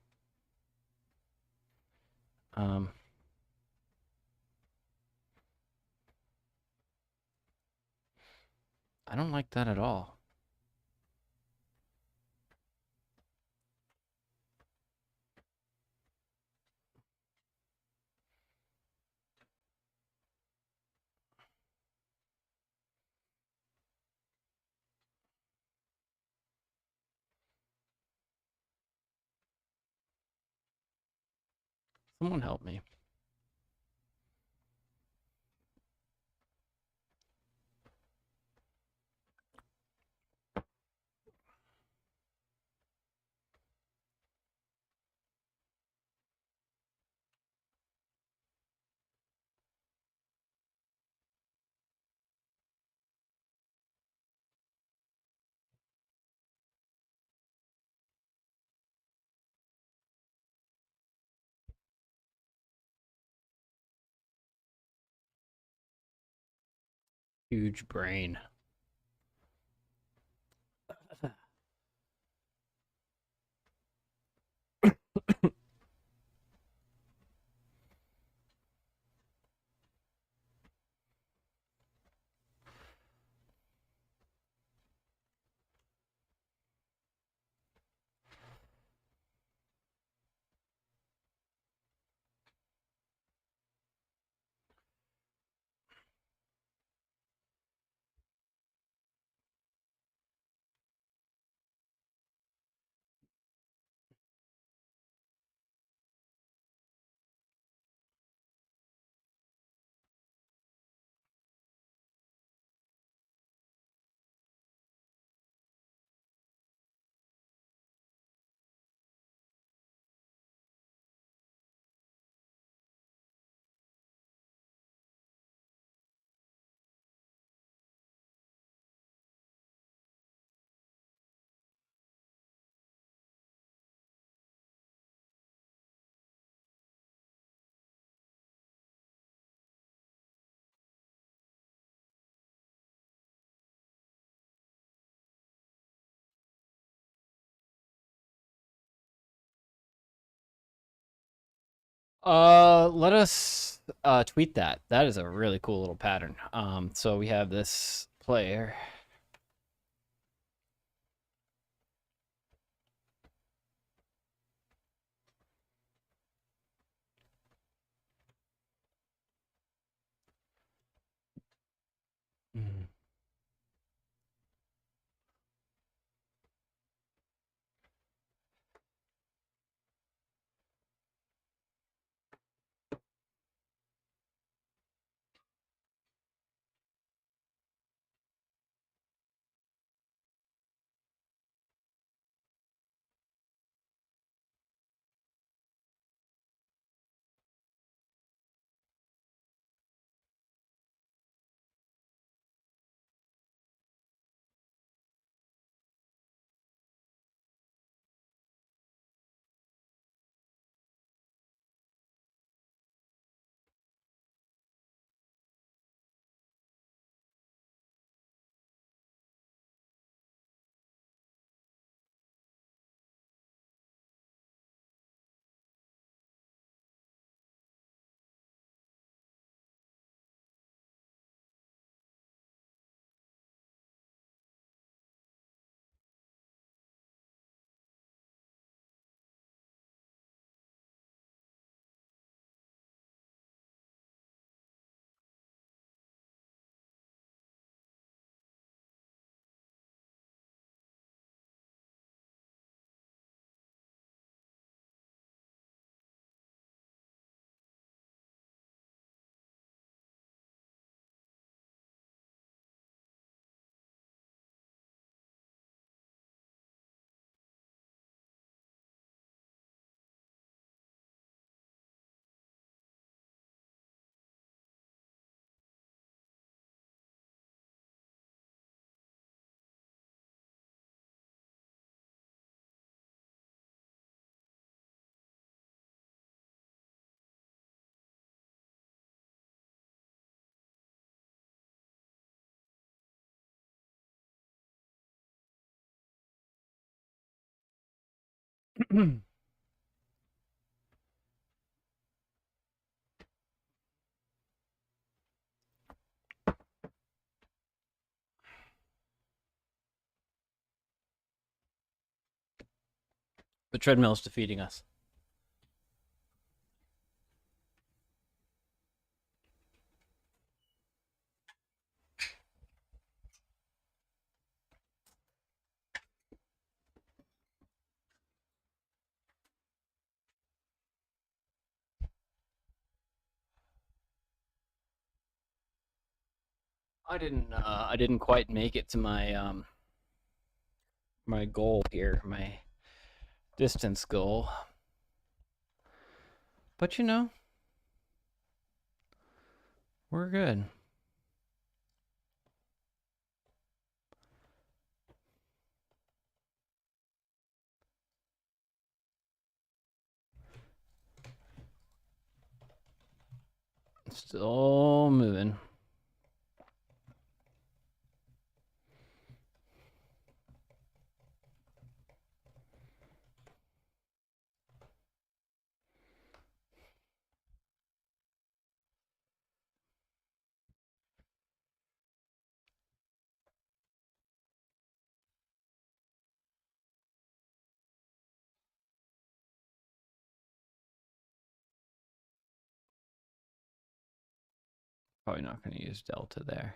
Um, I don't like that at all. Someone help me. Huge brain. Let us tweet that. That is a really cool little pattern. So we have this player. Mm. The treadmill's defeating us. I didn't quite make it to my my goal here, my distance goal. But you know, we're good. Still moving. Probably not going to use delta there.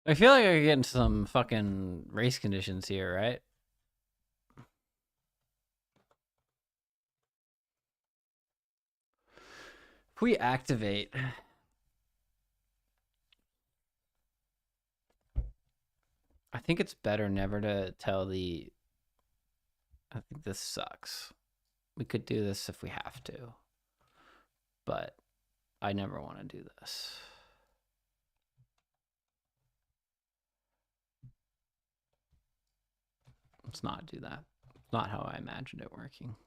I feel like I get into some fucking race conditions here, right? If we activate, I think it's better never to tell the. I think this sucks. We could do this if we have to, but I never want to do this. Let's not do that. It's not how I imagined it working.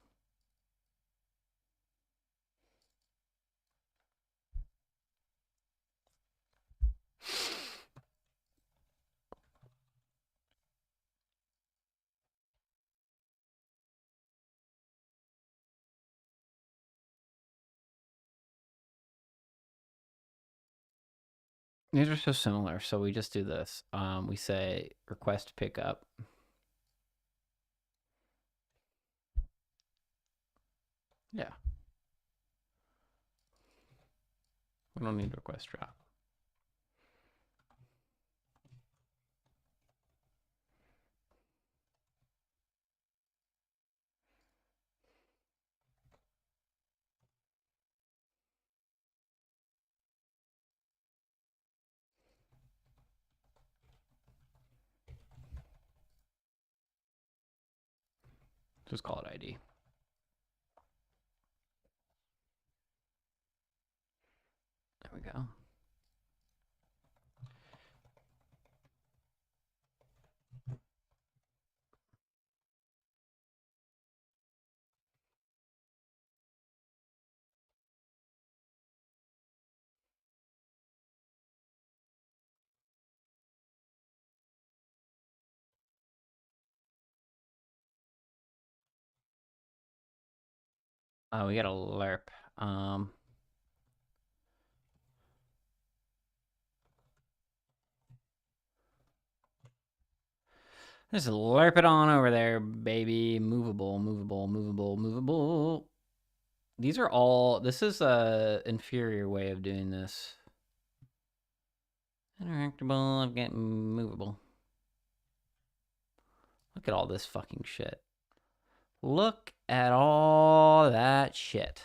These are so similar, so we just do this. We say request pickup. Yeah. We don't need request drop. Just call it ID. There we go. Oh, we got a lerp. Just lerp it on over there, baby. Movable, movable, movable, movable. These are all. This is a inferior way of doing this. Interactable. I'm getting movable. Look at all this fucking shit. Look at all that shit.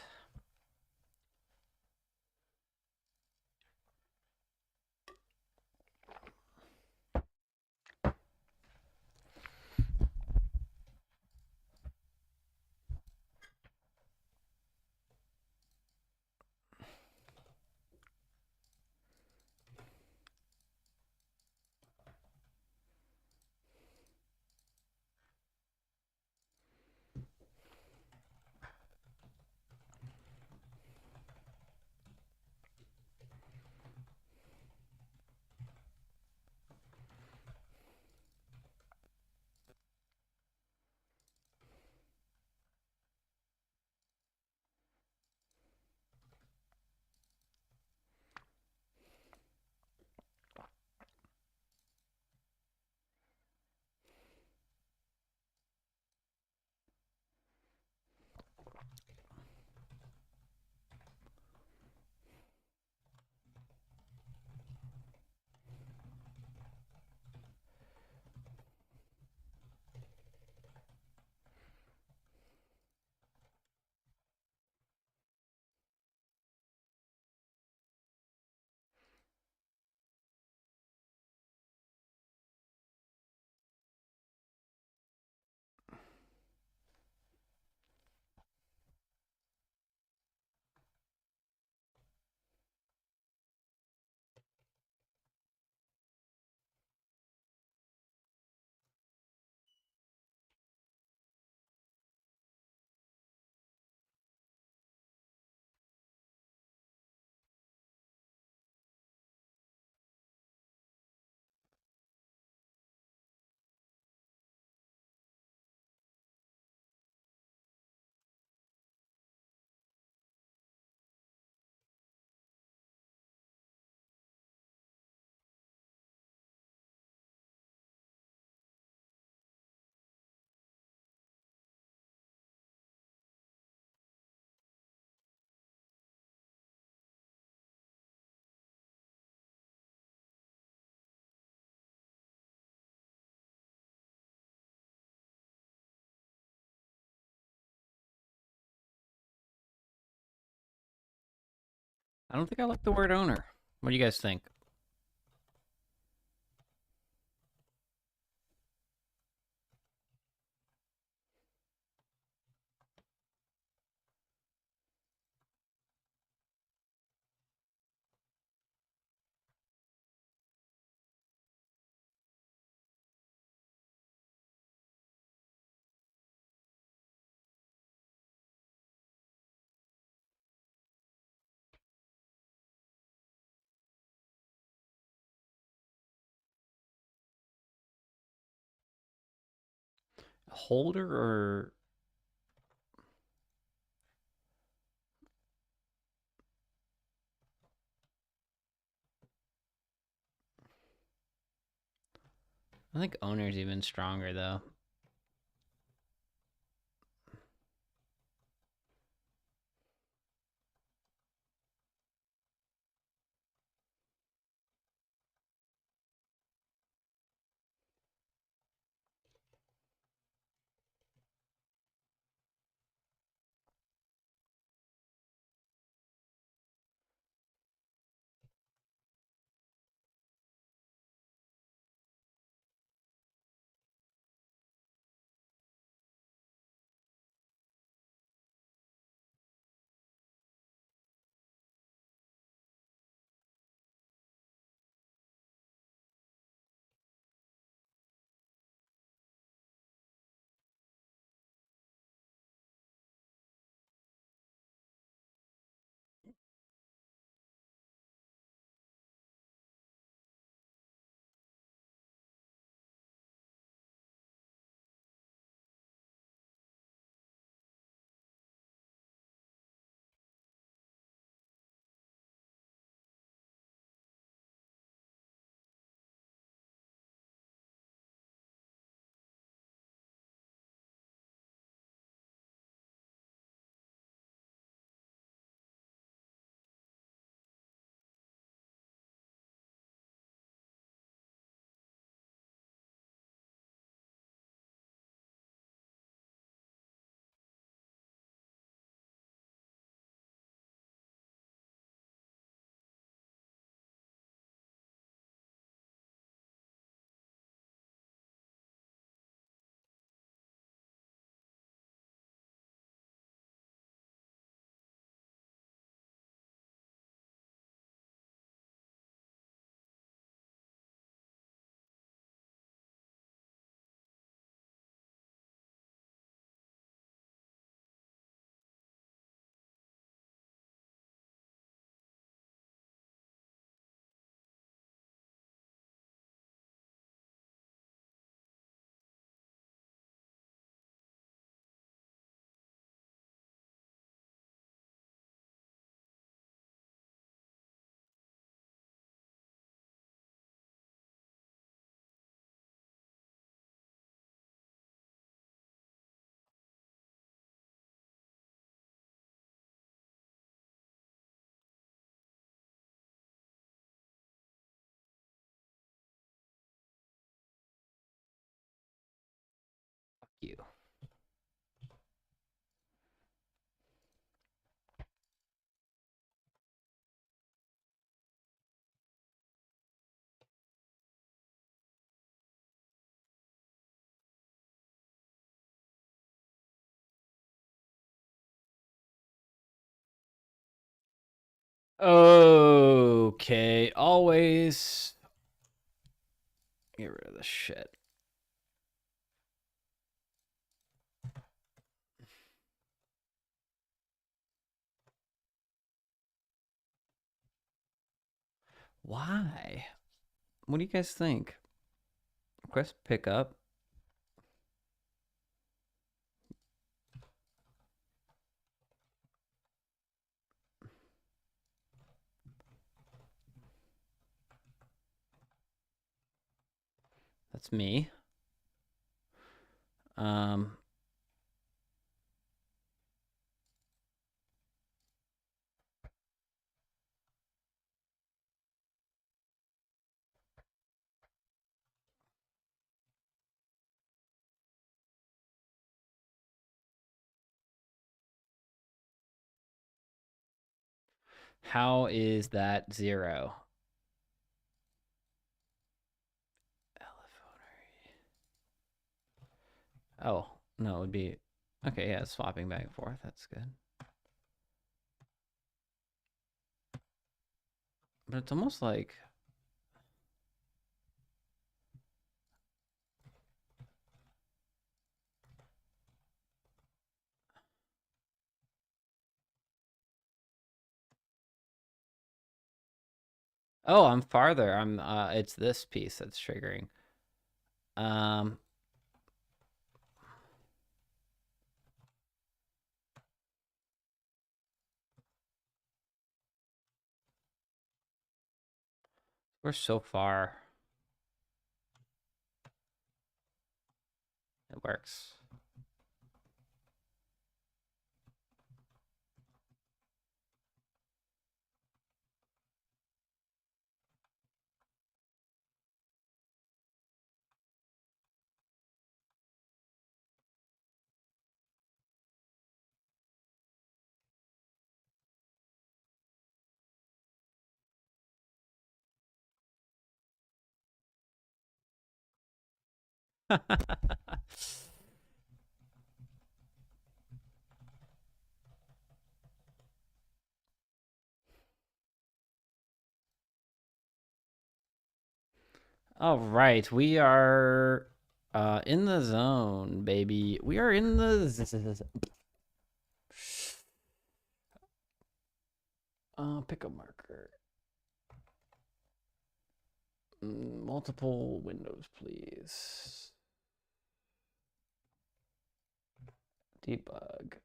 I don't think I like the word owner. What do you guys think? Holder or I think owner's even stronger though. Fuck you. Okay, always get rid of the shit. Why? What do you guys think? Quest pickup. That's me. Um, How is that 0? Oh, no, it would be... Okay, yeah, swapping back and forth. That's good. But it's almost like... Oh, I'm farther. It's this piece that's triggering. Um, we're so far. It works. All right, we are in the zone, baby. We are in the pick a marker. Multiple windows, please. Debug.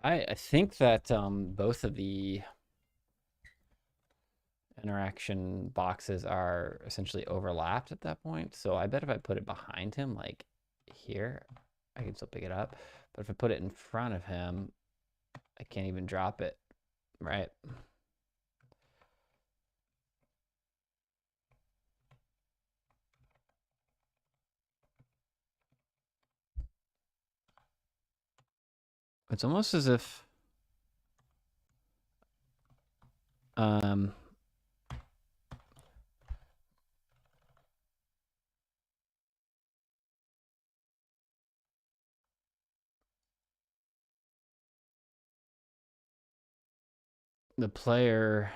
I think that both of the interaction boxes are essentially overlapped at that point. So I bet if I put it behind him, like here, I can still pick it up. But if I put it in front of him, I can't even drop it, right? It's almost as if um, the player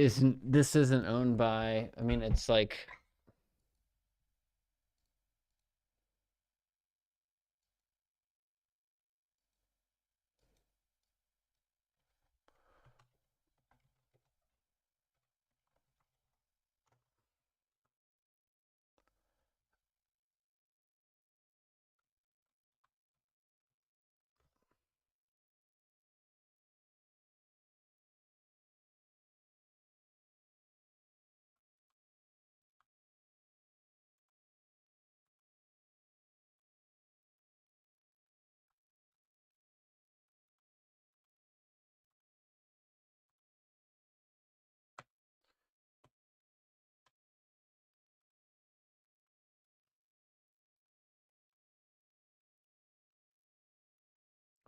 isn't owned by, I mean, it's like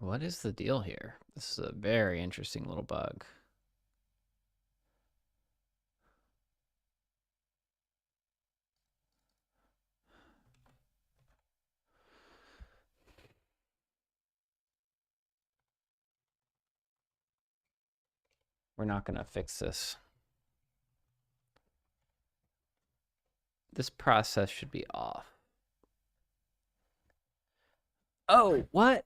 what is the deal here? This is a very interesting little bug. We're not going to fix this. This process should be off. Oh, what?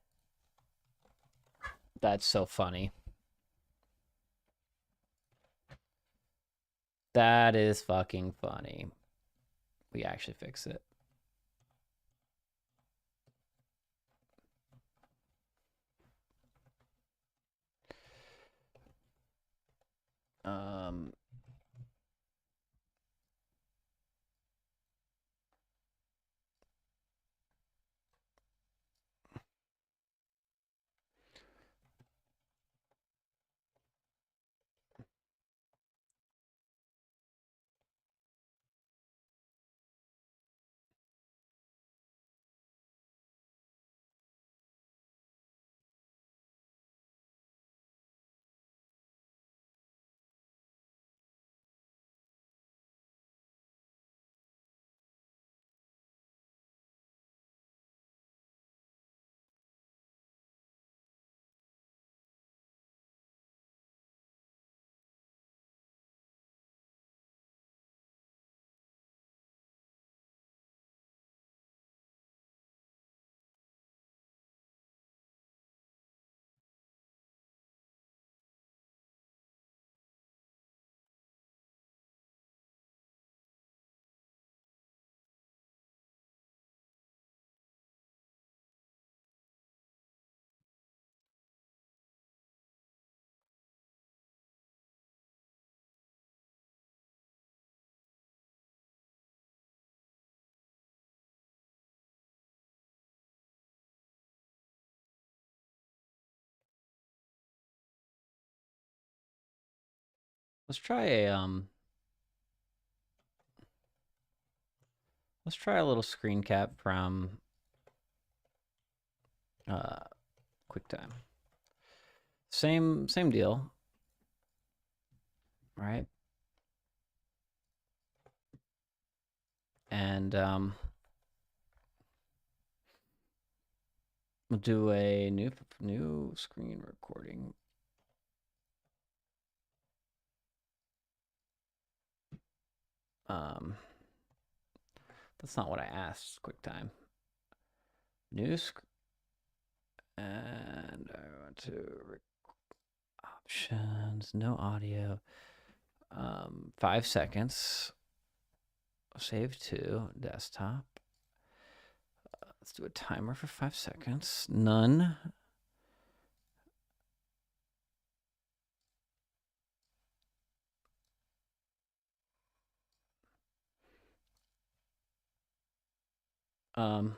That's so funny. That is fucking funny. We actually fix it. Um, let's try a little screen cap from uh QuickTime. Same deal, right? And we'll do a new screen recording. That's not what I asked QuickTime. New and I want to options, no audio. 5 seconds. Save to desktop. Let's do a timer for 5 seconds. None. Um,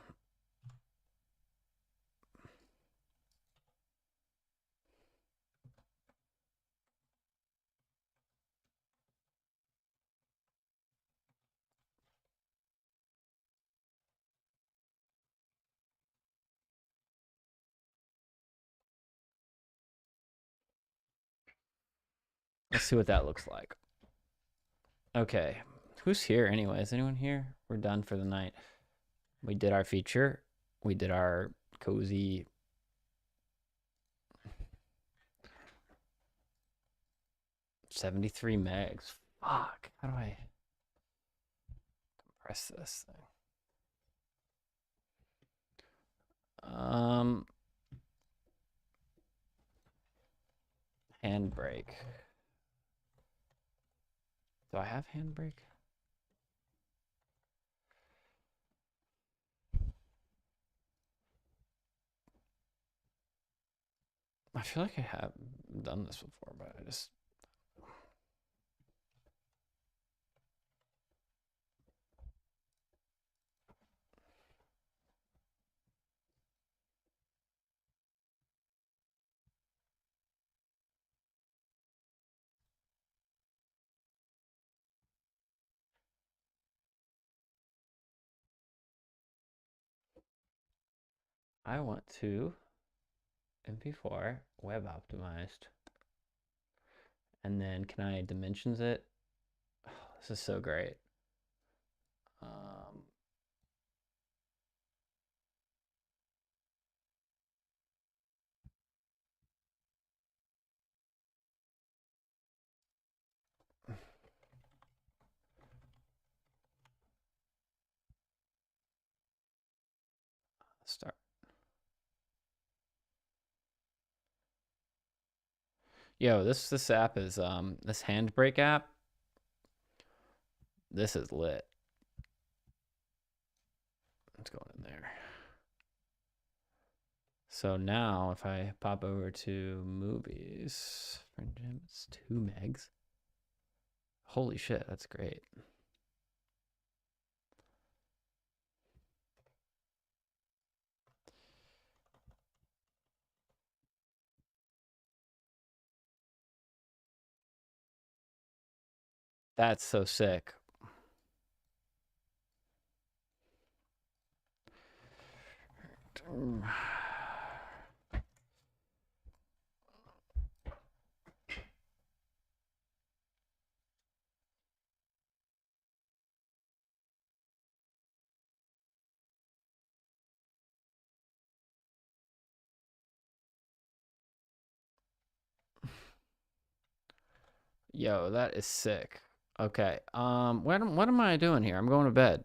let's see what that looks like. Okay. Who's here anyway? Is anyone here? We're done for the night. We did our feature. We did our cozy 73 megs. Fuck. How do I compress this thing? Handbrake. Do I have handbrake? I feel like I have done this before, but I want to MP4 web optimized. And then can I dimensions it? Oh, this is so great. Um, start. Yo, this app is this Handbrake app. This is lit. Let's go in there. So now if I pop over to movies, it's 2 megs. Holy shit, that's great. That's so sick. Yo, that is sick. Okay. What am I doing here? I'm going to bed.